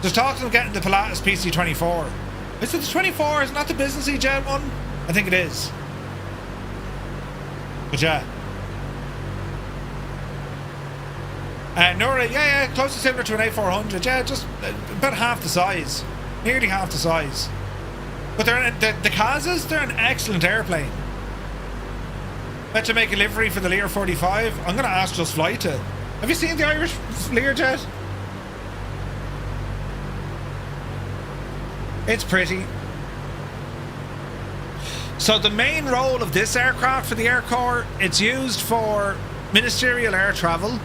There's talks of getting the Pilatus PC-24. Is it the 24? Isn't that the businessy jet one? I think it is. But yeah. Nora, yeah, close to similar to an A400. Yeah, just about half the size. Nearly half the size. But the Kazas, they're an excellent airplane. Bet to make a livery for the Lear 45. I'm going to ask Just Flight to. Have you seen the Irish Learjet? It's pretty. So the main role of this aircraft for the Air Corps, it's used for ministerial air travel.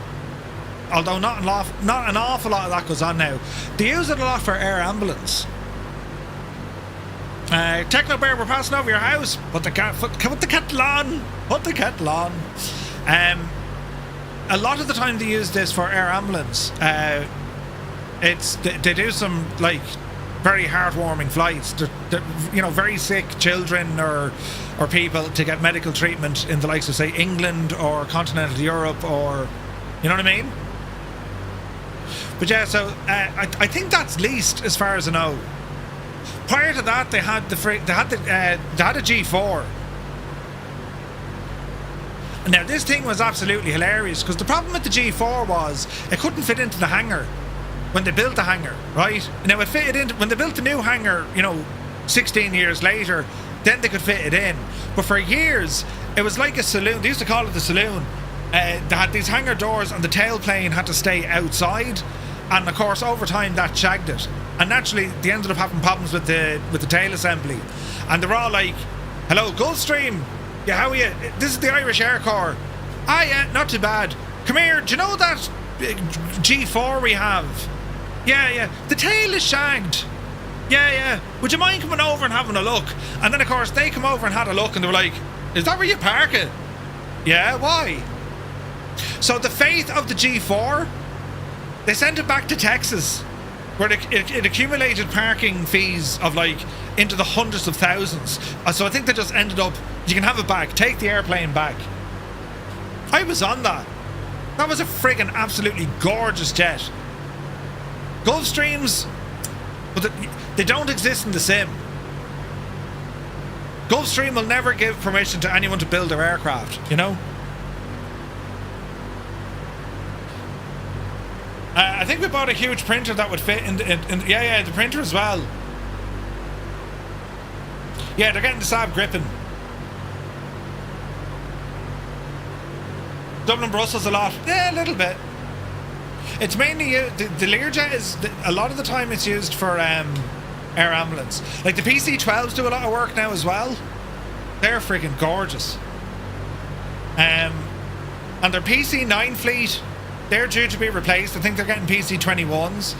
Although not an awful lot of that goes on now. They use it a lot for air ambulance. Techno Bear, we're passing over your house. Put the kettle on. Put the kettle on. A lot of the time they use this for air ambulance. They do some, like, very heartwarming flights. They're, you know, very sick children or or people to get medical treatment in the likes of, say, England or continental Europe, or, you know what I mean? But yeah, so I think that's leased as far as I know. Prior to that, they had a G4. Now this thing was absolutely hilarious, because the problem with the G4 was it couldn't fit into the hangar when they built the hangar, right? Now it fitted in when they built the new hangar, you know, 16 years later, then they could fit it in. But for years, it was like a saloon. They used to call it the saloon. They had these hangar doors, and the tailplane had to stay outside. And of course, over time, that shagged it. And naturally, they ended up having problems with the tail assembly. And they were all like, "Hello, Gulfstream. Yeah, how are you? This is the Irish Air Corps. Ah, yeah, not too bad. Come here. Do you know that G4 we have? Yeah. The tail is shagged. Yeah. Would you mind coming over and having a look?" And then, of course, they come over and had a look, and they were like, "Is that where you park it?" "Yeah, why?" So the fate of the G4, they sent it back to Texas, where it accumulated parking fees of like into the hundreds of thousands. So I think they just ended up, you can have it back, take the airplane back. I was on that. That was a friggin' absolutely gorgeous jet. Gulfstreams, but they don't exist in the sim. Gulfstream will never give permission to anyone to build their aircraft, you know? I think we bought a huge printer that would fit in the printer as well. Yeah, they're getting the Saab Gripen. Dublin, Brussels a lot. Yeah, a little bit. It's mainly the Learjet is a lot of the time it's used for air ambulance. Like the PC-12s do a lot of work now as well. They're freaking gorgeous. And their PC-9 fleet, they're due to be replaced. I think they're getting PC-21s.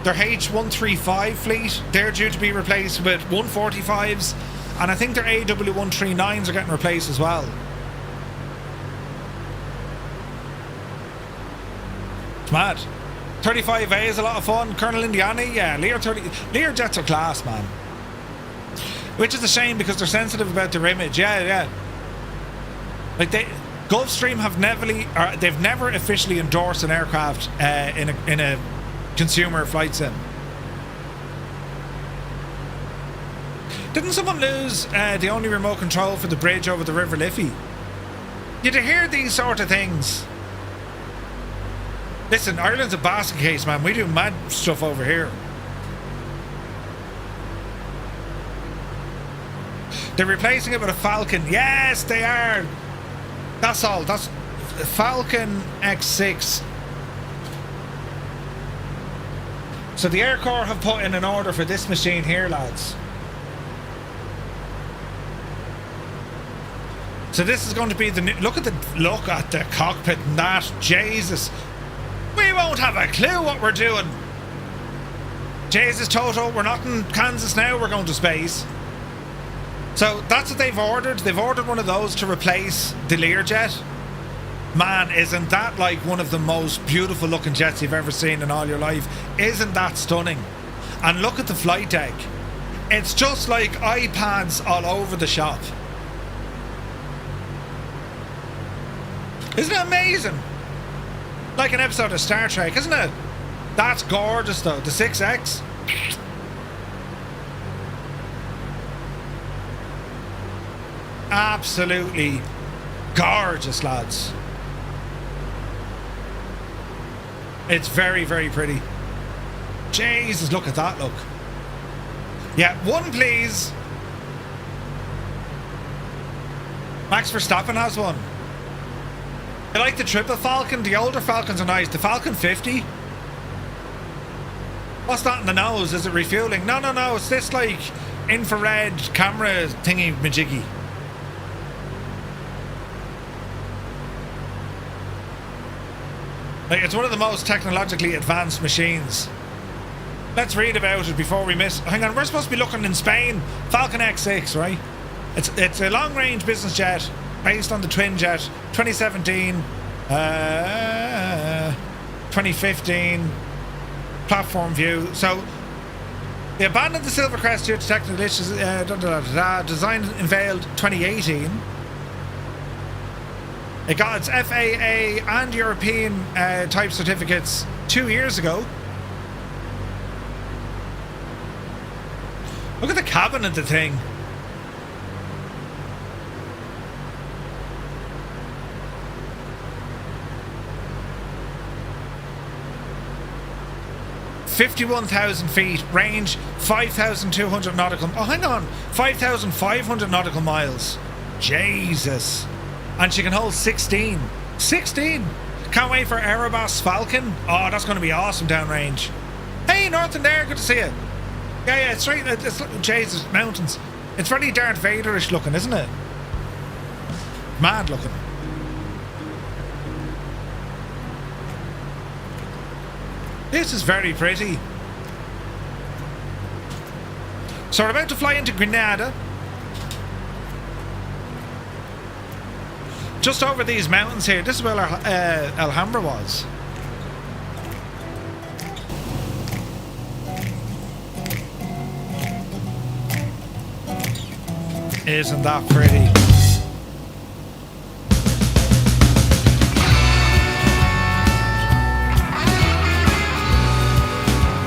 Their H-135 fleet, they're due to be replaced with 145s. And I think their AW-139s are getting replaced as well. It's mad. 35A is a lot of fun. Colonel Indiani, yeah. Lear jets are class, man. Which is a shame because they're sensitive about their image. Yeah. Like Gulfstream they've never officially endorsed an aircraft in a consumer flight sim. Didn't someone lose the only remote control for the bridge over the River Liffey? You to hear these sort of things. Listen, Ireland's a basket case, man. We do mad stuff over here. They're replacing it with a Falcon. Yes, they are. That's all. That's Falcon X6. So the Air Corps have put in an order for this machine here, lads. So this is going to be the new... Look at the cockpit and that. Jesus. We won't have a clue what we're doing. Jesus, Toto, we're not in Kansas now. We're going to space. So that's what they've ordered. They've ordered one of those to replace the Learjet. Man, isn't that like one of the most beautiful looking jets you've ever seen in all your life? Isn't that stunning? And look at the flight deck. It's just like iPads all over the shop. Isn't it amazing? Like an episode of Star Trek, isn't it? That's gorgeous though. The 6X. Absolutely gorgeous, lads. It's very, very pretty. Jesus, look at that, look. Yeah, one please. Max Verstappen has one. I like the triple Falcon. The older Falcons are nice. The Falcon 50. What's that in the nose? Is it refueling? No. It's this like infrared camera thingy majiggy. Like, it's one of the most technologically advanced machines. Let's read about it before we miss. Hang on, we're supposed to be looking in Spain. Falcon X6, right? It's a long-range business jet based on the twin jet. 2017, 2015 platform view. So They abandoned the Silver Crest due to technical issues. Design unveiled 2018. It got its FAA and European type certificates 2 years ago. Look at the cabin of the thing. $51,000 feet, range 5,200 nautical. Oh, hang on, 5,500 nautical miles. Jesus. And she can hold 16. 16. Can't wait for Erebus Falcon. Oh, that's going to be awesome downrange. Hey, Norton there, good to see you. Yeah, it's right. It's Jesus, mountains. It's very Darth Vader-ish looking, isn't it? Mad looking. This is very pretty. So we're about to fly into Granada. Just over these mountains here. This is where our Alhambra was. Isn't that pretty?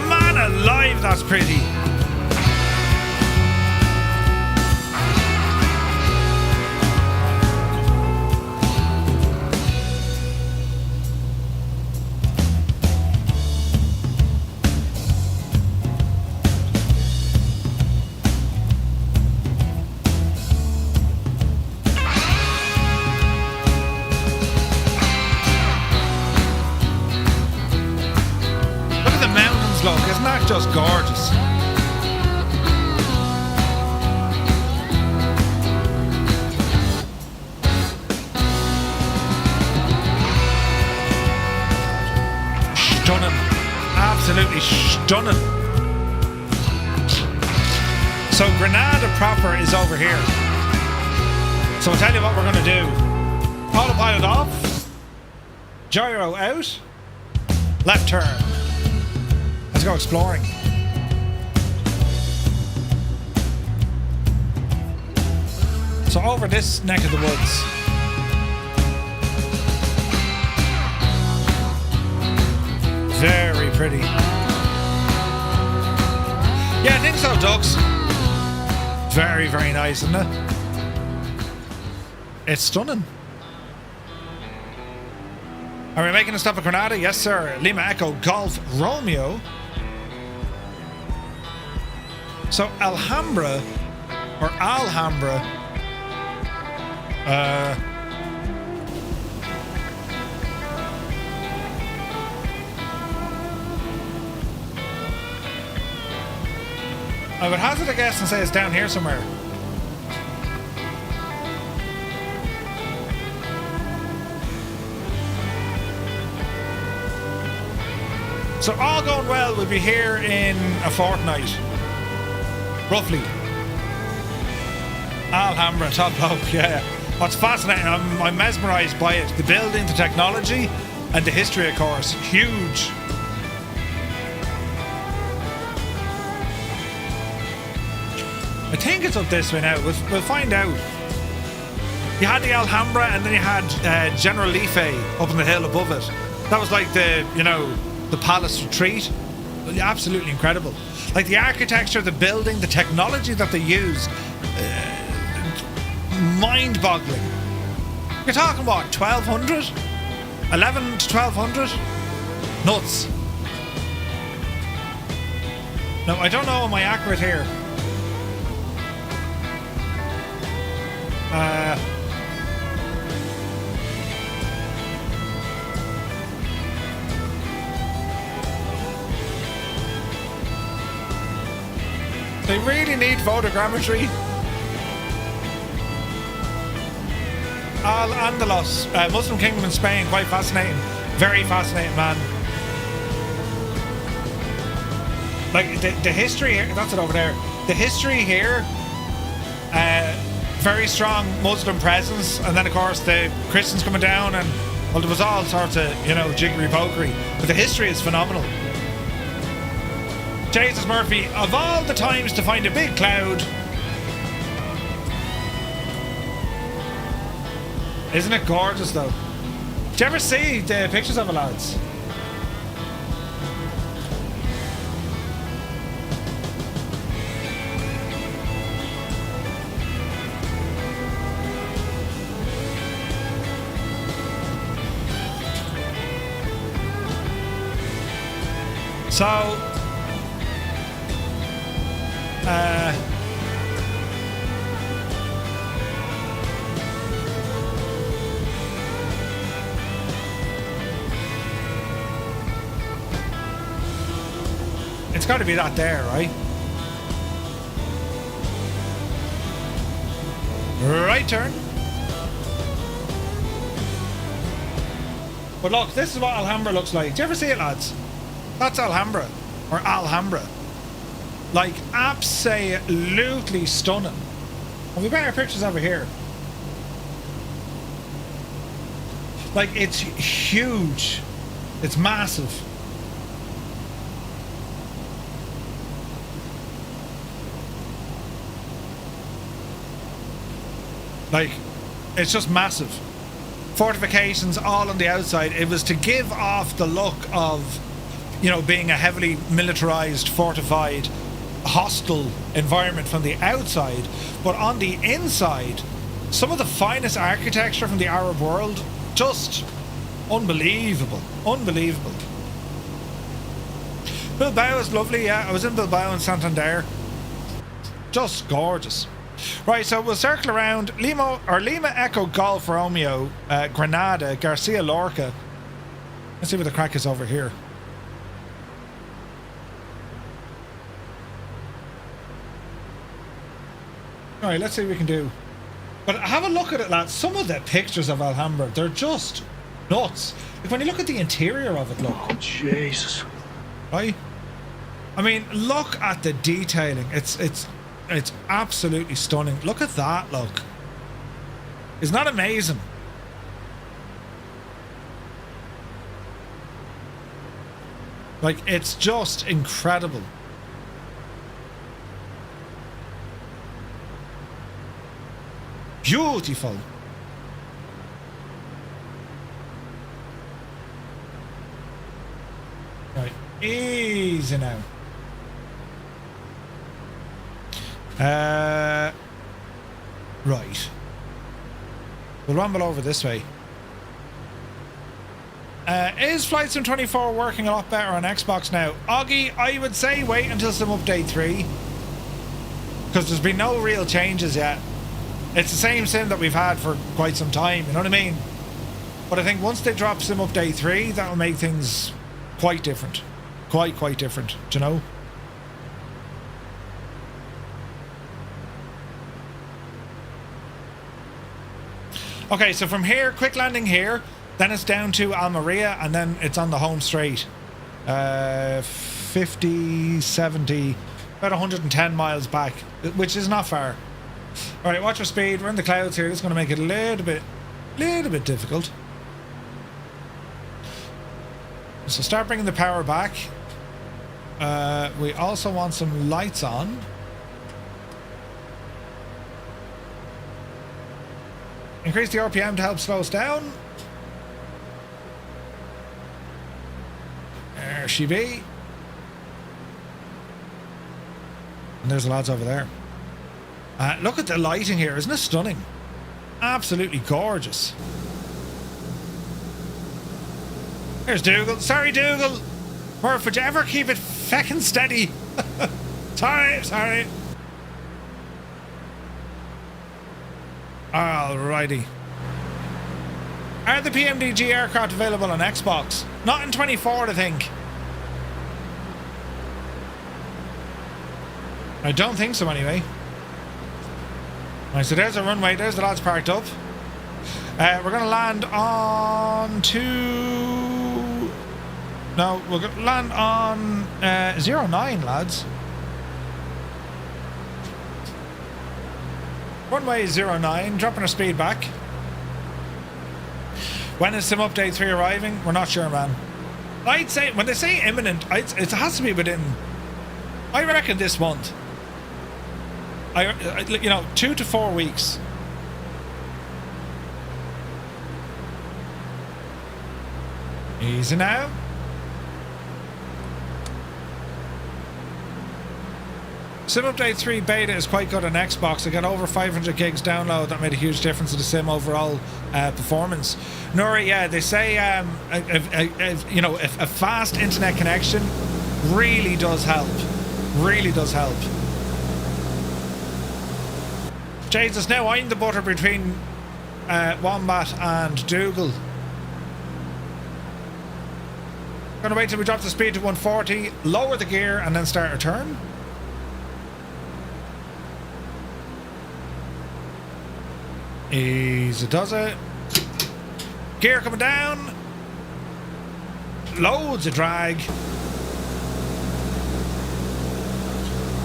Man alive, that's pretty. Just gorgeous. Stunning. Absolutely stunning. So Granada proper is over here. So I'll tell you what we're going to do. Autopilot off. Gyro out. Left turn. Let's go exploring. So over this neck of the woods. Very pretty. Yeah, I think so, ducks. Very, very nice, isn't it? It's stunning. Are we making a stop at Granada? Yes, sir. Lima Echo Golf Romeo. So Alhambra or Alhambra I would hazard a guess and say it's down here somewhere. So all going well, we'll be here in a fortnight. Roughly. Alhambra, top bloke, yeah. What's fascinating, I'm mesmerised by it. The building, the technology, and the history, of course. Huge. I think it's up this way now. We'll find out. You had the Alhambra, and then you had General Life up on the hill above it. That was like the, you know, the palace retreat. Absolutely incredible. Like the architecture, the building, the technology that they used, mind-boggling. You're talking what, 1200? 11 to 1200? Nuts. No, I don't know, am I accurate here? They really need photogrammetry. Al-Andalus, Muslim Kingdom in Spain, quite fascinating. Very fascinating, man. Like, the history here, that's it over there. The history here, very strong Muslim presence, and then of course the Christians coming down, and well, there was all sorts of, you know, jiggery pokery. But the history is phenomenal. Jesus, Murphy, of all the times to find a big cloud, isn't it gorgeous though? Did you ever see the pictures of it, lads? So, it's got to be that there, right? Right turn. But look, this is what Alhambra looks like. Do you ever see it, lads? That's Alhambra, or Alhambra. Like, absolutely stunning. Have we better pictures over here? Like, it's huge. It's massive. Like, it's just massive. Fortifications all on the outside. It was to give off the look of, you know, being a heavily militarized, fortified, hostile environment from the outside, but on the inside, some of the finest architecture from the Arab world, just unbelievable, unbelievable. Bilbao is lovely, yeah, I was in Bilbao and Santander, just gorgeous. Right, so we'll circle around Lima Echo Golf Romeo, Granada, Garcia Lorca. Let's see what the crack is over here. Alright, let's see what we can do. But have a look at it, lads. Some of the pictures of Alhambra, they're just nuts. Like, when you look at the interior of it, look. Oh, Jesus. Right? I mean, look at the detailing. It's absolutely stunning. Look at that, look. Isn't that amazing? Like, it's just incredible. Beautiful. Right, easy now. Right. We'll rumble over this way. Is Flight Sim 24 working a lot better on Xbox now? Augie, I would say wait until Sim Update 3. Because there's been no real changes yet. It's the same sim that we've had for quite some time, you know what I mean? But I think once they drop Sim Update 3, that'll make things quite different. Quite different, do you know? Okay, so from here, quick landing here, then it's down to Almeria, and then it's on the home straight. 50, 70, about 110 miles back, which is not far. Alright, watch your speed. We're in the clouds here. This is going to make it a little bit difficult. So start bringing the power back. We also want some lights on. Increase the RPM to help slow us down. There she be. And there's the lads over there. Look at the lighting here, isn't it stunning? Absolutely gorgeous. There's Dougal. Sorry, Dougal. Murph, would you ever keep it feckin' steady? Sorry. Alrighty. Are the PMDG aircraft available on Xbox? Not in 24, I think. I don't think so, anyway. Right, so there's a runway. There's the lads parked up. We're going to land on No, we're going to land on 09, lads. Runway 09, dropping our speed back. When is Sim Update 3 arriving? We're not sure, man. I'd say, when they say imminent, it has to be within I reckon this month. You know, 2 to 4 weeks. Easy now. Sim Update 3 beta is quite good on Xbox. I got over 500 gigs download. That made a huge difference to the sim overall performance. Nuri, yeah, they say you know, if a fast internet connection really does help. Really does help. Jesus, now I'm the butter between Wombat and Dougal. Gonna wait till we drop the speed to 140, lower the gear, and then start a turn. Easy does it. Gear coming down. Loads of drag.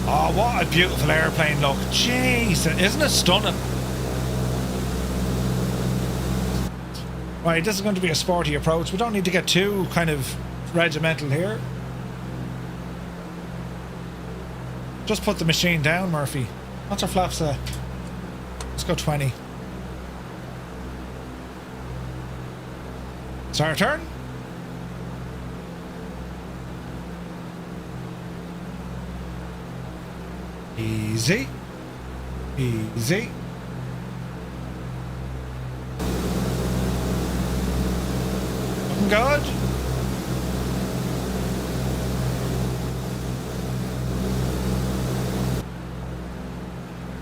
Oh, what a beautiful airplane look. Jeez, isn't it stunning? Right, this is going to be a sporty approach. We don't need to get too kind of regimental here. Just put the machine down, Murphy. What's our flaps at? Let's go 20. Start a turn. Easy. Easy. Looking good.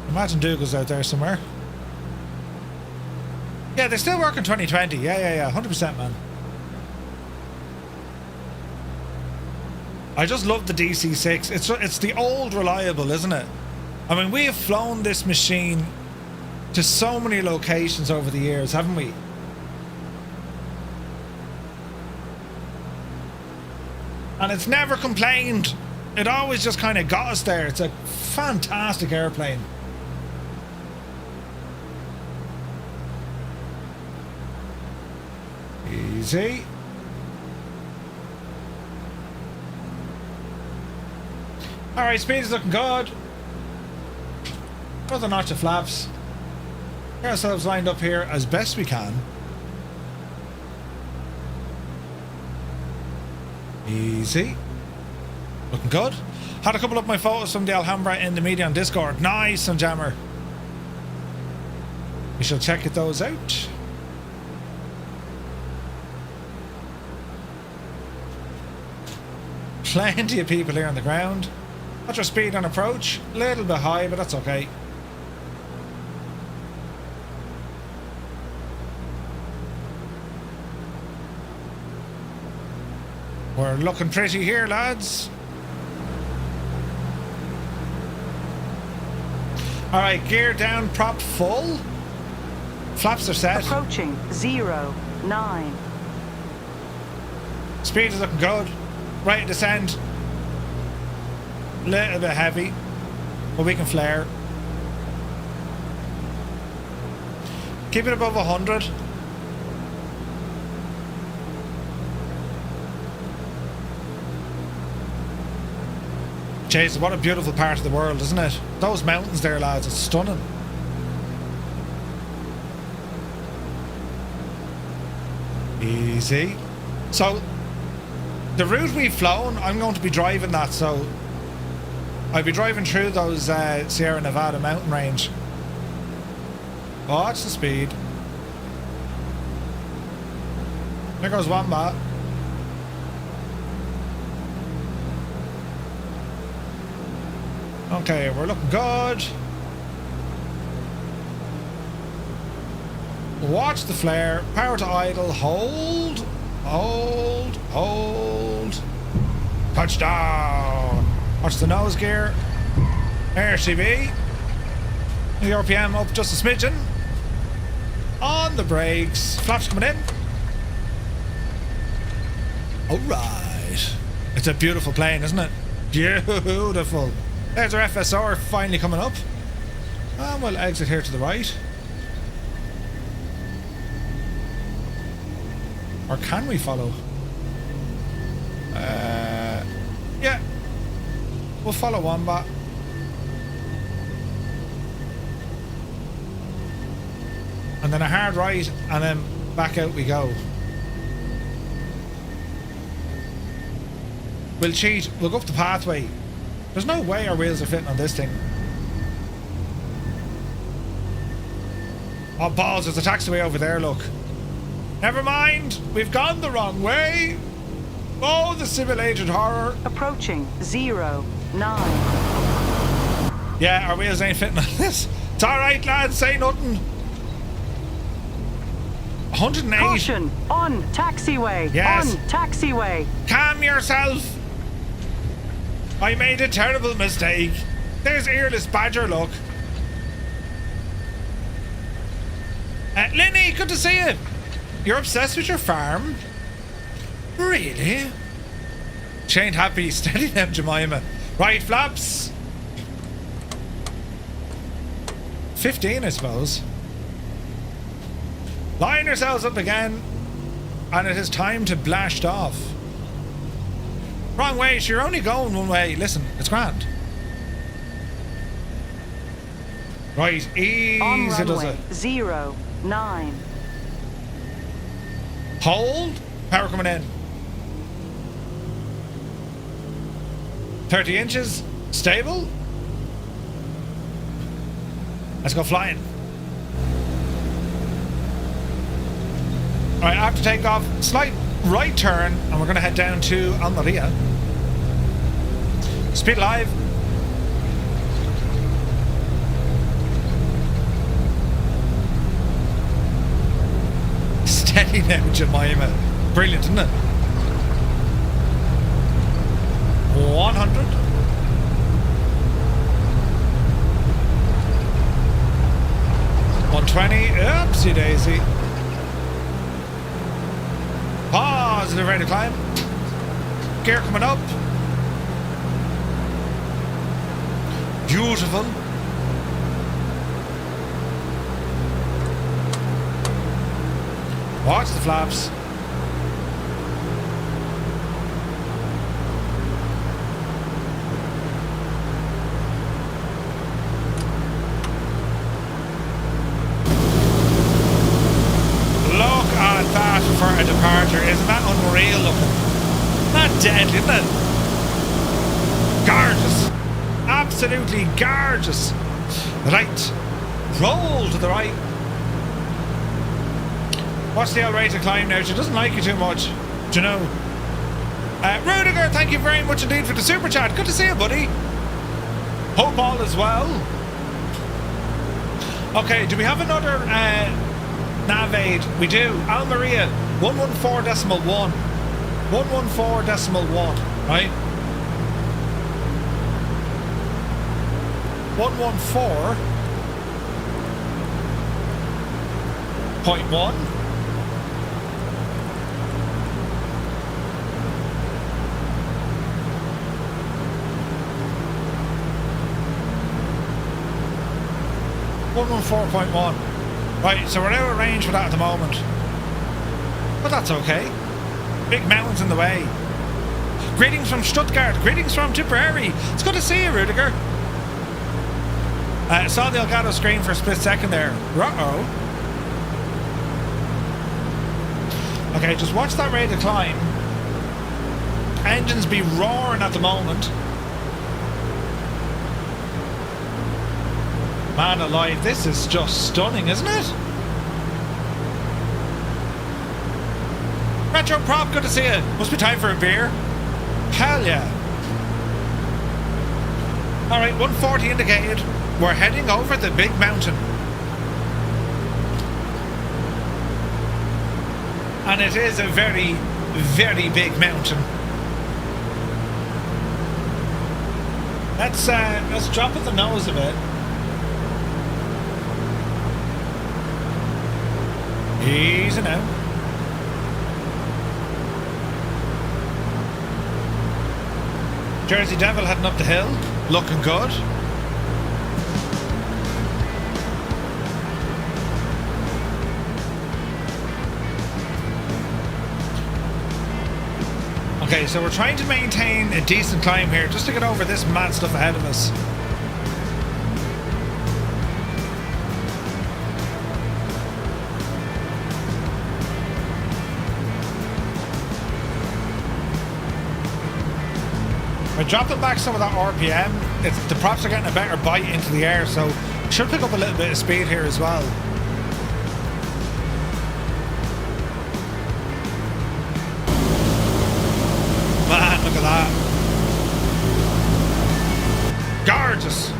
Imagine Dougal's out there somewhere. Yeah, they still work in 2020. Yeah. 100%, man. I just love the DC-6. It's the old reliable, isn't it? I mean, we have flown this machine to so many locations over the years, haven't we? And it's never complained. It always just kind of got us there. It's a fantastic airplane. Easy. Alright, speed is looking good. Another notch of flaps. Get ourselves lined up here as best we can. Easy. Looking good. Had a couple of my photos from the Alhambra in the media on Discord. Nice and Jammer. We shall check those out. Plenty of people here on the ground. What's your speed on approach? A little bit high, but that's okay. We're looking pretty here, lads. Alright, gear down, prop full. Flaps are set. Approaching 09. Speed is looking good. Right descent. Little bit heavy, but we can flare. Keep it above 100. Jesus, what a beautiful part of the world, isn't it? Those mountains there, lads, it's stunning. Easy. So, the route we've flown, I'm going to be driving that, so I'll be driving through those Sierra Nevada mountain range. Watch the speed. There goes Wombat. Okay, we're looking good. Watch the flare. Power to idle. Hold. Hold. Hold. Touchdown. Watch the nose gear. RCB. The RPM up just a smidgen. On the brakes. Flaps coming in. Alright. It's a beautiful plane, isn't it? Beautiful. There's our FSR finally coming up. And we'll exit here to the right. Or can we follow? Yeah. We'll follow Wombat. And then a hard right, and then back out we go. We'll cheat. We'll go up the pathway. There's no way our wheels are fitting on this thing. Oh, balls. There's a taxiway over there, look. Never mind. We've gone the wrong way. Oh, the civil agent horror. Approaching 0, 9. Yeah, our wheels ain't fitting on this. It's alright, lads. Say nothing. 108. Caution! On taxiway! Yes. On taxiway! Calm yourself. I made a terrible mistake. There's earless badger, look. Lenny, good to see you. You're obsessed with your farm? Really? She ain't happy. Steady now, Jemima. Right, flaps. 15, I suppose. Line yourselves up again. And it is time to blast off. Wrong way, so you're only going one way. Listen, it's grand. Right, easy On does runway it. 0, 9. Hold. Power coming in. 30 inches. Stable. Let's go flying. Alright, after takeoff, slight right turn, and we're going to head down to Almeria. Speed live. Steady now, Jemima. Brilliant, isn't it? 100. Oopsie daisy. Positive rate of climb. Gear coming up. Beautiful. Watch the flaps. Look at that for a departure. Isn't that unreal looking? Not deadly, isn't it? Gorgeous. Absolutely gorgeous. Right. Roll to the right. What's the old rate of climb now? She doesn't like you too much. Do you know? Rudiger, thank you very much indeed for the super chat. Good to see you, buddy. Hope all is well. Okay, do we have another nav aid? We do. Almeria 114.1. 114.1, right? 114.1. .1. Right, so we're out of range for that at the moment. But that's okay. Big mountains in the way. Greetings from Stuttgart. Greetings from Tipperary. It's good to see you, Rudiger. Saw the Elgato screen for a split second there. Uh-oh. Okay, just watch that rate of climb. Engines be roaring at the moment. Man alive, this is just stunning, isn't it? Retro Prop, good to see you. Must be time for a beer. Hell yeah. Alright, 140 indicated. We're heading over the big mountain. And it is a very, very big mountain. Let's drop at the nose a bit. Easy now. Jersey Devil heading up the hill. Looking good. Okay, so we're trying to maintain a decent climb here just to get over this mad stuff ahead of us. We're dropping back some of that RPM. The props are getting a better bite into the air, so should pick up a little bit of speed here as well. Man, look at that. Gorgeous.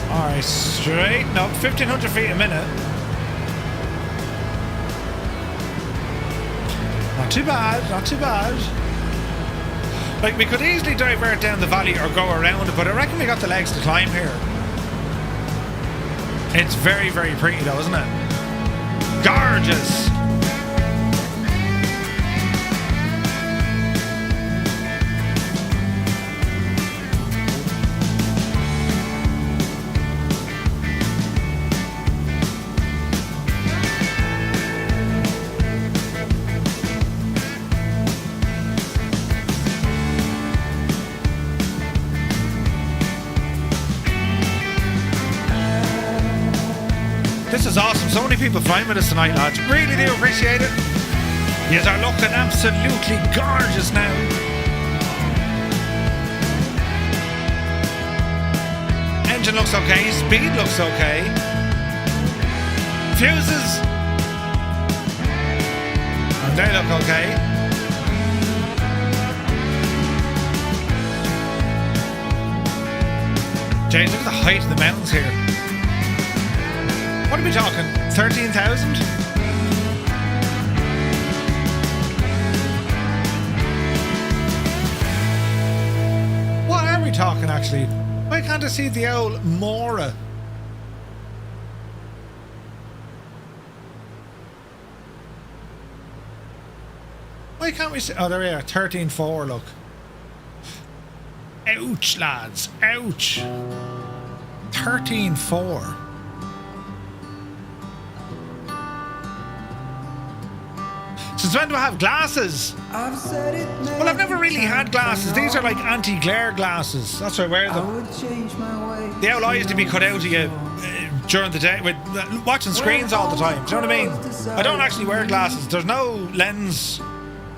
Alright, straight. No, 1,500 feet a minute. Not too bad, not too bad. Like, we could easily divert down the valley or go around it, but I reckon we got the legs to climb here. It's very, very pretty though, isn't it? Gorgeous! This is awesome. So many people flying with us tonight, lads. Really do appreciate it. You are looking absolutely gorgeous now. Engine looks okay. Speed looks okay. Fuses. And they look okay. James, look at the height of the mountains here. What are we talking? 13,000? What are we talking actually? Why can't I see the old Mora? Why can't we see? Oh, there we are. 13.4, look. Ouch, lads. Ouch. 13.4. Since when do I have glasses? Well, I've never really had glasses. These are like anti-glare glasses. That's why I wear them. The old eyes to be cut out of you during the day with watching screens all the time. Do you know what I mean? I don't actually wear glasses. There's no lens.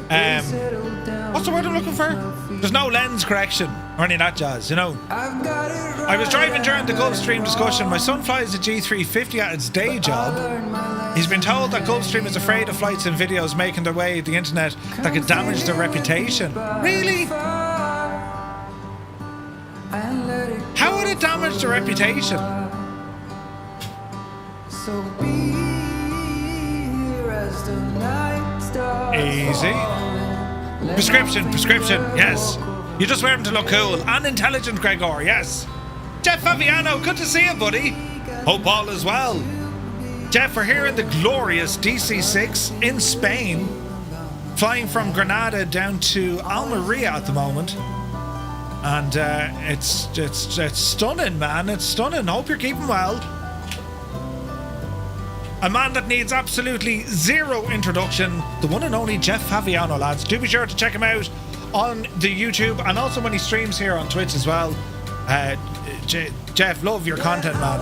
What's the word I'm looking for? There's no lens correction or any of that jazz, you know. I was driving during the Gulfstream discussion. My son flies a G350 at its day job. He's been told that Gulfstream is afraid of flights and videos making their way to the internet that could damage their reputation. Really? How would it damage their reputation? Easy. Prescription, yes. You just wear them to look cool and intelligent, Gregor, yes. Jeff Fabiano, good to see you, buddy. Hope all is well. Jeff, we're here in the glorious DC-6 in Spain, flying from Granada down to Almeria at the moment. And it's stunning, man. It's stunning. Hope you're keeping well. A man that needs absolutely zero introduction, the one and only Jeff Fabiano, lads. Do be sure to check him out on the YouTube and also when he streams here on Twitch as well. Jeff, love your content, man.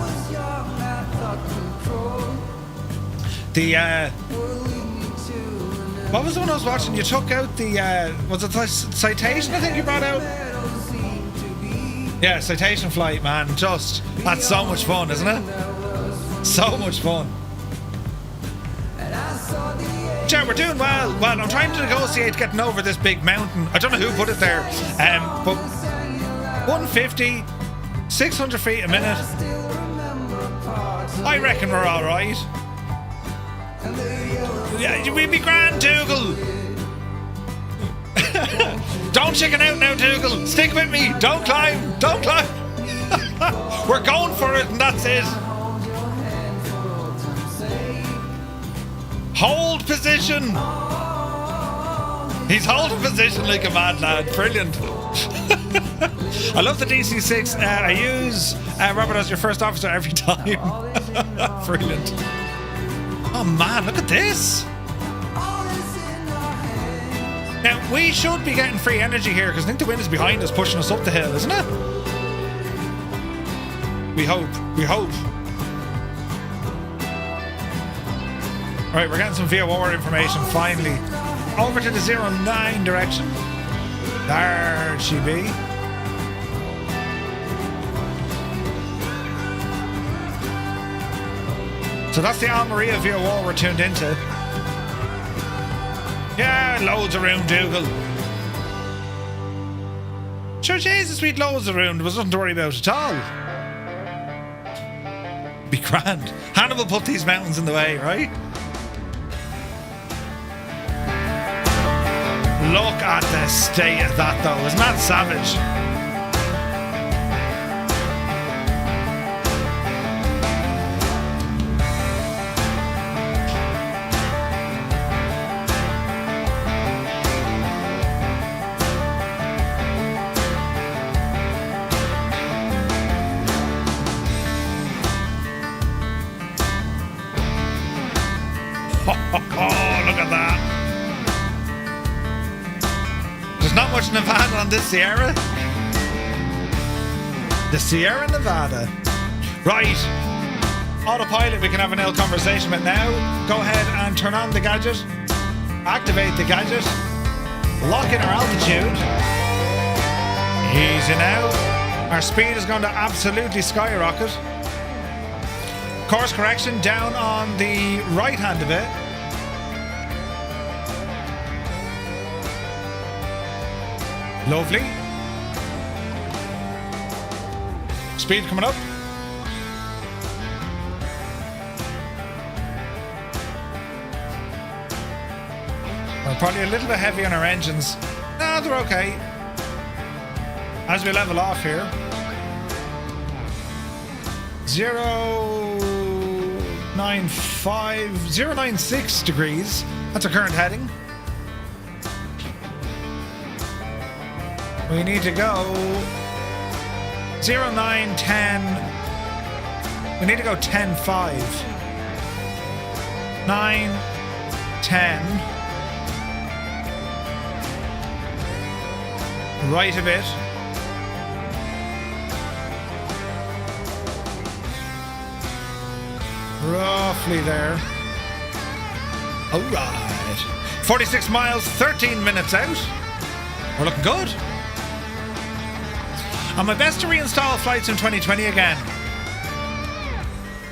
What was the one I was watching? You took out the was it the Citation? I think you brought out. Yeah, Citation flight, man. That's so much fun, isn't it? So much fun. Yeah, we're doing well. Well, I'm trying to negotiate getting over this big mountain. I don't know who put it there, but 150, 600 feet a minute. I reckon we're all right. Yeah, we'd be grand, Dougal. Don't chicken out now, Dougal. Stick with me. Don't climb. Don't climb. We're going for it, and that's it. Hold position. He's holding position like a mad lad. Brilliant. I love the DC-6. I use Robert as your first officer every time. Brilliant. Oh man, look at this. Now, we should be getting free energy here because I think the wind is behind us, pushing us up the hill, isn't it? We hope. We hope. Alright, we're getting some VOR information finally. Over to the 09 direction. There she be. So that's the Almeria VOR we're tuned into. Yeah, loads around Dougal. Sure, Jesus, we'd loads around. There was nothing to worry about at all. Be grand. Hannibal put these mountains in the way, right? Look at the state of that, though. Isn't that savage? Look at that. There's not much Nevada on this Sierra. The Sierra Nevada. Right. Autopilot we can have an ill conversation with now. Go ahead and turn on the gadget. Activate the gadget. Lock in our altitude. Easy now. Our speed is going to absolutely skyrocket. Course correction down on the right hand of it. Lovely. Speed coming up. We're probably a little bit heavy on our engines. No, they're okay. As we level off here. 096 degrees. That's our current heading. We need to go 0910. We need to go 10.5. 9.10. Right a bit. Roughly there. All right. 46 miles, 13 minutes out. We're looking good. On my best to reinstall flights in 2020 again.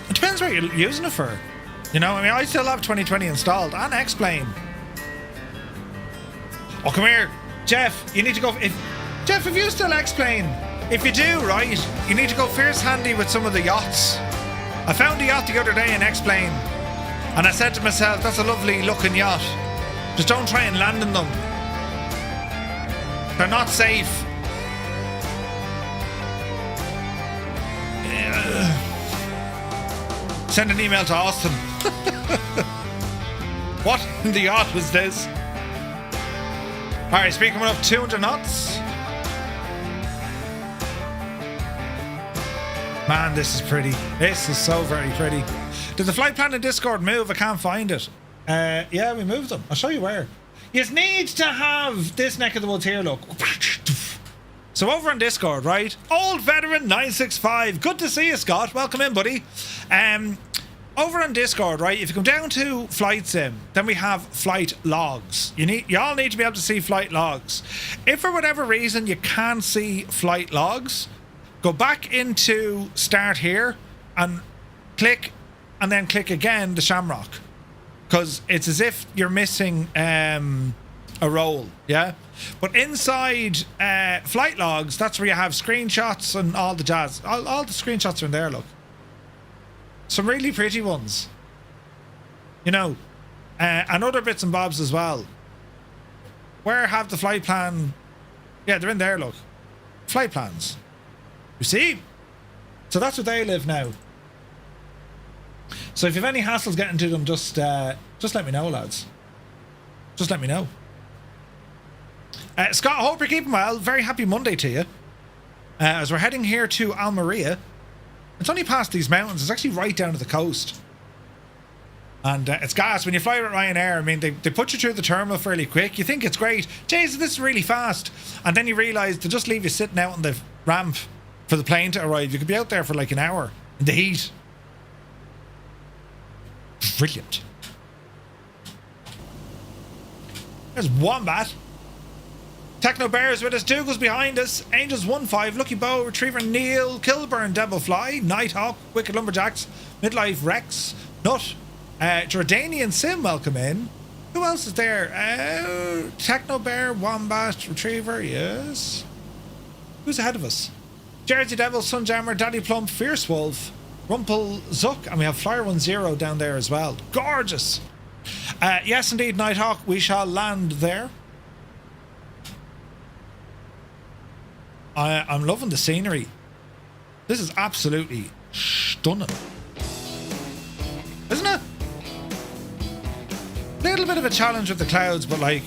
It depends what you're using it for. You know, I mean, I still have 2020 installed and X-Plane. Oh, come here. Jeff, you need to go... Jeff, have you still X-Plane? If you do, right, you need to go fierce handy with some of the yachts. I found a yacht the other day in X-Plane, and I said to myself, that's a lovely looking yacht. Just don't try and land in them. They're not safe. Send an email to Austin. What in the yacht was this? Alright, speed coming up 200 knots. Man, this is pretty. This is so very pretty. Did the flight plan in Discord move? I can't find it. Yeah, we moved them. I'll show you where. You need to have this neck of the woods here, look. So over on Discord, right? Old Veteran 965. Good to see you, Scott. Welcome in, buddy. Over on Discord, right? If you come down to Flight Sim, then we have flight logs. You all need to be able to see flight logs. If for whatever reason you can't see flight logs, go back into Start here and click, and then click again the Shamrock, because it's as if you're missing a roll, yeah? But inside flight logs, that's where you have screenshots and all the jazz. All the screenshots are in there, look. Some really pretty ones. You know, and other bits and bobs as well. Where have the flight plan? Yeah, they're in there, look. Flight plans. You see? So that's where they live now. So if you have any hassles getting to them, just let me know, lads. Just let me know. Scott, I hope you're keeping well. Very happy Monday to you. As we're heading here to Almeria. It's only past these mountains. It's actually right down to the coast. And it's gas. When you fly with Ryanair, I mean, they put you through the terminal fairly quick. You think it's great. Jesus, this is really fast. And then you realise they just leave you sitting out on the ramp for the plane to arrive. You could be out there for like an hour in the heat. Brilliant. There's Wombat. Techno Bears with us. Dougal's behind us. Angels 1-5. Lucky Bow. Retriever Neil. Kilburn. Devil Fly. Nighthawk. Wicked Lumberjacks. Midlife Rex. Nut. Jordanian Sim, welcome in. Who else is there? Techno Bear, Wombat, Retriever, yes. Who's ahead of us? Jersey Devil, Sunjammer, Daddy Plump, Fierce Wolf, Rumpel Zuck, and we have Flyer 10 down there as well. Gorgeous. Yes, indeed, Nighthawk, we shall land there. I'm loving the scenery. This is absolutely stunning. Isn't it? Little bit of a challenge with the clouds, but like,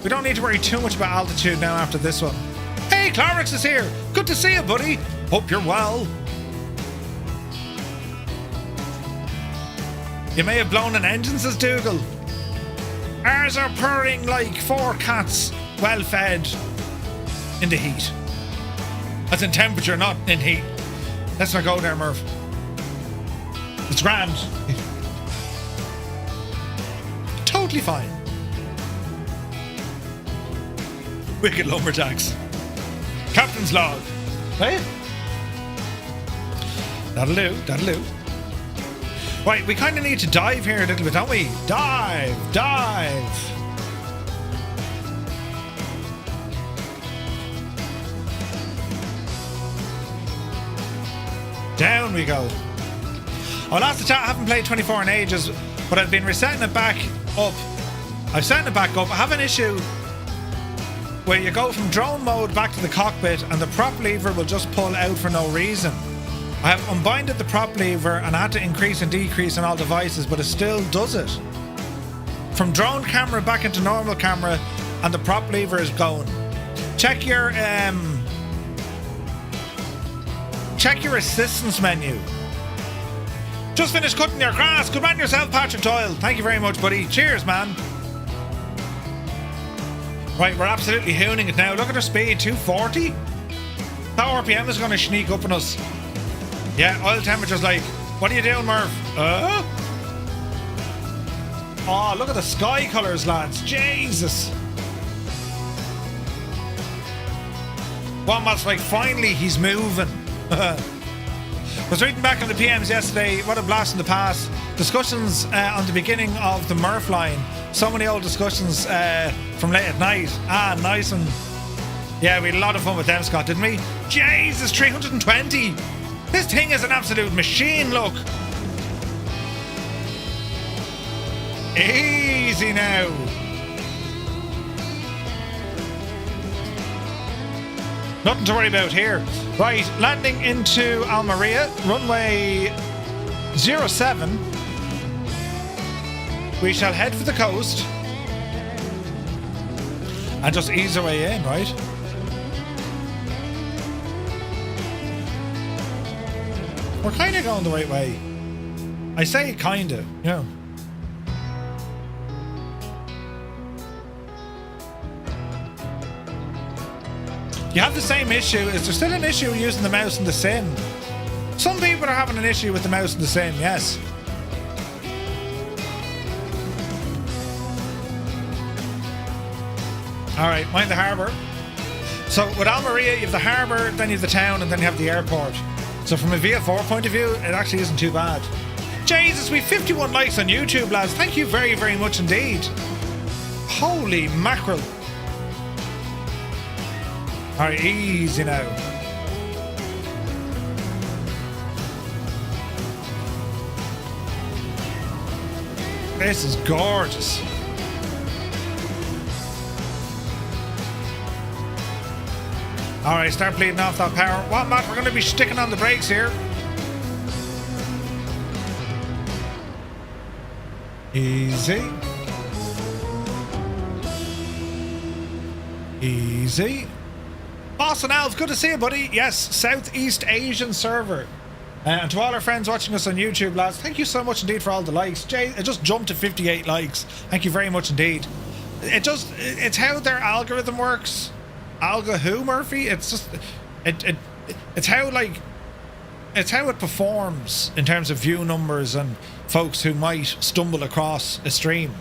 we don't need to worry too much about altitude now after this one. Hey, Clarix is here. Good to see you, buddy. Hope you're well. You may have blown an engine, says Dougal. Ours are purring like 4 cats, well fed in the heat. That's in temperature, not in heat. Let's not go there, Murph. It's grand. Totally fine. Wicked Lumberjacks. Captain's log. Right? That'll do, that'll do. Right, we kind of need to dive here a little bit, don't we? Dive, dive. Down we go. Oh, last chat, I haven't played 24 in ages, but I've been resetting it back up. I've set it back up. I have an issue where you go from drone mode back to the cockpit and the prop lever will just pull out for no reason. I have unbinded the prop lever and I had to increase and decrease on all devices, but it still does it. From drone camera back into normal camera and the prop lever is going. Check your assistance menu. Just finished cutting your grass. Good man yourself, Patrick Doyle. Thank you very much, buddy. Cheers, man. Right, we're absolutely hooning it now. Look at our speed, 240. How RPM is going to sneak up on us? Yeah, oil temperature's like, what are you doing, Murph? Oh, look at the sky colours, lads. Jesus. Wombat's like, finally, he's moving. I was reading back on the PMs yesterday. What a blast in the past. Discussions on the beginning of the Murph line. So many old discussions from late at night. Ah, nice one. Yeah, we had a lot of fun with them, Scott, didn't we? Jesus, 320. This thing is an absolute machine, look. Easy now. Nothing to worry about here. Right, landing into Almeria, runway 07. We shall head for the coast and just ease our way in, right? We're kind of going the right way. I say kind of, you know. You have the same issue. Is there still an issue using the mouse in the sim? Some people are having an issue with the mouse in the sim, yes. Alright, mind the harbour. So with Almeria, you have the harbour, then you have the town, and then you have the airport. So from a VF4 point of view, it actually isn't too bad. Jesus, we've 51 likes on YouTube, lads. Thank you very, very much indeed. Holy mackerel. Alright, easy now. This is gorgeous. Alright, start bleeding off that power. What, Matt? We're going to be sticking on the brakes here. Easy. Easy. Boston Elf, good to see you, buddy. Yes, Southeast Asian server. And to all our friends watching us on YouTube, lads, thank you so much indeed for all the likes. Jay, it just jumped to 58 likes. Thank you very much indeed. It's how their algorithm works. Alga who, Murphy? It's just, it's how it performs in terms of view numbers and folks who might stumble across a stream.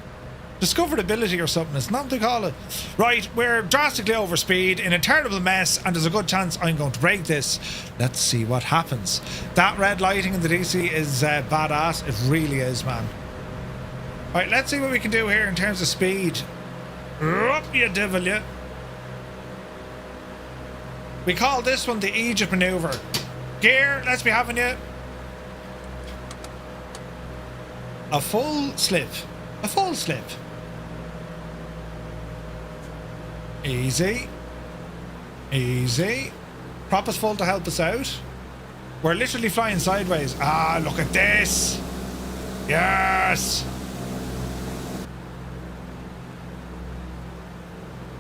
Discoverability or something, it's not what they call it. Right, we're drastically over speed, in a terrible mess, and there's a good chance I'm going to break this. Let's see what happens. That red lighting in the DC is badass. It really is, man. Right, let's see what we can do here in terms of speed. Up you devil, you. We call this one the Egypt maneuver. Gear, let's be having you. A full slip. A full slip. Easy. Easy. Prop is full to help us out. We're literally flying sideways. Ah, look at this. Yes.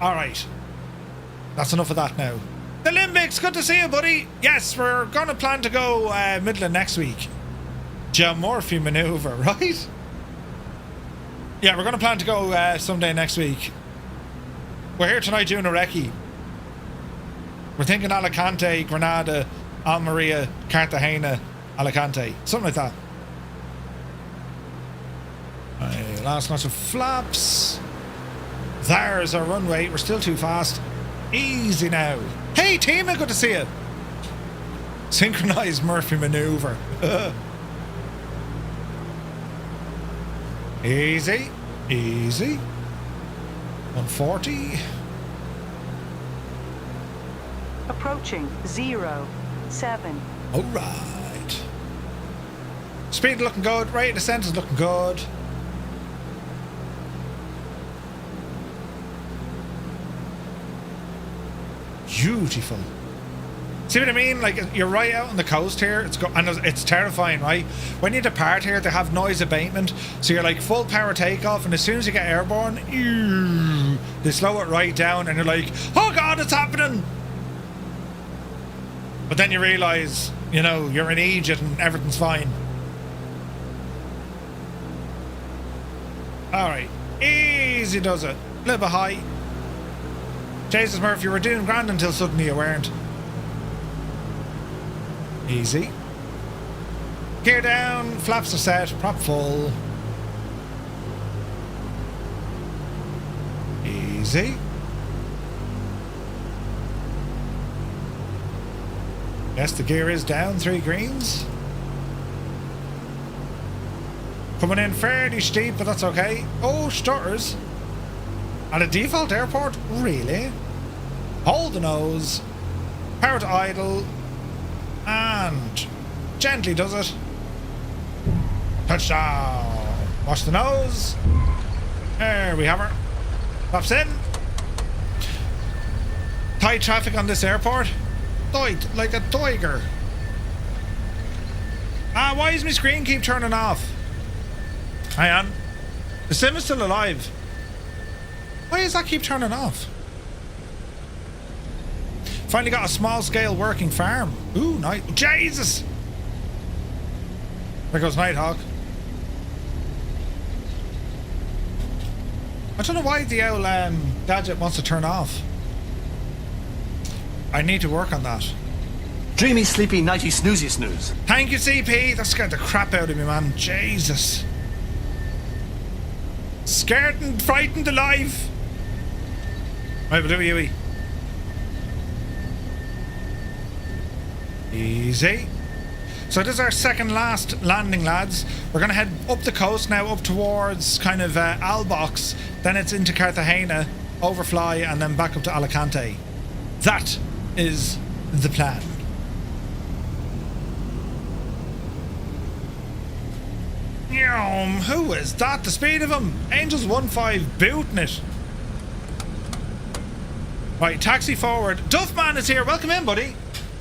Alright. That's enough of that now. The Limbics, good to see you, buddy. Yes, we're going to plan to go middle of next week. Murphy maneuver, right? Yeah, we're going to plan to go someday next week. We're here tonight doing a recce. We're thinking Alicante, Granada, Almeria, Cartagena, Alicante. Something like that. Right, last notch of flaps. There's our runway. We're still too fast. Easy now. Hey, Tima, good to see you. Synchronized Murphy maneuver. Easy. Easy. 140. Approaching 07. All right. Speed looking good. Rate of descent is looking good. Beautiful. See what I mean? Like, you're right out on the coast here. It's terrifying, right? When you depart here, they have noise abatement, so you're like full power takeoff, and as soon as you get airborne, they slow it right down, and you're like, oh god, it's happening! But then you realise, you know, you're in Egypt and everything's fine. Alright. Easy does it. A little bit high. Jesus, Murph, you were doing grand until suddenly you weren't. Easy. Gear down, flaps are set, prop full. Easy. Yes, the gear is down, 3 greens. Coming in fairly steep, but that's okay. Oh, stutters. At a default airport? Really? Hold the nose. Power to idle. And gently does it. Touchdown. Watch the nose. There we have her. Flaps in. Tight traffic on this airport. Tight like a tiger. Ah, why does my screen keep turning off? Hang on. The sim is still alive. Why does that keep turning off? Finally got a small scale working farm. Ooh, nice. Jesus! There goes Nighthawk. I don't know why the old gadget wants to turn off. I need to work on that. Dreamy, sleepy, nighty, snoozy, snooze. Thank you, CP. That scared the crap out of me, man. Jesus. Scared and frightened alive. Right, we'll do a Yui. Easy. So this is our second last landing, lads. We're going to head up the coast now, up towards kind of Albox. Then it's into Cartagena, overfly, and then back up to Alicante. That is the plan. Who is that? The speed of him? Angels 1.5 booting it. Right, taxi forward. Duffman is here. Welcome in, buddy.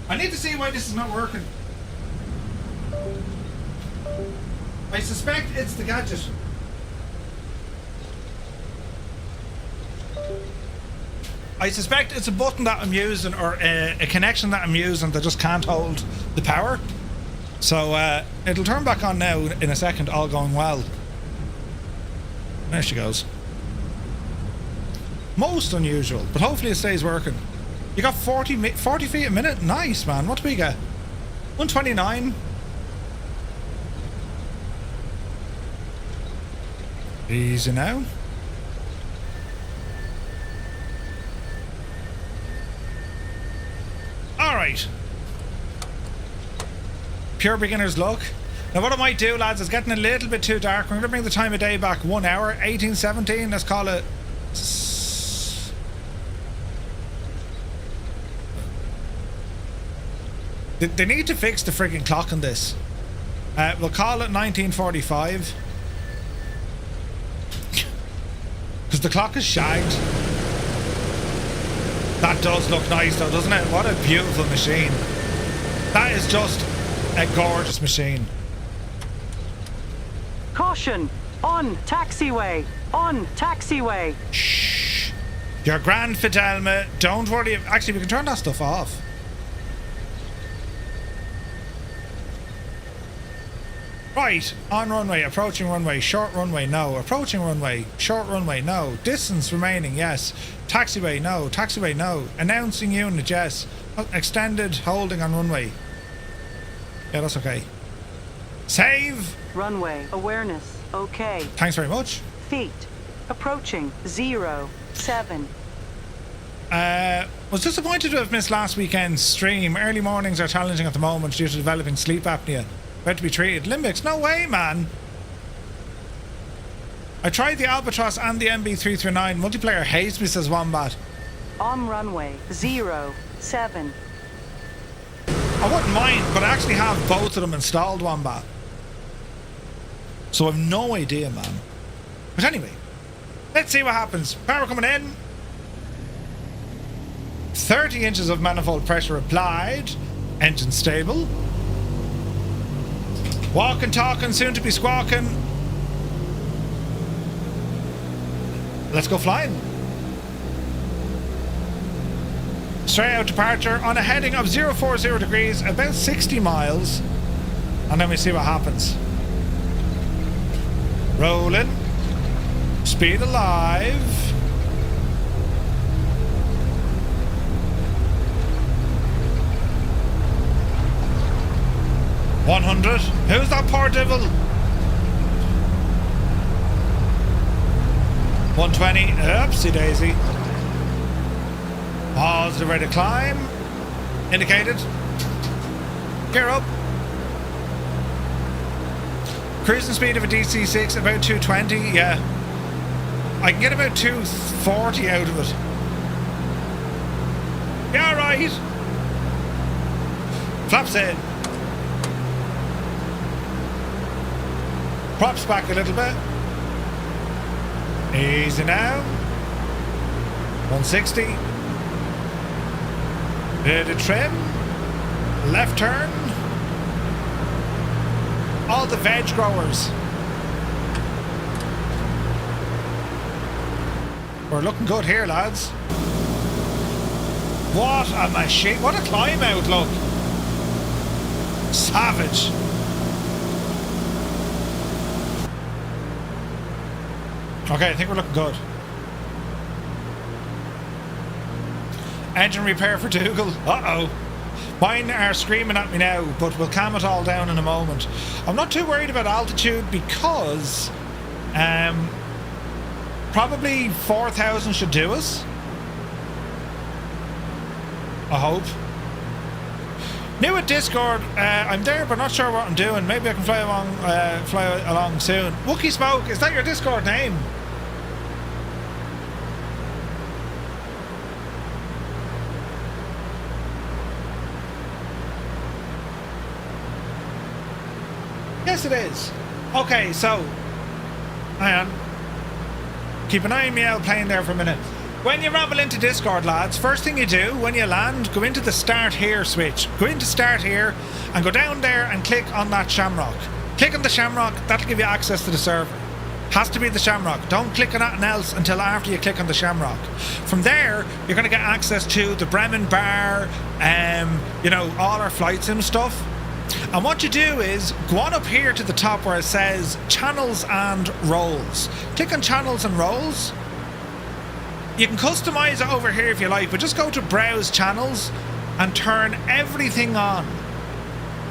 I need to see why this is not working. I suspect it's the gadget. I suspect it's a button that I'm using, or a connection that I'm using that just can't hold the power. So it'll turn back on now in a second, all going well. There she goes. Most unusual, but hopefully it stays working. You got 40 feet a minute? Nice, man. What do we get? 129. Easy now. Alright. Pure beginner's luck. Now what I might do, lads, is getting a little bit too dark. We're going to bring the time of day back 1 hour. 18:17. Let's call it... They need to fix the frigging clock on this. We'll call it 1945. Because the clock is shagged. That does look nice though, doesn't it? What a beautiful machine. That is just a gorgeous machine. Caution! On taxiway! On taxiway! Shh. You're grand, Fidelma. Don't worry. Actually, we can turn that stuff off. Right, on runway, approaching runway, short runway, no. Approaching runway, short runway, no. Distance remaining, yes. Taxiway, no. Taxiway, no. Announcing unit, yes. Extended holding on runway. Yeah, that's okay. Save! Runway, awareness, okay. Thanks very much. Feet, approaching, 0-7. Was disappointed to have missed last weekend's stream. Early mornings are challenging at the moment due to developing sleep apnea. About to be treated. Limbics, no way, man. I tried the Albatross and the MB339. Multiplayer hates me, says Wombat. On runway, 0-7. I wouldn't mind, but I actually have both of them installed, Wombat. So I've no idea, man. But anyway, let's see what happens. Power coming in. 30 inches of manifold pressure applied. Engine stable. Walking, talking, soon to be squawking. Let's go flying. Straight out departure on a heading of 040 degrees, about 60 miles. And then we see what happens. Rolling. Speed alive. $100. Who's that poor devil? 120. Oopsie daisy. Positive rate of climb. Indicated. Gear up. Cruising speed of a DC-6 about 220. Yeah. I can get about 240 out of it. Yeah, right. Flaps in. Props back a little bit. Easy now. 160. Bit of trim. Left turn. All the veg growers. We're looking good here, lads. What a machine. What a climb out, look. Savage. Okay, I think we're looking good. Engine repair for Dougal. Uh-oh. Mine are screaming at me now, but we'll calm it all down in a moment. I'm not too worried about altitude because probably 4,000 should do us. I hope. New at Discord. I'm there, but not sure what I'm doing. Maybe I can fly along soon. Wookie Smoke, is that your Discord name? Yes, it is. Okay, so hang on. Keep an eye on me out playing there for a minute. When you ramble into Discord, lads, first thing you do when you land, go into the Start Here switch. Go into Start Here and go down there and click on that Shamrock. Click on the Shamrock, that'll give you access to the server. Has to be the Shamrock. Don't click on anything else until after you click on the Shamrock. From there, you're going to get access to the Bremen Bar, you know, all our flight sim stuff. And what you do is go on up here to the top where it says channels and roles. Click on channels and roles. You can customize it over here if you like, but just go to browse channels and turn everything on.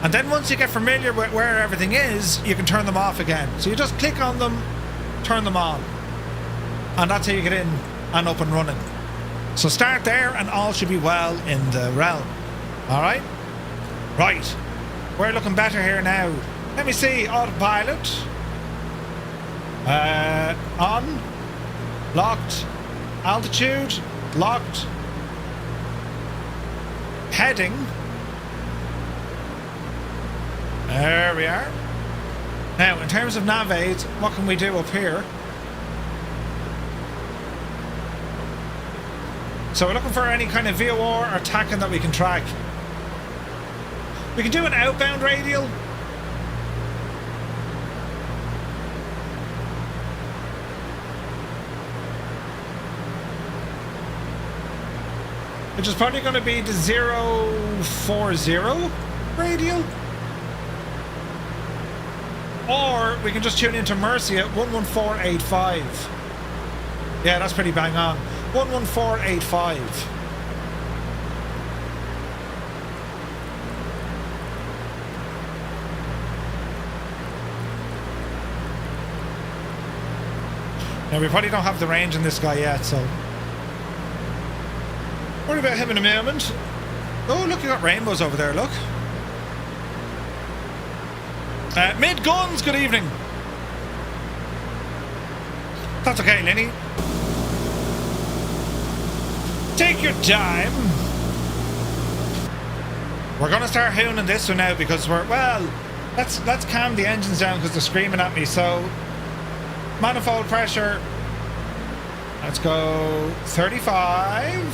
And then once you get familiar with where everything is, you can turn them off again. So you just click on them, turn them on. And that's how you get in and up and running. So start there and all should be well in the realm. Alright? Right. We're looking better here now. Let me see. Autopilot. On. Locked. Altitude. Locked. Heading. There we are. Now, in terms of nav aids, what can we do up here? So we're looking for any kind of VOR or tacking that we can track. We can do an outbound radial. Which is probably going to be the 040 radial. Or we can just tune into Mercy at 11485. Yeah, that's pretty bang on. 11485. Now, we probably don't have the range in this guy yet, so worry about him in a moment. Oh, look, you got rainbows over there, look. Mid-guns, good evening. That's okay, Lenny. Take your time. We're going to start hooning this one now because we're, well, let's calm the engines down because they're screaming at me, so manifold pressure. Let's go 35.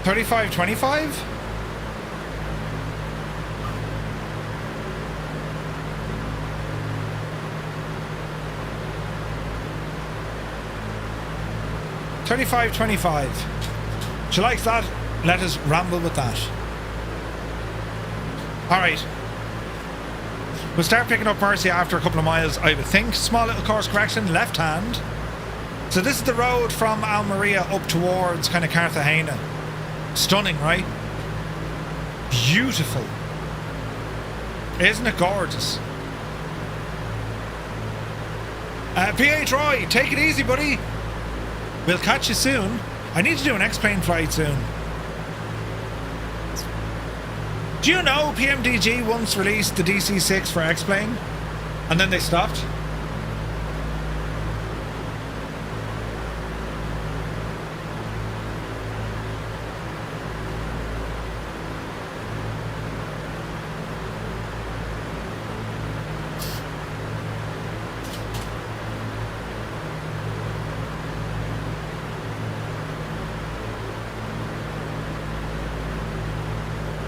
35, 25. $35.25. She likes that. Let us ramble with that. Alright. We'll start picking up Mercy after a couple of miles, I would think. Small little course correction, left hand. So this is the road from Almeria up towards kind of Cartagena. Stunning, right? Beautiful. Isn't it gorgeous? PH Roy, take it easy, buddy. We'll catch you soon. I need to do an X-plane flight soon. Do you know PMDG once released the DC-6 for X-plane? And then they stopped?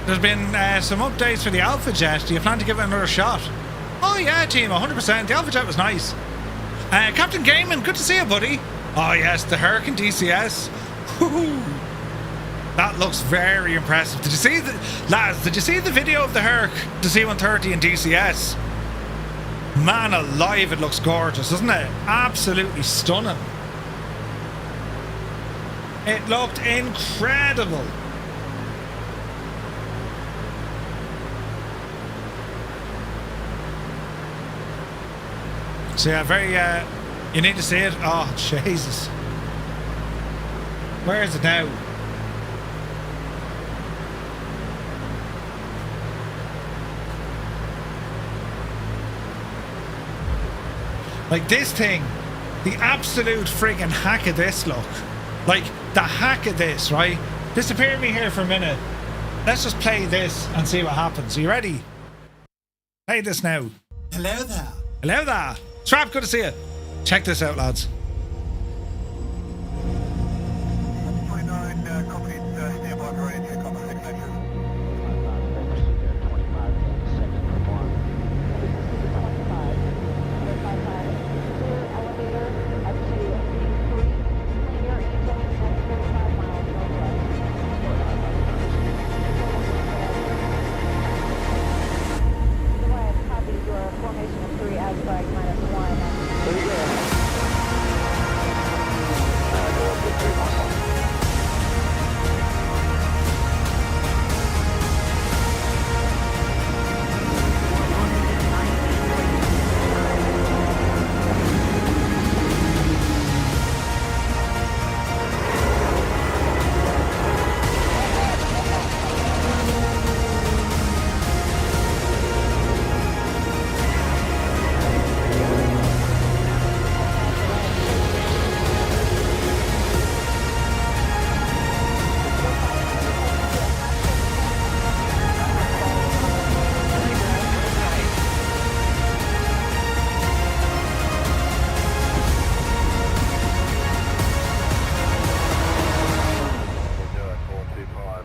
There's been some updates for the Alpha Jet. Do you plan to give it another shot? Oh yeah, team, 100%. The Alpha Jet was nice. Captain Gaiman, good to see you, buddy. Oh yes, the Hurricane DCS. Woo-hoo. That looks very impressive. Did you see the lads? Did you see the video of the Herc, the C-130 and DCS? Man alive, it looks gorgeous, doesn't it? Absolutely stunning. It looked incredible. So yeah, very, you need to see it. Oh, Jesus. Where is it now? Like this thing, the absolute friggin' hack of this look. Like, the hack of this, right? Disappear me here for a minute. Let's just play this and see what happens. Are you ready? Play this now. Hello there. Hello there. Strap, good to see you. Check this out, lads.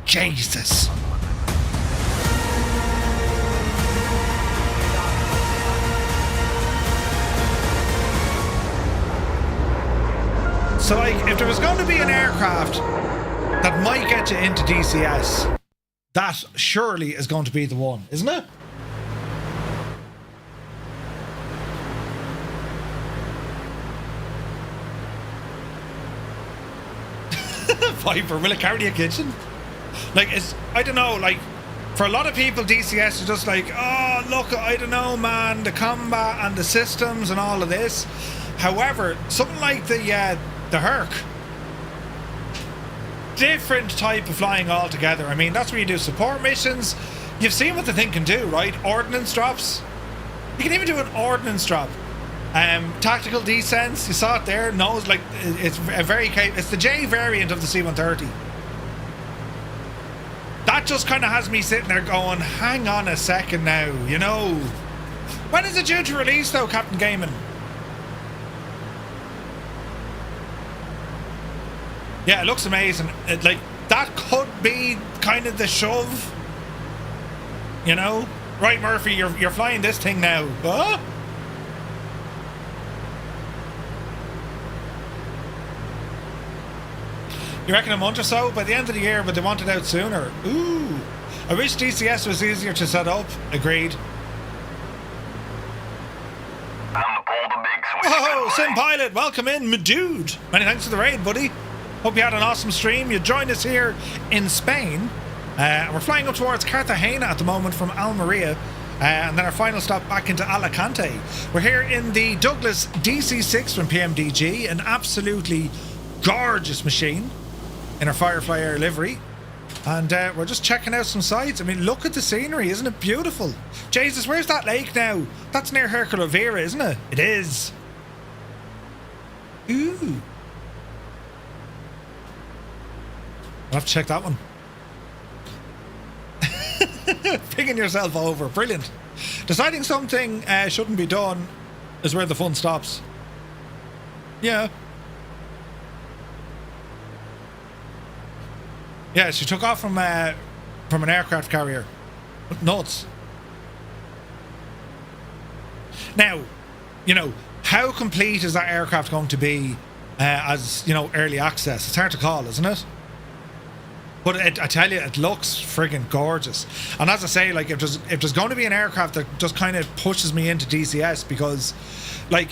Jesus. So, like, if there was going to be an aircraft that might get you into DCS, that surely is going to be the one, isn't it? Viper, will it carry a kitchen? Like, it's, I don't know, like, for a lot of people, DCS is just like, oh, look, I don't know, man, the combat and the systems and all of this. However, something like the Herc, different type of flying altogether. I mean, that's where you do support missions. You've seen what the thing can do, right? Ordnance drops. You can even do an ordnance drop. Tactical descents, you saw it there. Knows, like, it's a very it's the J variant of the C-130. That just kind of has me sitting there going, hang on a second now, you know. When is it due to release though, Captain Gaiman? Yeah, it looks amazing. Like, that could be kind of the shove, you know. Right, Murphy, you're flying this thing now. Huh? You reckon a month or so? By the end of the year, but they want it out sooner. Ooh. I wish DCS was easier to set up. Agreed. Whoa, Sim Pilot, welcome in, my dude. Many thanks for the raid, buddy. Hope you had an awesome stream. You joined us here in Spain. We're flying up towards Cartagena at the moment from Almeria. And then our final stop back into Alicante. We're here in the Douglas DC-6 from PMDG, an absolutely gorgeous machine in our Firefly Air livery. And we're just checking out some sights. I mean, look at the scenery, isn't it beautiful? Jesus, where's that lake now? That's near Herculovera, isn't it? It is. Ooh. I'll have to check that one. Picking yourself over, brilliant. Deciding something shouldn't be done is where the fun stops. Yeah. Yeah, she took off from an aircraft carrier. Nuts. Now, you know, how complete is that aircraft going to be as, you know, early access? It's hard to call, isn't it? But I tell you, it looks friggin' gorgeous. And as I say, like, if there's going to be an aircraft that just kind of pushes me into DCS, because, like,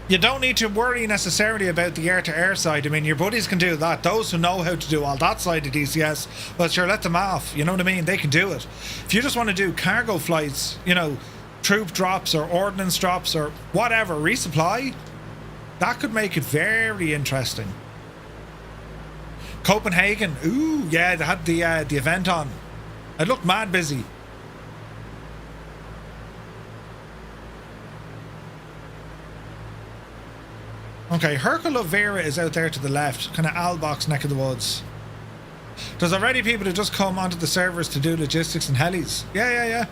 you don't need to worry necessarily about the air-to-air side. I mean, your buddies can do that. Those who know how to do all that side of DCS, well, sure, let them off. You know what I mean? They can do it. If you just want to do cargo flights, you know, troop drops or ordnance drops or whatever, resupply, that could make it very interesting. Copenhagen, ooh, yeah, they had the event on. It looked mad busy. Okay, Herculovera is out there to the left, kind of Albox neck of the woods. There's already people who just come onto the servers to do logistics and helis. Yeah.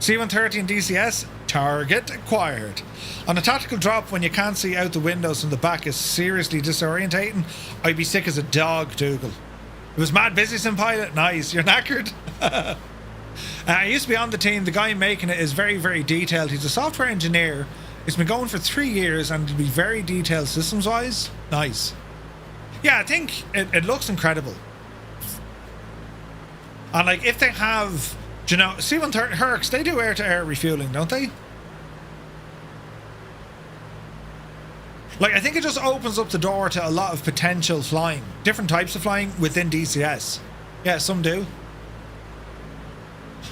C-130 and DCS, target acquired. On a tactical drop, when you can't see out the windows from the back, is seriously disorientating. I'd be sick as a dog, Dougal. It was mad busy, Sim Pilot. Nice, you're knackered. I used to be on the team. The guy making it is very, very detailed. He's a software engineer. It's been going for 3 years and it'll be very detailed systems-wise. Nice. Yeah, I think it looks incredible. And, like, if they have Do you know, C-130 Hercs, they do air-to-air refueling, don't they? Like, I think it just opens up the door to a lot of potential flying. Different types of flying within DCS. Yeah, some do.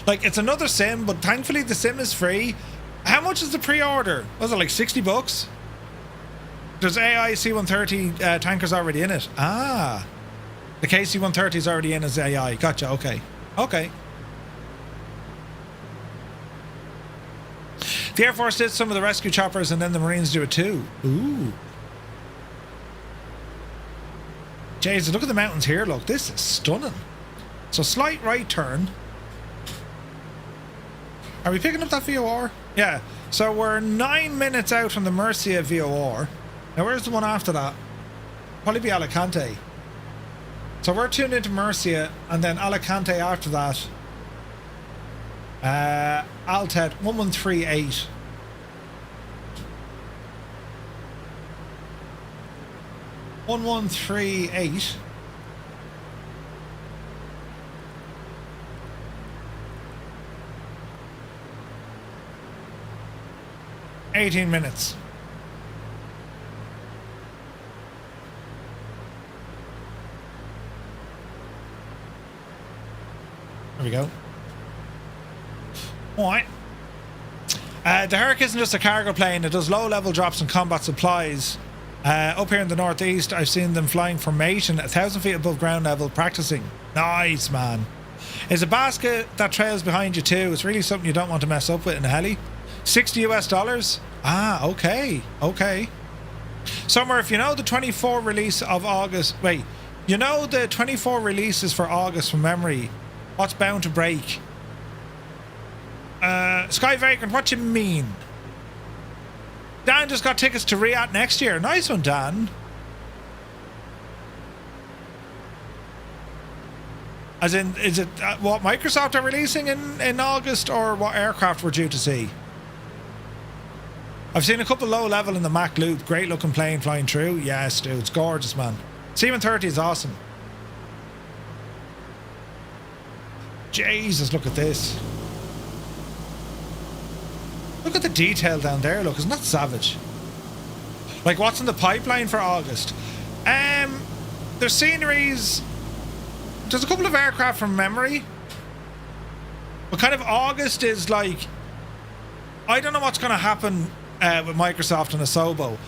Like, it's another sim, but thankfully the sim is free. How much is the pre-order? Was it like 60 bucks? There's AI C-130 tankers already in it. Ah. The KC-130 is already in as AI. Gotcha, okay. Okay. The Air Force did some of the rescue choppers and then the Marines do it too. Ooh. Jeez, look at the mountains here, look. This is stunning. So slight right turn. Are we picking up that VOR? Yeah. So we're 9 minutes out from the Murcia VOR. Now where's the one after that? Probably be Alicante. So we're tuned into Murcia and then Alicante after that. Alted 1138. (1138). (18 minutes). There we go. Alright. The Herc isn't just a cargo plane, it does low-level drops and combat supplies. Up here in the northeast, I've seen them flying formation 1,000 feet above ground level, practicing. Nice, man. It's a basket that trails behind you too. It's really something you don't want to mess up with in a heli. $60 US. Ah, okay. Okay. Summer, if you know the 24 release of August... Wait. You know the 24 releases for August from memory. What's bound to break? Sky Vagrant, what you mean? Dan just got tickets to Riyadh next year. Nice one, Dan. As in, is it what Microsoft are releasing in August, or what aircraft we're due to see? I've seen a couple low level in the Mac Loop. Great looking plane flying through. Yes, dude, it's gorgeous, man. C-130 is awesome. Jesus, look at this. Look at the detail down there, look, isn't that savage? Like, what's in the pipeline for August? There's sceneries. There's a couple of aircraft from memory. But kind of August is like... I don't know what's going to happen with Microsoft and Asobo.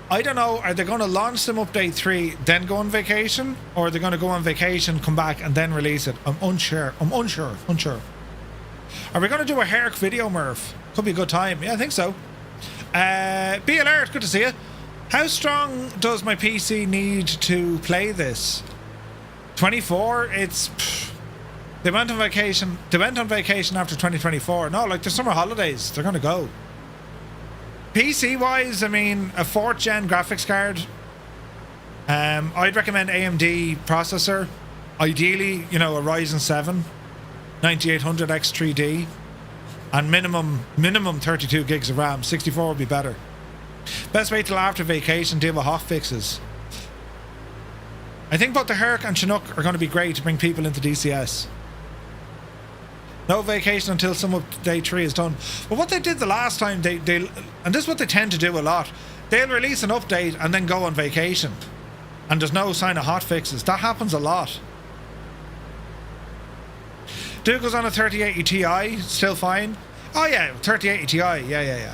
I don't know, are they going to launch some update 3, then go on vacation? Or are they going to go on vacation, come back, and then release it? I'm unsure. Are we going to do a Herc video, Murph? Could be a good time. Yeah, I think so. Be alert, good to see you. How strong does my PC need to play this? 24? It's... They went on vacation. They went on vacation after 2024. No, like, the summer holidays. They're going to go. PC-wise, I mean, a 4th gen graphics card. I'd recommend AMD processor. Ideally, you know, a Ryzen 7 9800 X3D. And minimum 32 gigs of RAM. 64 would be better. Best wait till after vacation, deal with hot fixes. I think both the Herc and Chinook are going to be great to bring people into DCS. No vacation until some update 3 is done. But what they did the last time, they and this is what they tend to do a lot, they'll release an update and then go on vacation. And there's no sign of hot fixes. That happens a lot. Duke goes on a 3080 Ti, still fine. Oh yeah, 3080 Ti, yeah.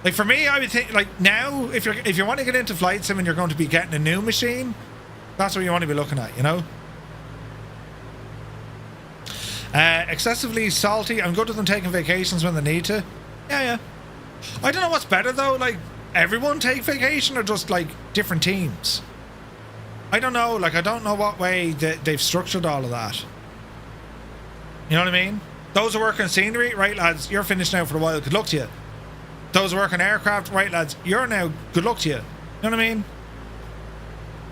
Like for me, I would think, like now, if you want to get into flight sim and you're going to be getting a new machine, that's what you want to be looking at, you know? Excessively salty. I'm good with them taking vacations when they need to. Yeah. I don't know what's better though, like everyone take vacation or just like different teams? I don't know, like I don't know what way they've structured all of that. You know what I mean? Those who work on scenery, right lads, you're finished now for a while, good luck to you. Those who work on aircraft, right lads, you're now, good luck to you. You know what I mean?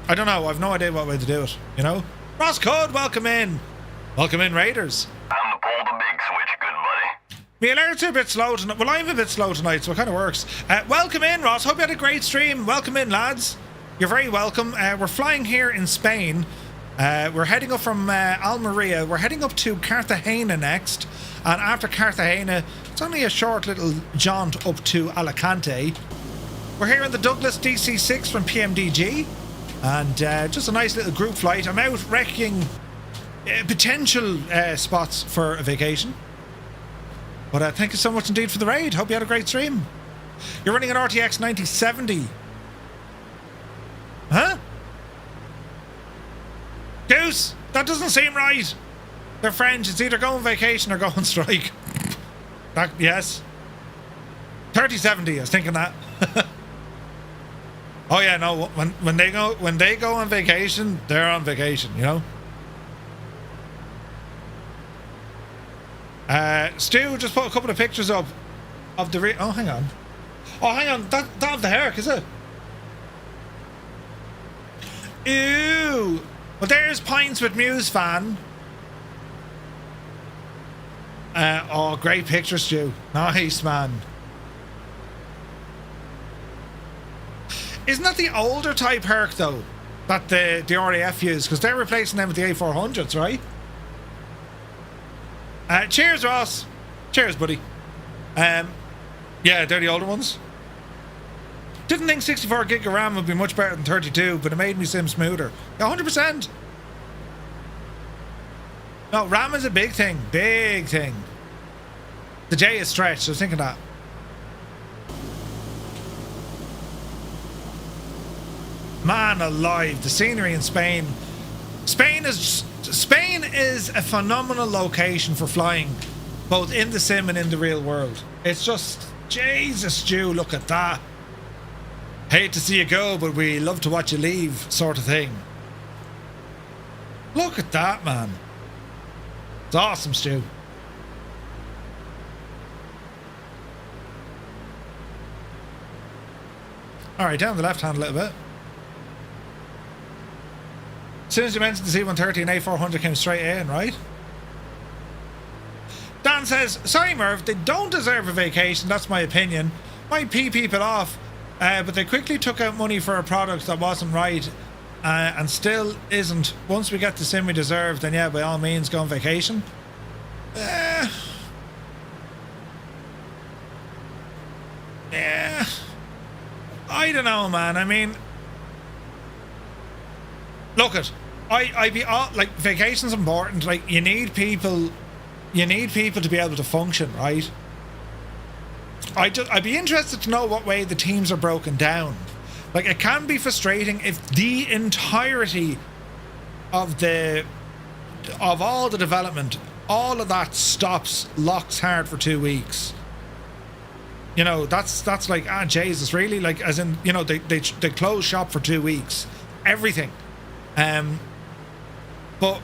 I don't know, I've no idea what way to do it, you know? Ross Code, welcome in. Welcome in, Raiders. Time to pull the big switch, good buddy. Me alerts are a bit slow tonight. Well, I'm a bit slow tonight, so it kind of works. Welcome in, Ross. Hope you had a great stream. Welcome in, lads. You're very welcome. We're flying here in Spain. We're heading up from Almeria. We're heading up to Cartagena next. And after Cartagena, it's only a short little jaunt up to Alicante. We're here in the Douglas DC-6 from PMDG. And just a nice little group flight. I'm out wrecking potential spots for a vacation. But thank you so much indeed for the raid. Hope you had a great stream. You're running an RTX 9070. Huh? Goose, that doesn't seem right. They're French. It's either go on vacation or go on strike. Yes. 3070, I was thinking that. Oh yeah, no, when they go on vacation, they're on vacation, you know? Stu just put a couple of pictures up of the oh hang on. Oh hang on, that of the Herc, is it? Ew. Well, there's Pints with Muse fan. Oh, great picture, Stu. Nice, man. Isn't that the older type Herc, though, that the RAF use? Because they're replacing them with the A400s, right? Cheers, Ross. Cheers, buddy. Yeah, they're the older ones. Didn't think 64 gig of RAM would be much better than 32, but it made me sim smoother. 100%. No, RAM is a big thing. Big thing. The J is stretched. I was thinking that. Man alive, the scenery in Spain. Spain is a phenomenal location for flying, both in the sim and in the real world. It's just, Jesus, Stu, look at that. Hate to see you go, but we love to watch you leave, sort of thing. Look at that, man. It's awesome, Stu. Alright, down the left hand a little bit. As soon as you mentioned the C-130 and A400 came straight in, right? Dan says, sorry Murph, they don't deserve a vacation, that's my opinion. Might pee people off, but they quickly took out money for a product that wasn't right and still isn't. Once we get the sim we deserve, then yeah, by all means, go on vacation. Yeah. I don't know, man. I mean, look it. I'd be like, vacation's important. Like, you need people to be able to function, right? I'd be interested to know what way the teams are broken down. Like, it can be frustrating if the entirety of all the development, all of that stops, locks hard for 2 weeks. You know, that's like, Jesus, really? Like, as in, you know, they close shop for 2 weeks. Everything. But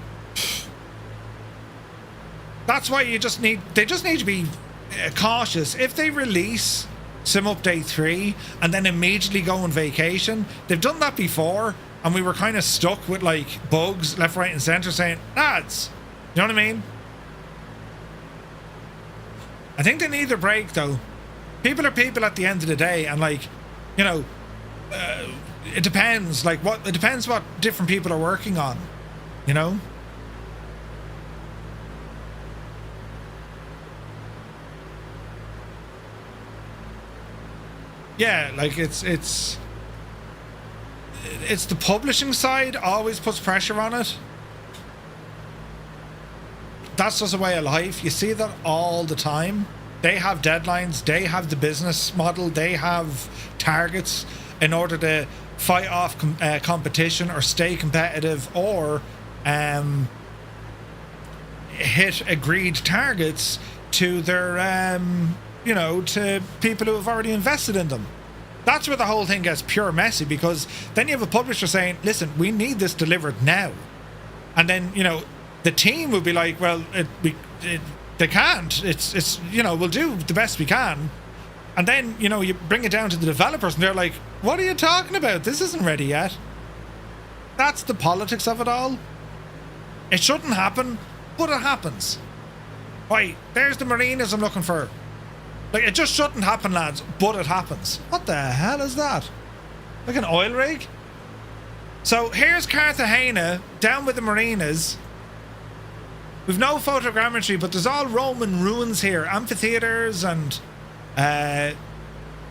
that's why they just need to be cautious. If they release Sim Update 3 and then immediately go on vacation, they've done that before, and we were kind of stuck with like bugs left, right and centre saying, lads, you know what I mean? I think they need their break though. People are people at the end of the day, and like, you know, it depends. Like, it depends what different people are working on, you know. Yeah, like it's the publishing side always puts pressure on it. That's just a way of life. You see that all the time. They have deadlines, they have the business model, they have targets in order to fight off competition or stay competitive or hit agreed targets to their, you know, to people who have already invested in them. That's where the whole thing gets pure messy, because then you have a publisher saying, listen, we need this delivered now. And then, you know, the team will be like, well, they can't. It's you know, we'll do the best we can. And then, you know, you bring it down to the developers and they're like, what are you talking about? This isn't ready yet. That's the politics of it all. It shouldn't happen, but it happens. Right, there's the marinas I'm looking for. Like, it just shouldn't happen, lads, but it happens. What the hell is that? Like an oil rig? So here's Cartagena, down with the marinas. We've no photogrammetry, but there's all Roman ruins here. Amphitheaters and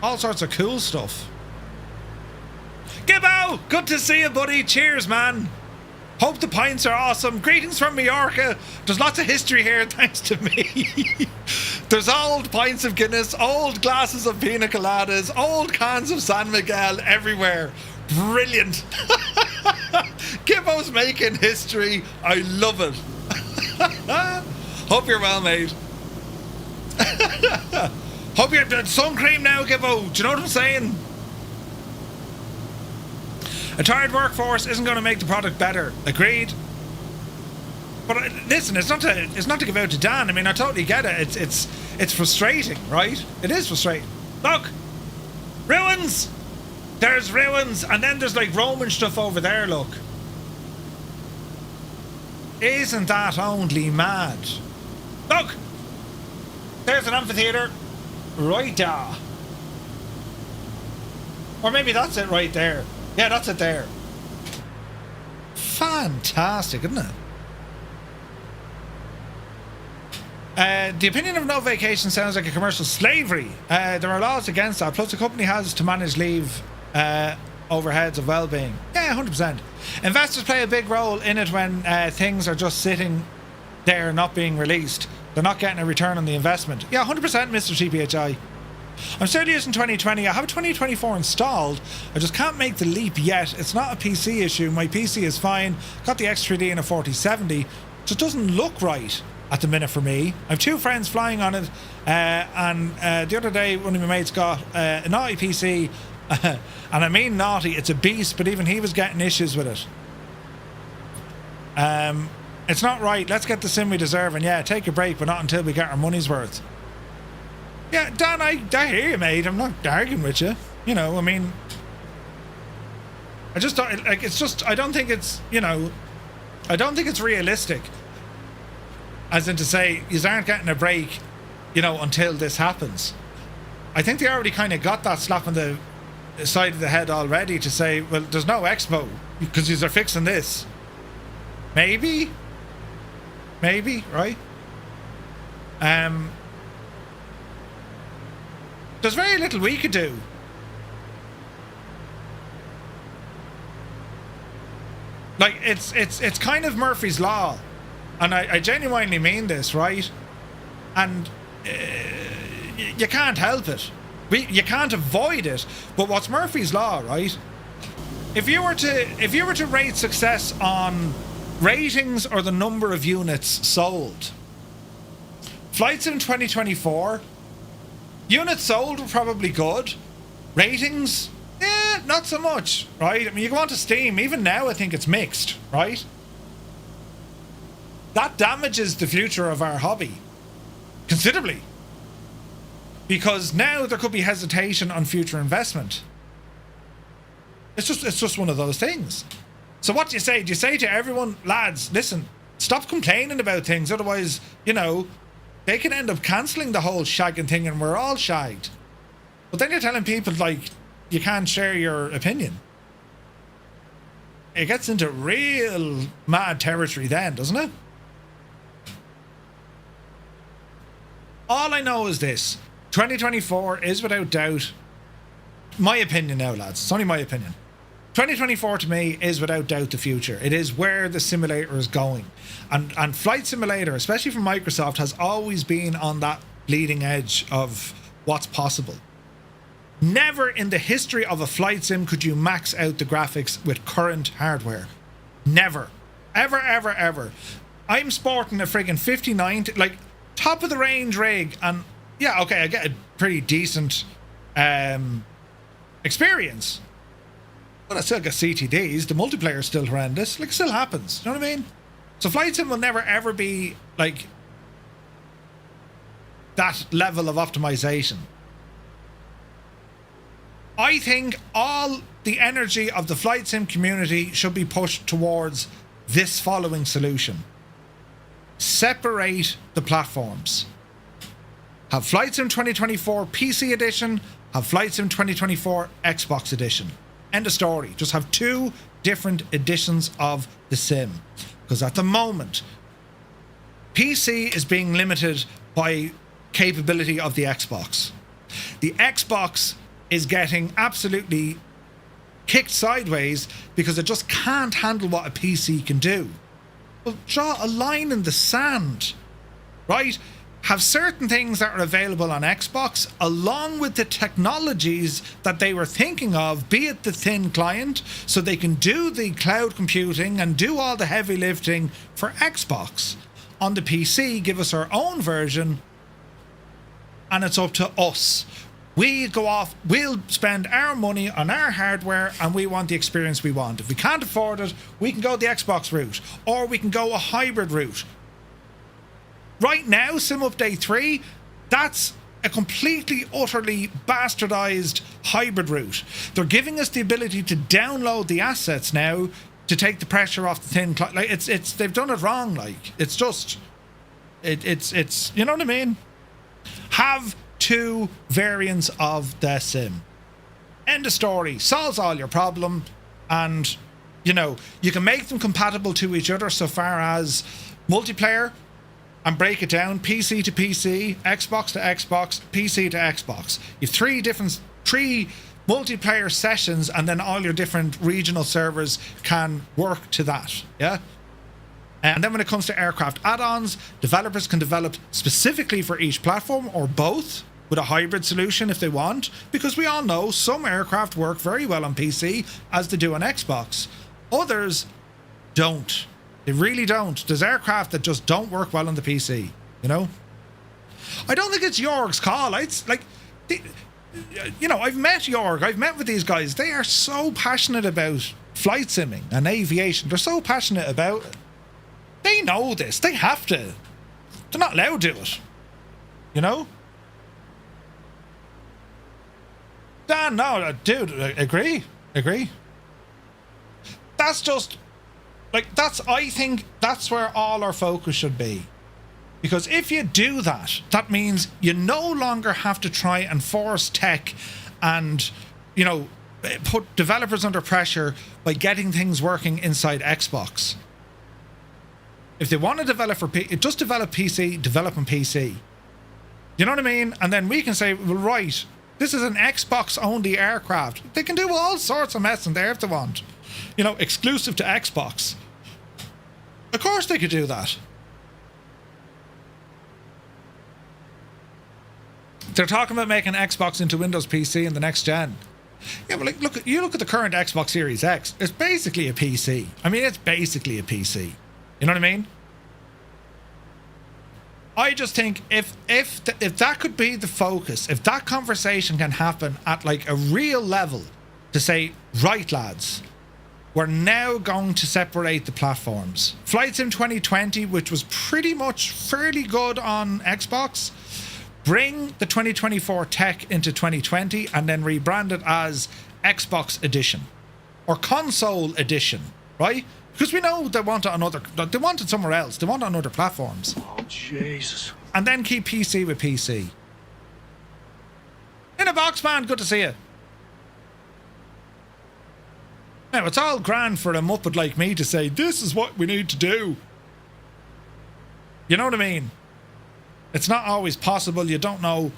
all sorts of cool stuff. Gibbo! Good to see you, buddy. Cheers, man. Hope the pints are awesome. Greetings from Mallorca. There's lots of history here, thanks to me. There's old pints of Guinness, old glasses of pina coladas, old cans of San Miguel everywhere. Brilliant. Gibbo's making history. I love it. Hope you're well, mate. Hope you're sun cream now, Gibbo. Do you know what I'm saying? A tired workforce isn't going to make the product better. Agreed. But listen, it's not to give out to Dan. I mean, I totally get it. It's frustrating, right? It is frustrating. Look, ruins. There's ruins, and then there's like Roman stuff over there. Look, isn't that only mad? Look, there's an amphitheater, right there. Or maybe that's it right there. Yeah, that's it there. Fantastic, isn't it? The opinion of no vacation sounds like a commercial slavery. There are laws against that. Plus, the company has to manage leave overheads of well-being. Yeah, 100%. Investors play a big role in it when things are just sitting there not being released. They're not getting a return on the investment. Yeah, 100%, Mr. TPHI. I'm still using 2020. I have 2024 installed. I just can't make the leap yet. It's not a PC issue. My PC is fine. Got the X3D in a 4070. Just doesn't look right at the minute for me. I have two friends flying on it, and the other day one of my mates got a naughty PC, and I mean naughty, it's a beast, but even he was getting issues with it. It's not right. Let's get the sim we deserve, and yeah, take a break, but not until we get our money's worth. Yeah, Dan, I hear you, mate. I'm not arguing with you. You know, I mean, I just don't, like, it's just, I don't think it's, you know, I don't think it's realistic. As in to say, you aren't getting a break, you know, until this happens. I think they already kind of got that slap on the side of the head already to say, well, there's no expo because yous are fixing this. Maybe, right? There's very little we could do. Like, it's kind of Murphy's Law. And I genuinely mean this, right? And you can't help it. You can't avoid it. But what's Murphy's Law, right? If you were to rate success on ratings or the number of units sold, Flight Sim 2024, units sold were probably good. Ratings, not so much, right? I mean, you go onto Steam, even now I think it's mixed, right? That damages the future of our hobby considerably, because now there could be hesitation on future investment. It's just one of those things. So what do you say? Do you say to everyone, lads, listen, stop complaining about things, otherwise, you know, they can end up cancelling the whole shagging thing and we're all shagged. But then you're telling people, like, you can't share your opinion. It gets into real mad territory then, doesn't it? All I know is this. 2024 is without doubt, my opinion now, lads, it's only my opinion. 2024 to me is without doubt the future. It is where the simulator is going. And Flight Simulator, especially from Microsoft, has always been on that bleeding edge of what's possible. Never in the history of a flight sim could you max out the graphics with current hardware. Never. Ever, ever, ever. I'm sporting a friggin' 59, like, top of the range rig, and yeah, okay, I get a pretty decent experience. But I still get CTDs. The multiplayer's still horrendous. Like, it still happens. You know what I mean? So Flight Sim will never ever be like that level of optimization. I think all the energy of the Flight Sim community should be pushed towards this following solution. Separate the platforms. Have Flight Sim 2024 PC edition, have Flight Sim 2024 Xbox edition. End of story. Just have 2 different editions of the sim. Because at the moment, PC is being limited by capability of the Xbox. The Xbox is getting absolutely kicked sideways because it just can't handle what a PC can do. Well, draw a line in the sand, right? Have certain things that are available on Xbox along with the technologies that they were thinking of, be it the thin client, so they can do the cloud computing and do all the heavy lifting for Xbox. On the PC, give us our own version, and it's up to us. We go off, we'll spend our money on our hardware, and we want the experience we want. If we can't afford it, we can go the Xbox route, or we can go a hybrid route. Right now, Sim Update 3, that's a completely, utterly bastardized hybrid route. They're giving us the ability to download the assets now to take the pressure off the thin client. Like, it's they've done it wrong. Like, it's just, it's you know what I mean? Have 2 variants of the sim. End of story. Solves all your problem, and you know you can make them compatible to each other so far as multiplayer. And break it down, PC to PC, Xbox to Xbox, PC to Xbox. You have 3 multiplayer sessions, and then all your different regional servers can work to that, yeah? And then when it comes to aircraft add-ons, developers can develop specifically for each platform, or both, with a hybrid solution if they want, because we all know some aircraft work very well on PC, as they do on Xbox. Others don't. They really don't. There's aircraft that just don't work well on the PC, you know? I don't think it's Jorg's call. It's like, you know, I've met Jorg. I've met with these guys. They are so passionate about flight simming and aviation. They're so passionate about it. They know this. They have to. They're not allowed to do it. You know? Dan, no, dude, agree. That's just... Like, I think that's where all our focus should be. Because if you do that, that means you no longer have to try and force tech and, you know, put developers under pressure by getting things working inside Xbox. If they want to develop for just develop PC, develop on PC. You know what I mean? And then we can say, well, right, this is an Xbox-only aircraft. They can do all sorts of mess in there if they want. You know, exclusive to Xbox. Of course they could do that. They're talking about making Xbox into Windows PC in the next gen. Yeah, but like, look at the current Xbox Series X. It's basically a PC. I mean, it's basically a PC. You know what I mean? I just think if that could be the focus, if that conversation can happen at like a real level, to say, right, lads, we're now going to separate the platforms. Flight Sim 2020, which was pretty much fairly good on Xbox, bring the 2024 tech into 2020 and then rebrand it as Xbox Edition or Console Edition, right? Because we know they want it they want it somewhere else. They want it on other platforms. Oh, Jesus. And then keep PC with PC. In a box, man. Good to see you. Now, it's all grand for a muppet like me to say, this is what we need to do. You know what I mean? It's not always possible. You don't know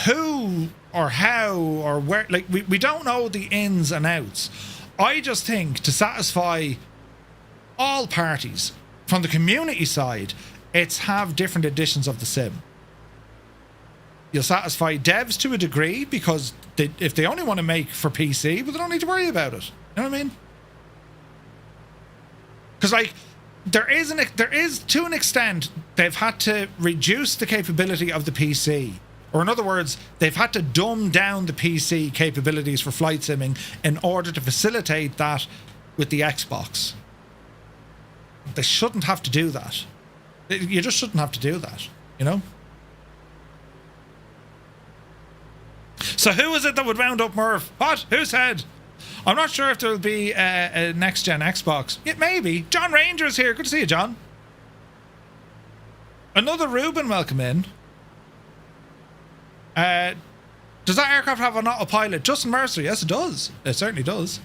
who or how or where. Like, we don't know the ins and outs. I just think to satisfy all parties, from the community side, it's have different editions of the sim. You'll satisfy devs to a degree because if they only want to make for PC, but they don't need to worry about it. You know what I mean? Because like there is to an extent they've had to reduce the capability of the PC, or in other words, they've had to dumb down the PC capabilities for flight simming in order to facilitate that with the Xbox. They shouldn't have to do that. You just shouldn't have to do that. You know. So who is it that would round up Murph? What? Who said? I'm not sure if there'll be a next-gen Xbox. Yeah, maybe. John Ranger is here. Good to see you, John. Another Ruben, welcome in. Does that aircraft have an autopilot? Justin Mercer, yes, it does. It certainly does.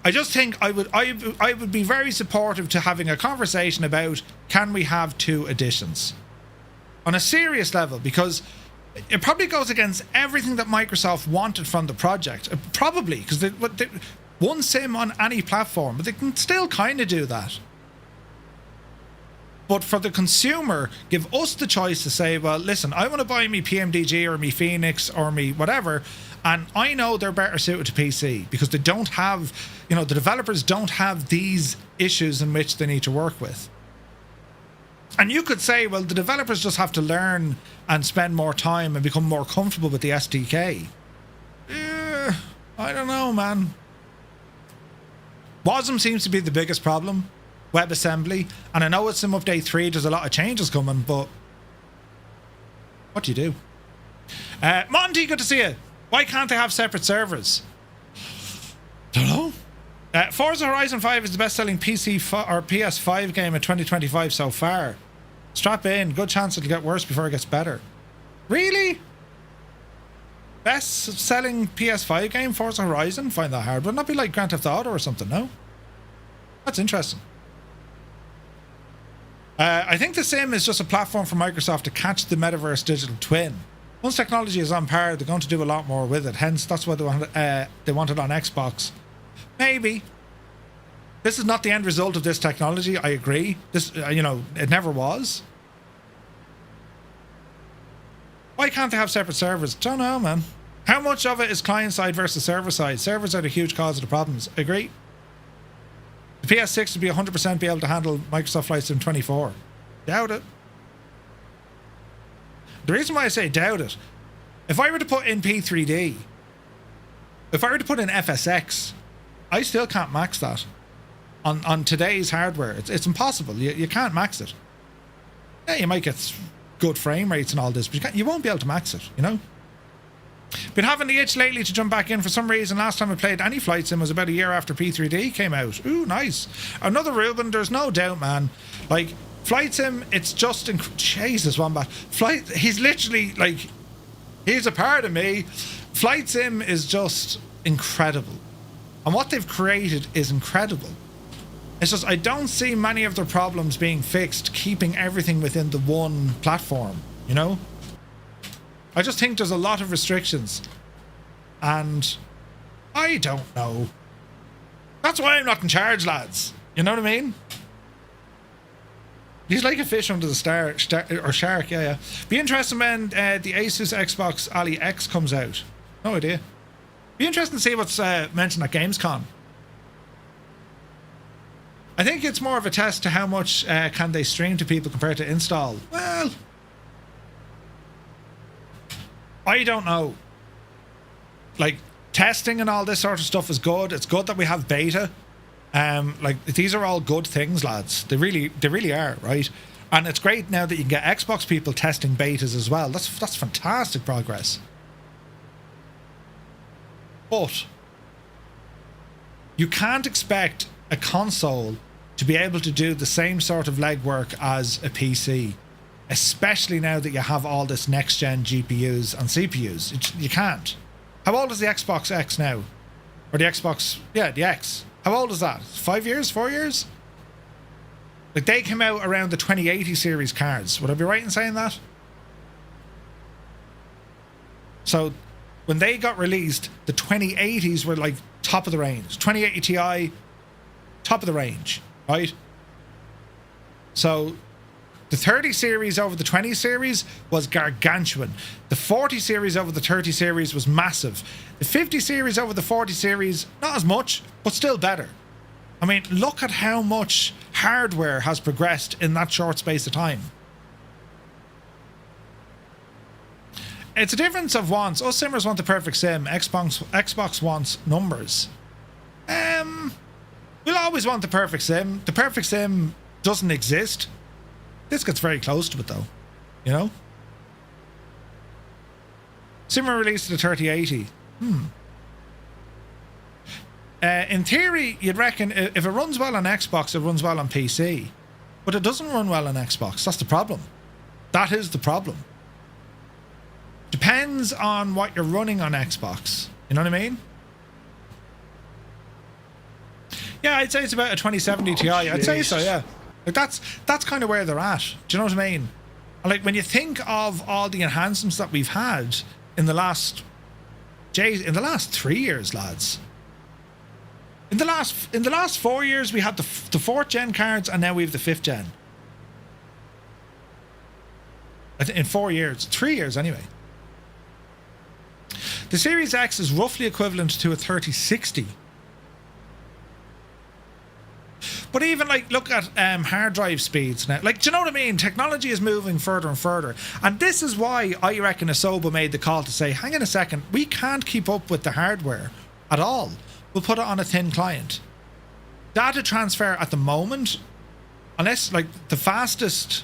I just think I would be very supportive to having a conversation about, can we have 2 editions on a serious level, because it probably goes against everything that Microsoft wanted from the project. Probably, because they one sim on any platform, but they can still kind of do that. But for the consumer, give us the choice to say, well, listen, I want to buy me PMDG or me Phoenix or me whatever, and I know they're better suited to PC because they don't have, you know, the developers don't have these issues in which they need to work with. And you could say, well, the developers just have to learn and spend more time and become more comfortable with the SDK. I don't know, man. WASM seems to be the biggest problem. WebAssembly. And I know it's in update 3, there's a lot of changes coming, but what do you do? Monty, good to see you. Why can't they have separate servers? Don't know. Forza Horizon 5 is the best-selling PC or PS5 game in 2025 so far. Strap in. Good chance it'll get worse before it gets better. Really? Best-selling PS5 game, Forza Horizon? Find that hard. Wouldn't that be like Grand Theft Auto or something, no? That's interesting. I think the Sim is just a platform for Microsoft to catch the metaverse digital twin. Once technology is on par, they're going to do a lot more with it. Hence, that's why they want it on Xbox. Maybe. This is not the end result of this technology. I agree. This, you know, it never was. Why can't they have separate servers? Don't know, man. How much of it is client side versus server side? Servers are the huge cause of the problems. Agree. The PS6 would be 100% be able to handle Microsoft Flight Sim 24. Doubt it. The reason why I say doubt it, if I were to put in P3D, if I were to put in FSX, I still can't max that on today's hardware. It's impossible. You can't max it. Yeah, you might get good frame rates and all this, but you won't be able to max it, you know? Been having the itch lately to jump back in for some reason. Last time I played any flight sim was about a year after P3D came out. Ooh, nice. Another Ruben, there's no doubt, man. Like, flight sim, it's just... Jesus, Wombat. He's literally, like... He's a part of me. Flight sim is just incredible. And what they've created is incredible. It's just, I don't see many of their problems being fixed, keeping everything within the one platform, you know? I just think there's a lot of restrictions. And I don't know. That's why I'm not in charge, lads. You know what I mean? He's like a fish under the shark, yeah. Be interesting when the Asus Xbox Ali X comes out. No idea. Be interesting to see what's mentioned at Gamescom. I think it's more of a test to how much can they stream to people compared to install. Well, I don't know. Like, testing and all this sort of stuff is good. It's good that we have beta. Like, these are all good things, lads. They really are, right? And it's great now that you can get Xbox people testing betas as well. That's fantastic progress. But you can't expect a console to be able to do the same sort of legwork as a PC. Especially now that you have all this next-gen GPUs and CPUs. You can't. How old is the Xbox X now? Or the Xbox... Yeah, the X. How old is that? 5 years? 4 years? Like, they came out around the 2080 series cards. Would I be right in saying that? So, when they got released, the 2080s were, like, top of the range. 2080 Ti, top of the range, right? So... the 30 series over the 20 series was gargantuan. The 40 series over the 30 series was massive. The 50 series over the 40 series, not as much, but still better. I mean, look at how much hardware has progressed in that short space of time. It's a difference of wants. Us simmers want the perfect sim. Xbox wants numbers. We'll always want the perfect sim. The perfect sim doesn't exist. This gets very close to it, though. You know? Simmer released the 3080. In theory, you'd reckon if it runs well on Xbox, it runs well on PC. But it doesn't run well on Xbox. That's the problem. That is the problem. Depends on what you're running on Xbox. You know what I mean? Yeah, I'd say it's about a 2070 Ti. I'd say so, yeah. Like that's kind of where they're at. Do you know what I mean? And like when you think of all the enhancements that we've had in the last 3 years, lads. In the last 4 years, we had the 4th gen cards, and now we have the 5th gen. In 4 years, 3 years anyway. The Series X is roughly equivalent to a 3060. But even like look at hard drive speeds now. Like, do you know what I mean? Technology is moving further and further, and this is why I reckon Asobo made the call to say, hang on a second, we can't keep up with the hardware at all. We'll put it on a thin client. Data transfer at the moment, unless like the fastest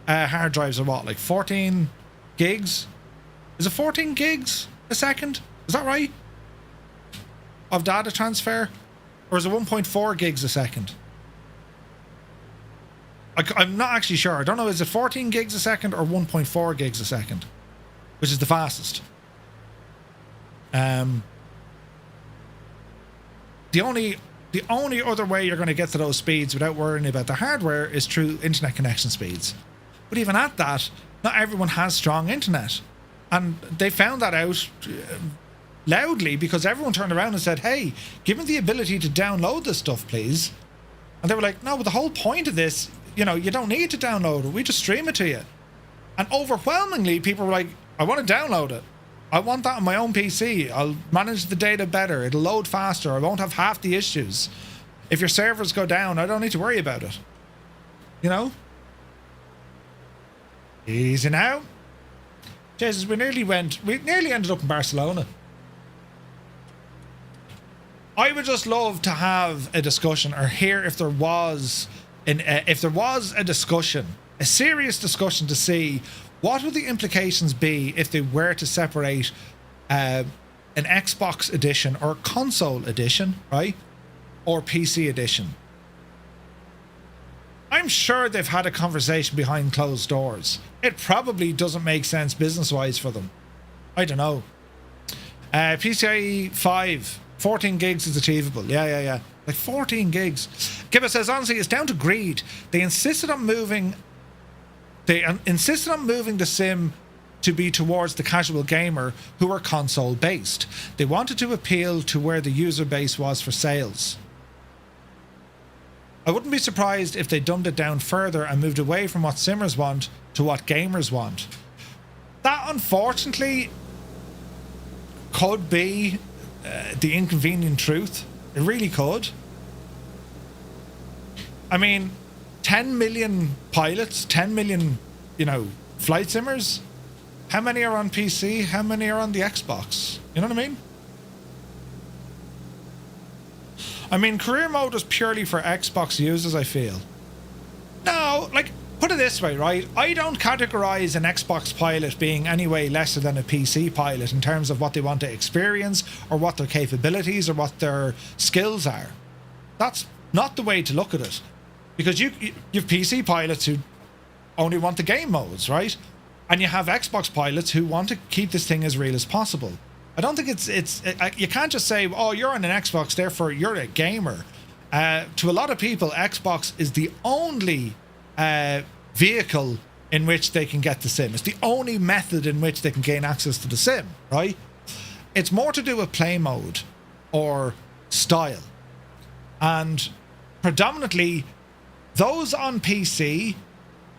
hard drives are what, like 14 gigs? Is it 14 gigs a second? Is that right? Of data transfer? Or is it 1.4 gigs a second? I'm not actually sure. I don't know, is it 14 gigs a second or 1.4 gigs a second? Which is the fastest? The only other way you're going to get to those speeds without worrying about the hardware is through internet connection speeds. But even at that, not everyone has strong internet. And they found that out loudly because everyone turned around and said, hey, give me the ability to download this stuff, please. And they were like, no, but the whole point of this, you know, you don't need to download it. We just stream it to you. And overwhelmingly, people were like, I want to download it. I want that on my own PC. I'll manage the data better. It'll load faster. I won't have half the issues. If your servers go down, I don't need to worry about it. You know? Easy now. Jesus, we nearly ended up in Barcelona. I would just love to have a discussion or hear if there was a discussion, a serious discussion to see what would the implications be if they were to separate an Xbox edition or console edition, right? Or PC edition. I'm sure they've had a conversation behind closed doors. It probably doesn't make sense business-wise for them. I don't know. PCIe 5. 14 gigs is achievable. Yeah. Like 14 gigs. Gibba says, honestly, it's down to greed. They insisted on moving the sim to be towards the casual gamer who are console based. They wanted to appeal to where the user base was for sales. I wouldn't be surprised if they dumbed it down further and moved away from what simmers want to what gamers want. That, unfortunately, could be the inconvenient truth. It really could. I mean, 10 million pilots, 10 million, flight simmers. How many are on PC? How many are on the Xbox? You know what I mean? I mean, career mode is purely for Xbox users, I feel. No, put it this way, right? I don't categorize an Xbox pilot being any way lesser than a PC pilot in terms of what they want to experience or what their capabilities or what their skills are. That's not the way to look at it. Because you've PC pilots who only want the game modes, right? And you have Xbox pilots who want to keep this thing as real as possible. I don't think you can't just say, oh, you're on an Xbox, therefore you're a gamer. To a lot of people, Xbox is the only vehicle in which they can get the sim. It's the only method in which they can gain access to the sim, right? It's more to do with play mode or style. And predominantly, those on PC,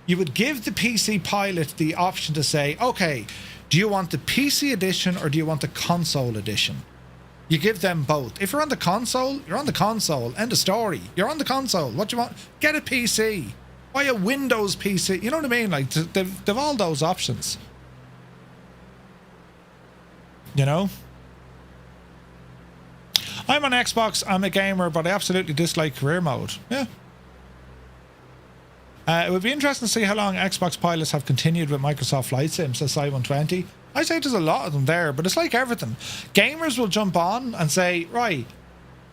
you would give the PC pilot the option to say, okay, do you want the PC edition or do you want the console edition? You give them both. If you're on the console, you're on the console. End of story. You're on the console. What do you want? Get a PC. Buy a Windows PC. You know what I mean? Like, they've all those options. You know? I'm on Xbox. I'm a gamer, but I absolutely dislike career mode. Yeah. It would be interesting to see how long Xbox pilots have continued with Microsoft Flight Sim, says Cy120. I say there's a lot of them there, but it's like everything. Gamers will jump on and say, right,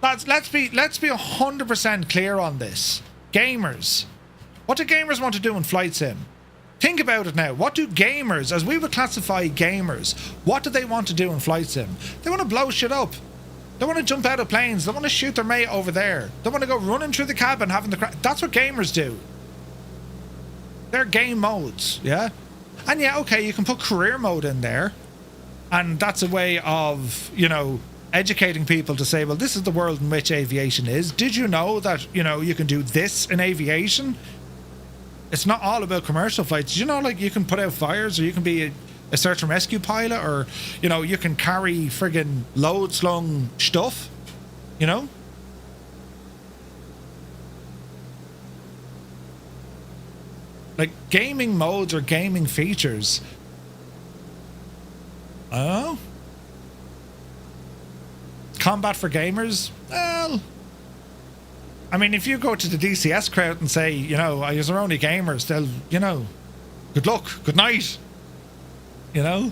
let's be 100% clear on this. Gamers. What do gamers want to do in Flight Sim? Think about it now. What do gamers, as we would classify gamers, what do they want to do in Flight Sim? They want to blow shit up. They want to jump out of planes. They want to shoot their mate over there. They want to go running through the cabin, having the crash. That's what gamers do. They're game modes, yeah? And yeah, okay, you can put career mode in there. And that's a way of, you know, educating people to say, well, this is the world in which aviation is. Did you know that, you know, you can do this in aviation? It's not all about commercial flights. You know, like, you can put out fires, or you can be a search and rescue pilot, or, you know, you can carry friggin' load slung stuff, you know? Like, gaming modes or gaming features. Oh? Combat for gamers? Well, I mean, if you go to the DCS crowd and say, you know, you're only gamers, they'll, you know, good luck, good night, you know?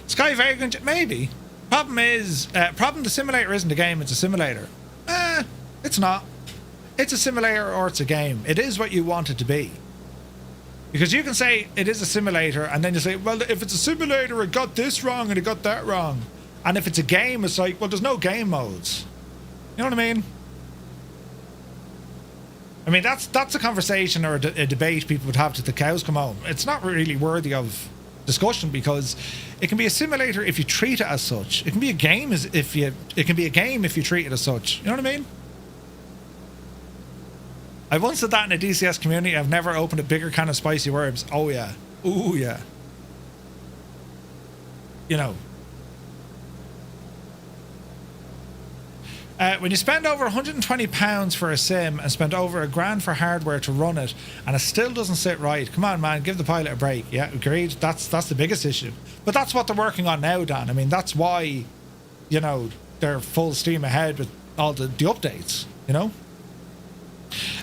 Sky Vagrant, maybe. Problem is, the simulator isn't a game, it's a simulator. It's not. It's a simulator or it's a game. It is what you want it to be. Because you can say it is a simulator, and then you say, well, if it's a simulator, it got this wrong and it got that wrong. And if it's a game, it's like, well, there's no game modes. You know what I mean? I mean, that's a conversation or a debate people would have till the cows come home. It's not really worthy of discussion, because it can be a simulator if you treat it as such. It can be a game it can be a game if you treat it as such. You know what I mean? I once said that in a DCS community. I've never opened a bigger can of spicy worms. Oh yeah. Ooh yeah. You know. When you spend over £120 for a sim and spend over £1,000 for hardware to run it, and it still doesn't sit right, come on, man, give the pilot a break. Yeah, agreed. That's the biggest issue. But that's what they're working on now, Dan. I mean, that's why, you know, they're full steam ahead with all the updates. You know.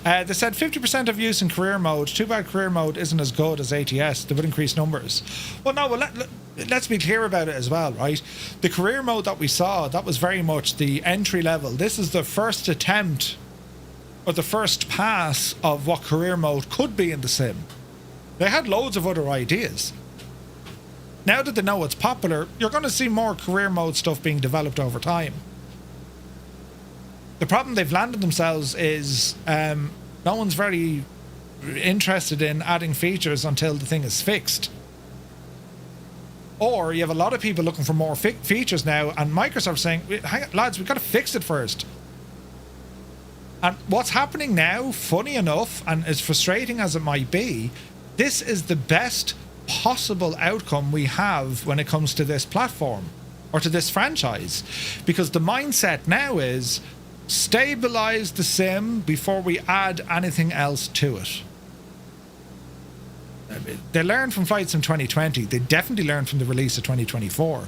They said 50% of use in career mode. Too bad career mode isn't as good as ATS. They would increase numbers. Well, no, well, let's be clear about it as well, right? The career mode that we saw, that was very much the entry level. This is the first attempt, or the first pass of what career mode could be in the sim. They had loads of other ideas. Now that they know it's popular, you're going to see more career mode stuff being developed over time. The problem they've landed themselves is no one's very interested in adding features until the thing is fixed. Or you have a lot of people looking for more features now, and Microsoft saying, hang on, lads, we've got to fix it first. And what's happening now, funny enough, and as frustrating as it might be, this is the best possible outcome we have when it comes to this platform, or to this franchise. Because the mindset now is, stabilize the sim before we add anything else to it. They learned from Flight Sim 2020. They definitely learned from the release of 2024.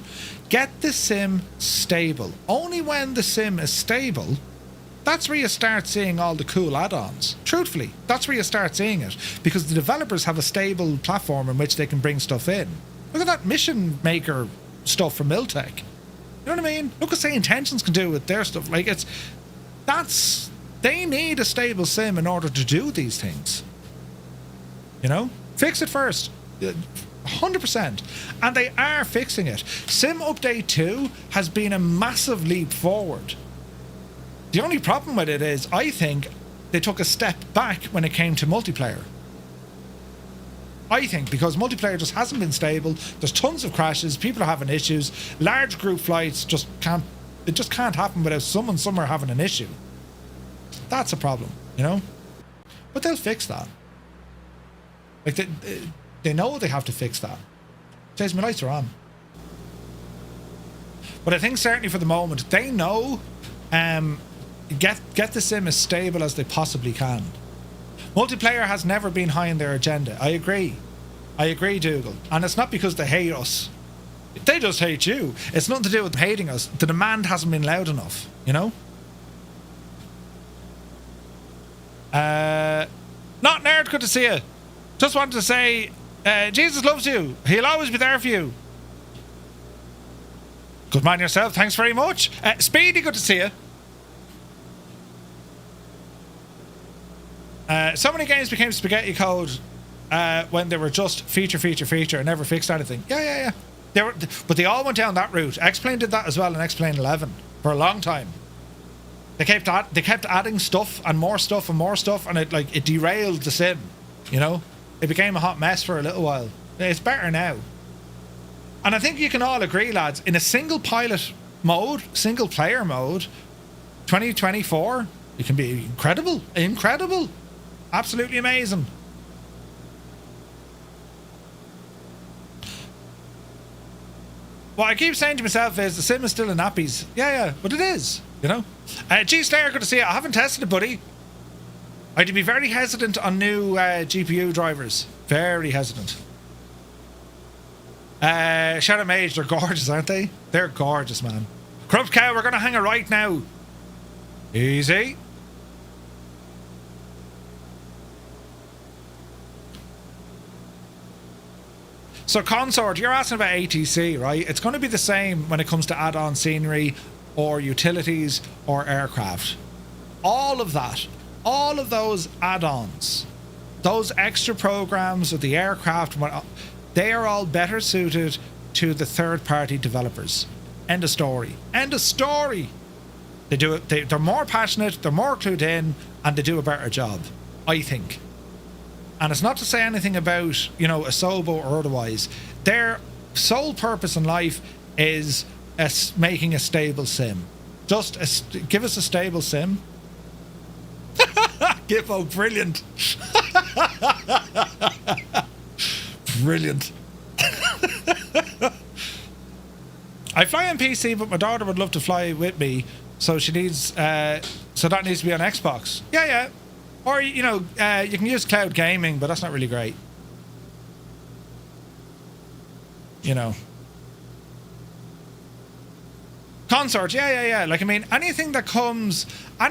Get the sim stable. Only when the sim is stable, that's where you start seeing all the cool add-ons. Truthfully, that's where you start seeing it. Because the developers have a stable platform in which they can bring stuff in. Look at that mission maker stuff from Miltech. You know what I mean? Look what Say Intentions can do with their stuff. Like, they need a stable sim in order to do these things. You know? Fix it first. 100%. And they are fixing it. Sim Update 2 has been a massive leap forward. The only problem with it is, I think, they took a step back when it came to multiplayer. I think, because multiplayer just hasn't been stable. There's tons of crashes. People are having issues. Large group flights just can't happen without someone somewhere having an issue. That's a problem, you know? But they'll fix that. Like, they know they have to fix that. Says my lights are on. But I think certainly for the moment, they know get the sim as stable as they possibly can. Multiplayer has never been high in their agenda. I agree, Dougal. And it's not because they hate us. They just hate you. It's nothing to do with hating us. The demand hasn't been loud enough, you know? Not Nerd, good to see you. Just wanted to say, Jesus loves you. He'll always be there for you. Good man yourself. Thanks very much. Speedy, good to see you. So many games became spaghetti code when they were just feature and never fixed anything. Yeah. But they all went down that route. X-Plane did that as well in X-Plane 11 for a long time. They kept adding stuff and more stuff, and it derailed the sim. You know, it became a hot mess for a little while. It's better now. And I think you can all agree, lads, in a single player mode, 2024, it can be incredible, absolutely amazing. What I keep saying to myself is the sim is still in nappies. Yeah, but it is, you know. G-Slayer, good to see you. I haven't tested it, buddy. I'd be very hesitant on new GPU drivers. Very hesitant. Shadow Mage, they're gorgeous, aren't they? They're gorgeous, man. Corrupt Cow, we're going to hang a right now. Easy. So Consort, you're asking about ATC, right? It's going to be the same when it comes to add-on scenery or utilities or aircraft. All of that, all of those add-ons, those extra programs with the aircraft, they are all better suited to the third-party developers. End of story. End of story. They do it. They're more passionate, they're more clued in, and they do a better job, I think. And it's not to say anything about, you know, a Sobo or otherwise. Their sole purpose in life is making a stable sim. Give us a stable sim. Gippo, brilliant. Brilliant. I fly on PC, but my daughter would love to fly with me, so she needs. So that needs to be on Xbox. Yeah. Or, you know, you can use cloud gaming, but that's not really great. You know. Consort, yeah. Like, I mean, anything that comes, you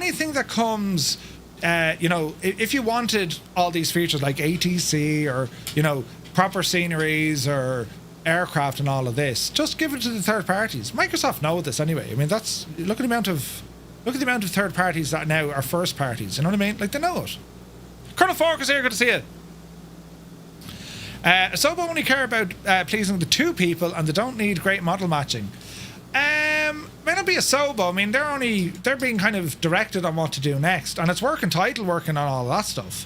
know, if you wanted all these features like ATC or, you know, proper sceneries or aircraft and all of this, just give it to the third parties. Microsoft know this anyway. I mean, look at the amount of third parties that now are first parties. You know what I mean? Like, they know it. Colonel Fork is here. Good to see you. Sobo only care about pleasing the two people, and they don't need great model matching. May not be a Sobo. I mean, they're being kind of directed on what to do next, and it's working on all that stuff.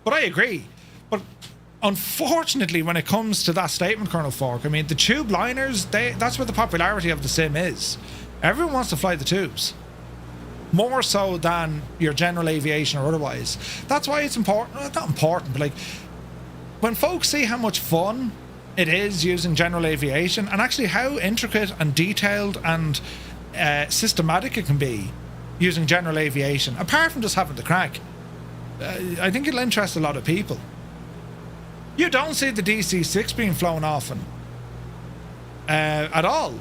But I agree. But unfortunately, when it comes to that statement, Colonel Fork, I mean, the tube liners, that's where the popularity of the sim is. Everyone wants to fly the tubes. More so than your general aviation or otherwise. That's why it's important. Well, not important, but like, when folks see how much fun it is using general aviation, and actually how intricate and detailed and systematic it can be using general aviation, apart from just having the crack, I think it'll interest a lot of people. You don't see the DC-6 being flown often at all.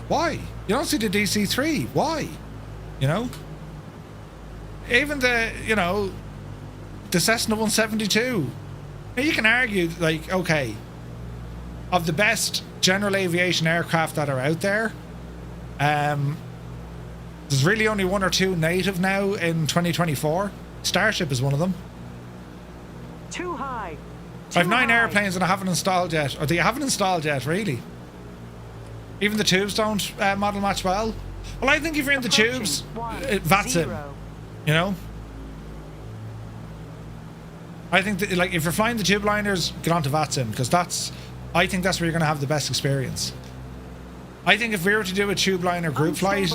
Why? You don't see the DC-3. Why? You know? Even the Cessna 172. Now you can argue, like, okay, of the best general aviation aircraft that are out there, there's really only one or two native now in 2024. Starship is one of them. Too high. I have 9 airplanes and I haven't installed yet. Or they haven't installed yet, really. Even the tubes don't model match well. Well, I think if you're in the tubes, VATSIM, you know? I think that, like, if you're flying the tube liners, get onto VATSIM, because I think that's where you're going to have the best experience. I think if we were to do a tube liner group flight...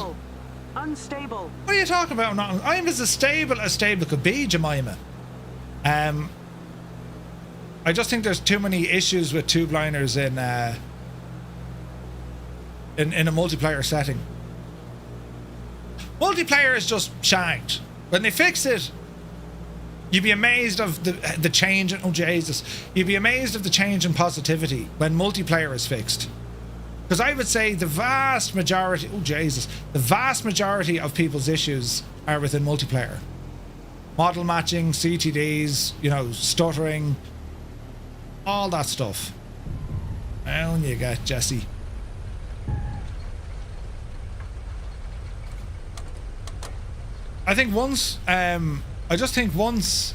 Unstable. What are you talking about? I'm as stable could be, Jemima. I just think there's too many issues with tube liners in a multiplayer setting. Multiplayer is just shanked. When they fix it, you'd be amazed of the change. Oh Jesus! You'd be amazed of the change in positivity when multiplayer is fixed. Because I would say the vast majority. Oh Jesus! The vast majority of people's issues are within multiplayer. Model matching, CTDs, you know, stuttering, all that stuff. Down you get, Jesse. I think once I just think once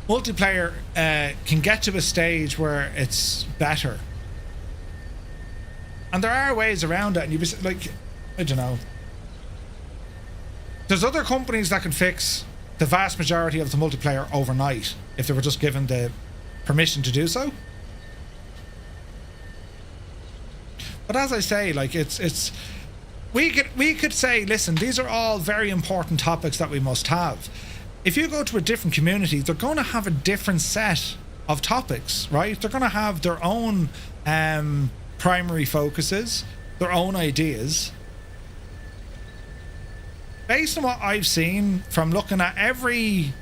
multiplayer can get to a stage where it's better, and there are ways around it, and you'd be like, I don't know. There's other companies that can fix the vast majority of the multiplayer overnight if they were just given the permission to do so. But as I say, like we could say, listen, these are all very important topics that we must have. If you go to a different community, they're going to have a different set of topics, right? They're going to have their own primary focuses, their own ideas. Based on what I've seen from looking at every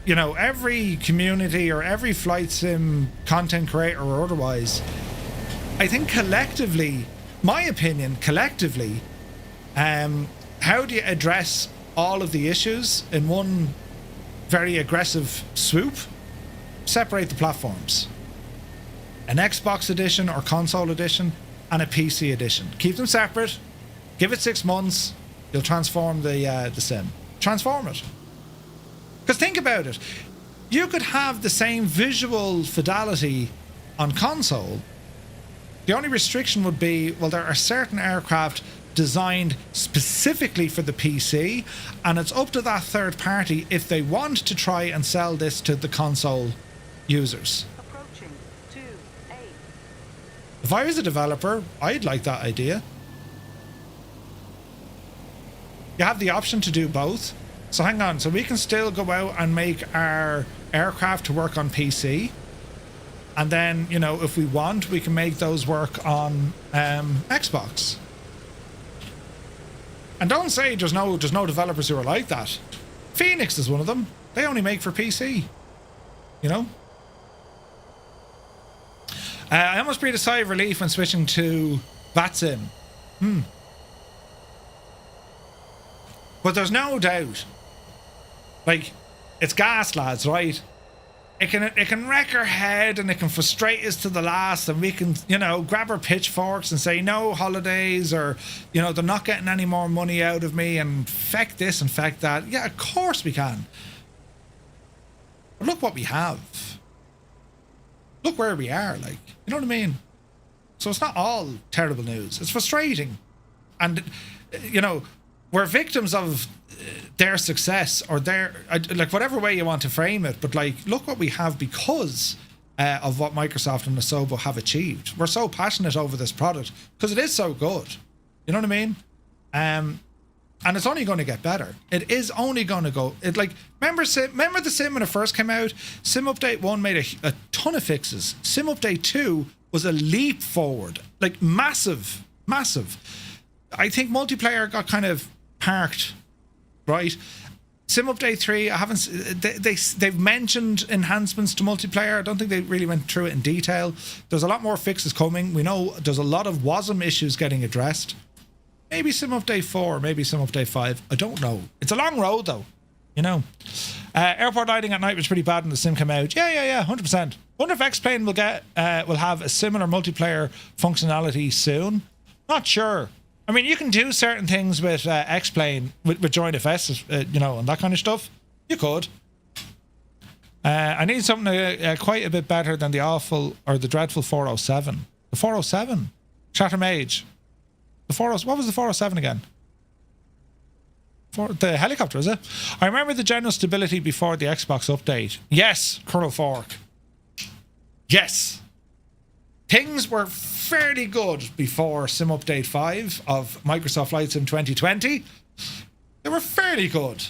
community or every flight sim content creator or otherwise, I think collectively, my opinion, collectively, how do you address all of the issues in one very aggressive swoop? Separate the platforms. An Xbox edition or console edition and a PC edition. Keep them separate. Give it 6 months. You'll transform the sim. Transform it. Because think about it. You could have the same visual fidelity on console. The only restriction would be, well, there are certain aircraft designed specifically for the PC, and it's up to that third party if they want to try and sell this to the console users. Approaching 2-8. If I was a developer, I'd like that idea. You have the option to do both. So hang on, so we can still go out and make our aircraft to work on PC, and then, you know, if we want, we can make those work on Xbox. And don't say there's no developers who are like that. Phoenix is one of them. They only make for PC. You know? I almost breathed a sigh of relief when switching to VATSIM. But there's no doubt, like, it's gas, lads, right? It can wreck our head and it can frustrate us to the last, and we can, you know, grab our pitchforks and say no holidays, or, you know, they're not getting any more money out of me, and feck this and feck that. Yeah, of course we can. But look what we have. Look where we are, like, you know what I mean? So it's not all terrible news. It's frustrating. And, you know, we're victims of their success, or their, like, whatever way you want to frame it. But, like, look what we have because of what Microsoft and Asobo have achieved. We're so passionate over this product because it is so good. You know what I mean? And it's only going to get better. It is only going to go. It, like, remember the Sim when it first came out? Sim Update 1 made a ton of fixes. Sim Update 2 was a leap forward, like, massive. I think multiplayer got kind of parked, right? Sim Update 3, I haven't. They've mentioned enhancements to multiplayer. I don't think they really went through it in detail. There's a lot more fixes coming. We know there's a lot of WASM issues getting addressed. Maybe Sim Update 4, maybe Sim Update 5. I don't know. It's a long road, though. You know. Airport lighting at night was pretty bad when the sim came out. Yeah, 100%. Wonder if X-Plane will have a similar multiplayer functionality soon. Not sure. I mean, you can do certain things with X-Plane, with Joint FS, you know, and that kind of stuff. You could. I need something quite a bit better than the awful, or the dreadful 407. The 407? Chatham Age. What was the 407 again? The helicopter, is it? I remember the general stability before the Xbox update. Yes, Colonel Fork. Yes. Things were fairly good before Sim Update 5 of Microsoft Flight Sim 2020. They were fairly good.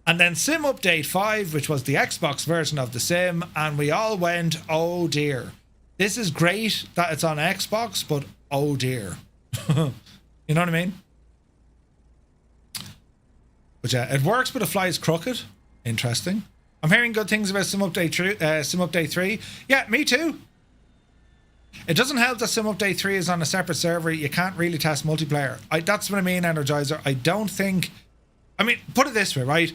And then Sim Update 5, which was the Xbox version of the sim, and we all went, oh dear. This is great that it's on Xbox, but oh dear. You know what I mean? But yeah, it works, but it flies crooked. Interesting. I'm hearing good things about Sim Update 3. Yeah, me too. It doesn't help that Sim Update 3 is on a separate server. You can't really test multiplayer. That's what I mean, Energizer. I don't think... I mean, put it this way, right?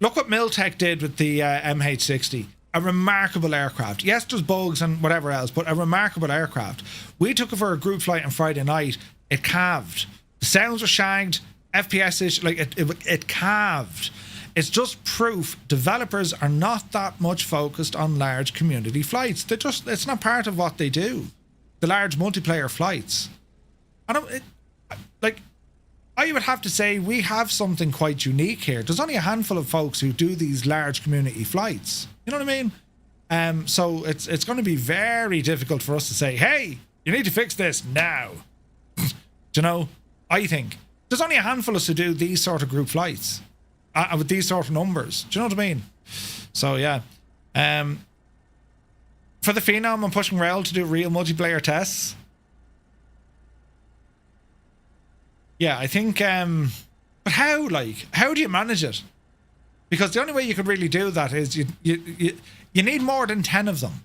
Look what Miltech did with the MH60. A remarkable aircraft. Yes, there's bugs and whatever else, but a remarkable aircraft. We took it for a group flight on Friday night. It calved. The sounds were shagged. FPS is like it calved. It's just proof developers are not that much focused on large community flights. It's not part of what they do. The large multiplayer flights. I would have to say we have something quite unique here. There's only a handful of folks who do these large community flights. You know what I mean? So it's going to be very difficult for us to say, hey, you need to fix this now. Do you know? I think there's only a handful of us who do these sort of group flights with these sort of numbers. Do you know what I mean? So yeah. For the Phenom, I'm pushing Rail to do real multiplayer tests. Yeah, I think, but how do you manage it? Because the only way you could really do that is you need more than 10 of them.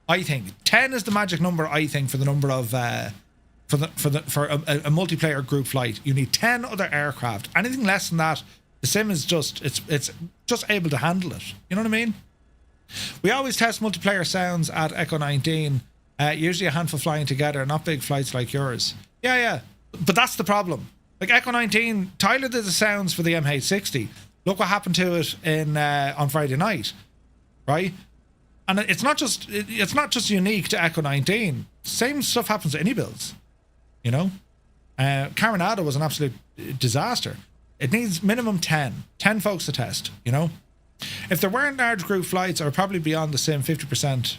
I think 10 is the magic number. I think for the number of for a multiplayer group flight, you need 10 other aircraft. Anything less than that, the sim is just it's just able to handle it. You know what I mean? We always test multiplayer sounds at Echo 19. Usually a handful flying together, not big flights like yours. Yeah, but that's the problem. Like Echo 19, Tyler did the sounds for the MH60. Look what happened to it on Friday night, right? And it's not just unique to Echo 19. Same stuff happens to any builds, you know. Granada was an absolute disaster. It needs minimum 10 folks to test, you know. If there weren't large group flights, I would probably be on the sim 50%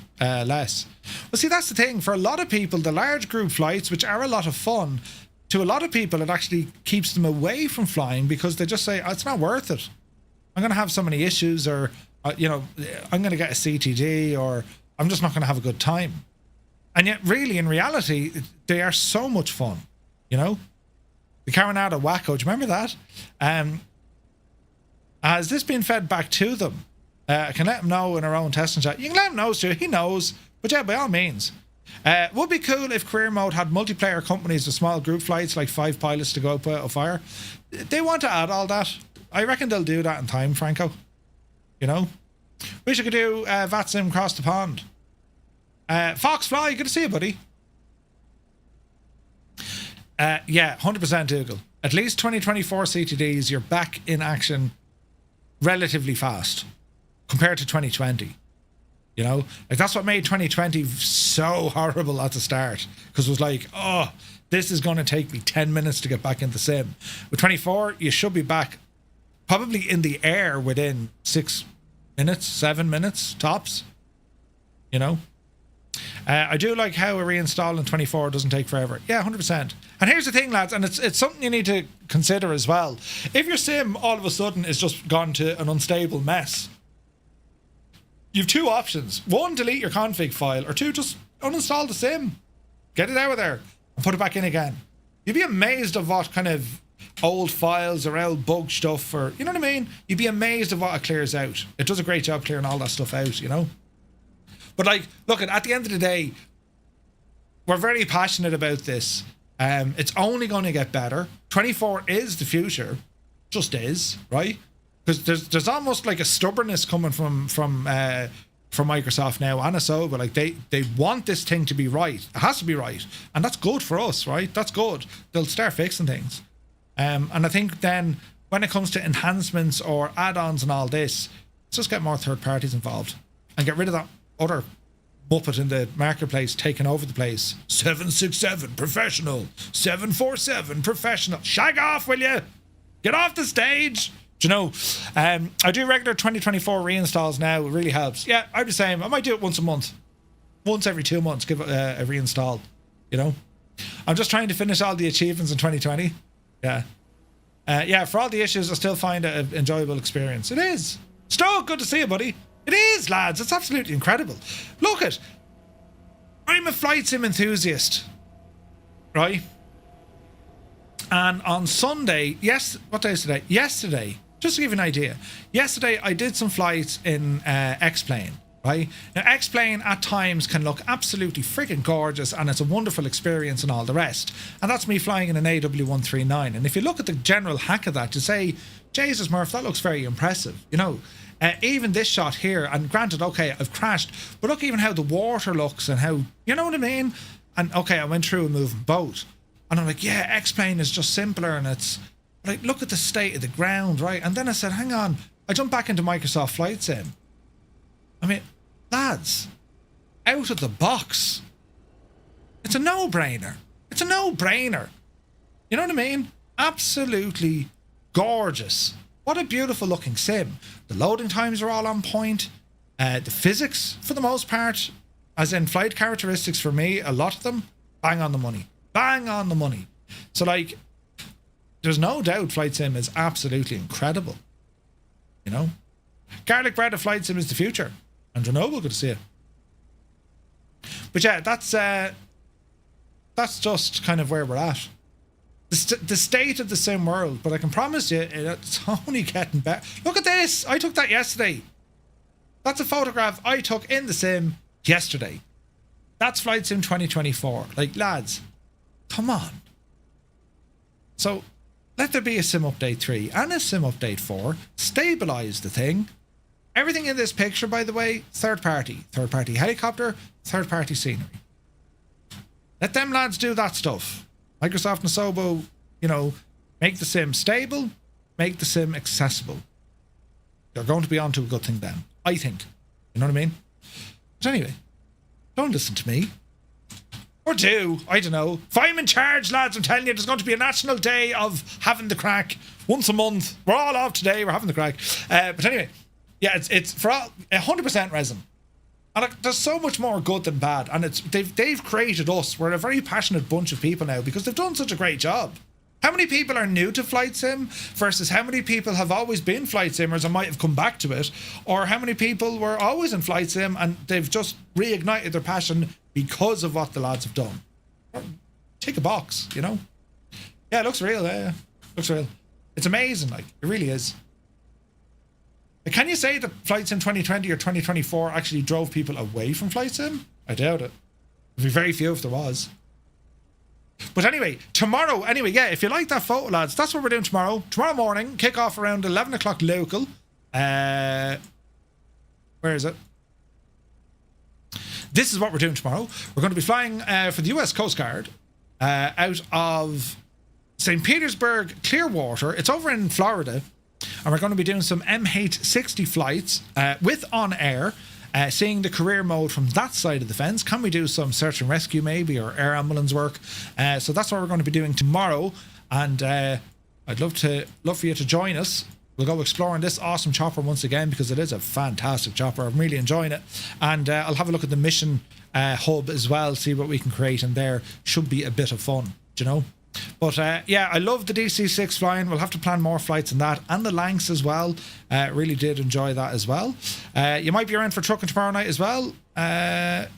less. Well, see, that's the thing. For a lot of people, the large group flights, which are a lot of fun, to a lot of people, it actually keeps them away from flying because they just say, oh, it's not worth it. I'm going to have so many issues, or, you know, I'm going to get a CTD, or I'm just not going to have a good time. And yet, really, in reality, they are so much fun, you know? The Granada Wacko, do you remember that? Has this been fed back to them? I can let him know in our own testing chat. You can let him know, too. He knows. But yeah, by all means. Would be cool if career mode had multiplayer companies with small group flights, like 5 pilots to go up a fire. They want to add all that. I reckon they'll do that in time, Franco. You know? Wish I could do VATSIM across the pond. Foxfly, good to see you, buddy. Yeah, 100% Dougal. At least 2024 CTDs, you're back in action relatively fast compared to 2020. You know, like that's what made 2020 so horrible at the start, because it was like, oh, this is going to take me 10 minutes to get back into sim. With 24, you should be back probably in the air within 6 minutes, 7 minutes tops. You know, I do like how a reinstall in 24 doesn't take forever. Yeah, 100%. And here's the thing, lads, and it's something you need to consider as well. If your sim all of a sudden is just gone to an unstable mess, you've 2 options. 1, delete your config file, or 2, just uninstall the sim. Get it out of there and put it back in again. You'd be amazed of what kind of old files or old bug stuff, or, you know what I mean? You'd be amazed of what it clears out. It does a great job clearing all that stuff out, you know? But like, look, at the end of the day, we're very passionate about this. It's only going to get better. 24 is the future. Just is, right? Because there's almost like a stubbornness coming from Microsoft now and Asoba. Like they want this thing to be right. It has to be right, and that's good for us, right? That's good. They'll start fixing things, and I think then when it comes to enhancements or add-ons and all this, let's just get more third parties involved and get rid of that other muppet in the marketplace taking over the place. 767 professional, 747 professional. Shag off, will you? Get off the stage. Do you know, I do regular 2024 reinstalls now. It really helps. Yeah, I'm the same. I might do it once a month. Once every 2 months, give it a reinstall. You know? I'm just trying to finish all the achievements in 2020. Yeah. Yeah, for all the issues, I still find it an enjoyable experience. It is. Stoke, good to see you, buddy. It is, lads. It's absolutely incredible. Look at. I'm a flight sim enthusiast. Right? And on Sunday, what day is today? Yesterday, just to give you an idea, yesterday I did some flights in X-Plane, right? Now, X-Plane at times can look absolutely freaking gorgeous, and it's a wonderful experience and all the rest. And that's me flying in an AW139. And if you look at the general hack of that, you say, Jesus, Murph, that looks very impressive, you know? Even this shot here, and granted, okay, I've crashed, but look even how the water looks and how, you know what I mean? And okay, I went through a moving boat. And I'm like, yeah, X-Plane is just simpler, and it's like, look at the state of the ground, right? And then I said, hang on, I jumped back into Microsoft Flight Sim. I mean, lads, out of the box. It's a no-brainer. It's a no-brainer. You know what I mean? Absolutely gorgeous. What a beautiful looking sim. The loading times are all on point. The physics, for the most part, as in flight characteristics for me, a lot of them, bang on the money. Bang on the money. So, like, there's no doubt Flight Sim is absolutely incredible. You know? Garlic bread of Flight Sim is the future. And Grenoble, good to see it. But yeah, that's just kind of where we're at. The state of the sim world, but I can promise you, it's only getting better. Look at this! I took that yesterday. That's a photograph I took in the sim yesterday. That's Flight Sim 2024. Like, lads, come on. So, let there be a sim update 3 and a sim update 4. Stabilize the thing. Everything in this picture, by the way, third party. Third party helicopter, third party scenery. Let them lads do that stuff. Microsoft and Asobo, you know, make the sim stable, make the sim accessible. They're going to be onto a good thing then, I think. You know what I mean? But anyway, don't listen to me. Or do, I don't know. If I'm in charge, lads, I'm telling you, there's going to be a national day of having the crack once a month. We're all off today, we're having the crack. But anyway, yeah, it's for all 100% resin. And like, there's so much more good than bad. And they've created us. We're a very passionate bunch of people now because they've done such a great job. How many people are new to Flight Sim versus how many people have always been Flight Simmers and might have come back to it? Or how many people were always in Flight Sim and they've just reignited their passion because of what the lads have done? Tick a box, you know? Yeah, it looks real, yeah. Looks real. It's amazing, like, it really is. Can you say that Flight Sim 2020 or 2024 actually drove people away from Flight Sim? I doubt it. There'd be very few if there was. But anyway, tomorrow, yeah, if you like that photo, lads, that's what we're doing tomorrow. Tomorrow morning, kick off around 11 o'clock local. Where is it? This is what we're doing tomorrow. We're going to be flying for the US Coast Guard out of St. Petersburg, Clearwater. It's over in Florida. And we're going to be doing some MH60 flights with On Air, seeing the career mode from that side of the fence. Can we do some search and rescue maybe, or air ambulance work? So that's what we're going to be doing tomorrow. And I'd love for you to join us. We'll go exploring this awesome chopper once again because it is a fantastic chopper. I'm really enjoying it. And I'll have a look at the mission hub as well, see what we can create in there. Should be a bit of fun, do you know? But yeah, I love the DC-6 flying. We'll have to plan more flights in that, and the Lancs as well. Really did enjoy that as well. You might be around for trucking tomorrow night as well.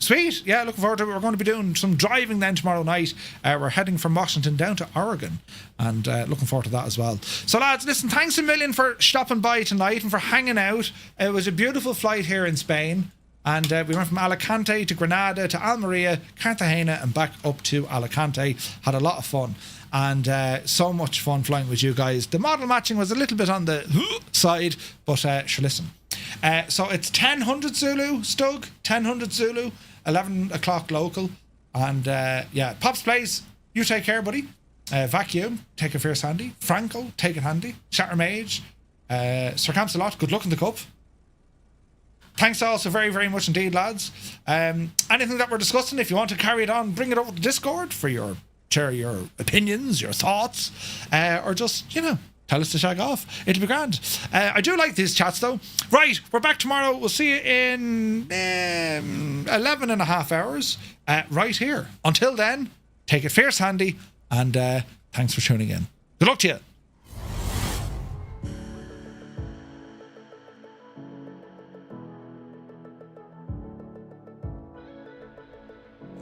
Sweet. Yeah, looking forward to it. We're going to be doing some driving then tomorrow night. We're heading from Washington down to Oregon, and looking forward to that as well. So lads, listen, thanks a million for stopping by tonight and for hanging out. It was a beautiful flight here in Spain. And we went from Alicante to Granada to Almeria, Cartagena, and back up to Alicante. Had a lot of fun. And so much fun flying with you guys. The model matching was a little bit on the side, but sure, listen. So it's 1000 Zulu, Stug, 1000 Zulu, 11 o'clock local. And yeah, Pops Place, you take care, buddy. Vacuum, take it fierce handy. Franco, take it handy. Shatter Mage, Sir Camps-a-Lot, good luck in the cup. Thanks also very, very much indeed, lads. Anything that we're discussing, if you want to carry it on, bring it over to Discord for share your opinions, your thoughts, or just, you know, tell us to shag off. It'll be grand. I do like these chats, though. Right, we're back tomorrow. We'll see you in 11 and a half hours right here. Until then, take it fierce handy, and thanks for tuning in. Good luck to you.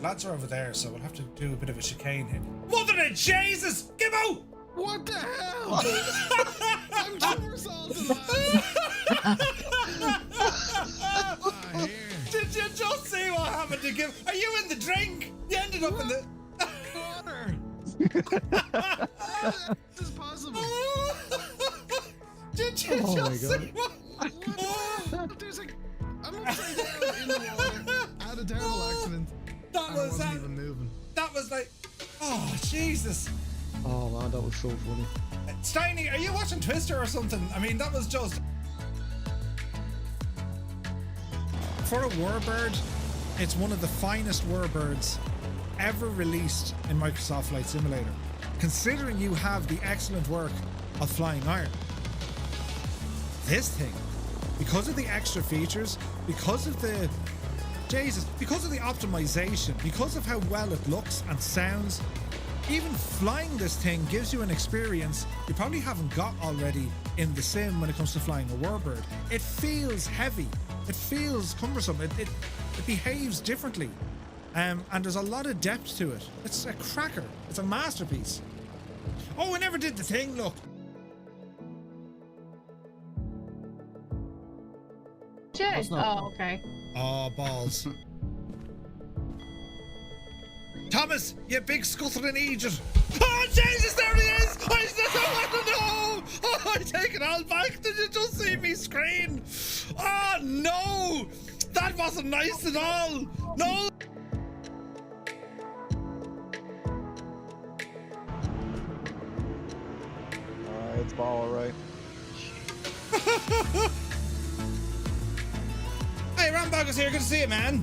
Lads are over there, so we'll have to do a bit of a chicane here. Mother of Jesus! Give out! What the hell? I'm somersaulting, lads. Did you just see what happened to give? Are you in the drink? You ended up in the water. This is possible. Did you just see what? There's I'm upside down in the water. I had a terrible accident. That was even moving. That was like, oh Jesus! Oh man, that was so funny. Steiny, are you watching Twister or something? I mean, that was just. For a warbird, it's one of the finest warbirds ever released in Microsoft Flight Simulator, considering you have the excellent work of Flying Iron. This thing, because of the extra features, because of the because of the optimization, because of how well it looks and sounds, even flying this thing gives you an experience you probably haven't got already in the sim when it comes to flying a warbird. It feels heavy, it feels cumbersome, it behaves differently, and there's a lot of depth to it. It's a cracker, it's a masterpiece. Oh, I never did the thing, look. Shit. Oh, okay. Oh, balls. Thomas, you big scuttling Egypt. Oh, Jesus, there he is. I don't want to know. Oh, I take it all back. Did you just see me scream? Oh, no. That wasn't nice at all. No. It's ball, all right. Hey, Rambogus here. Good to see you, man.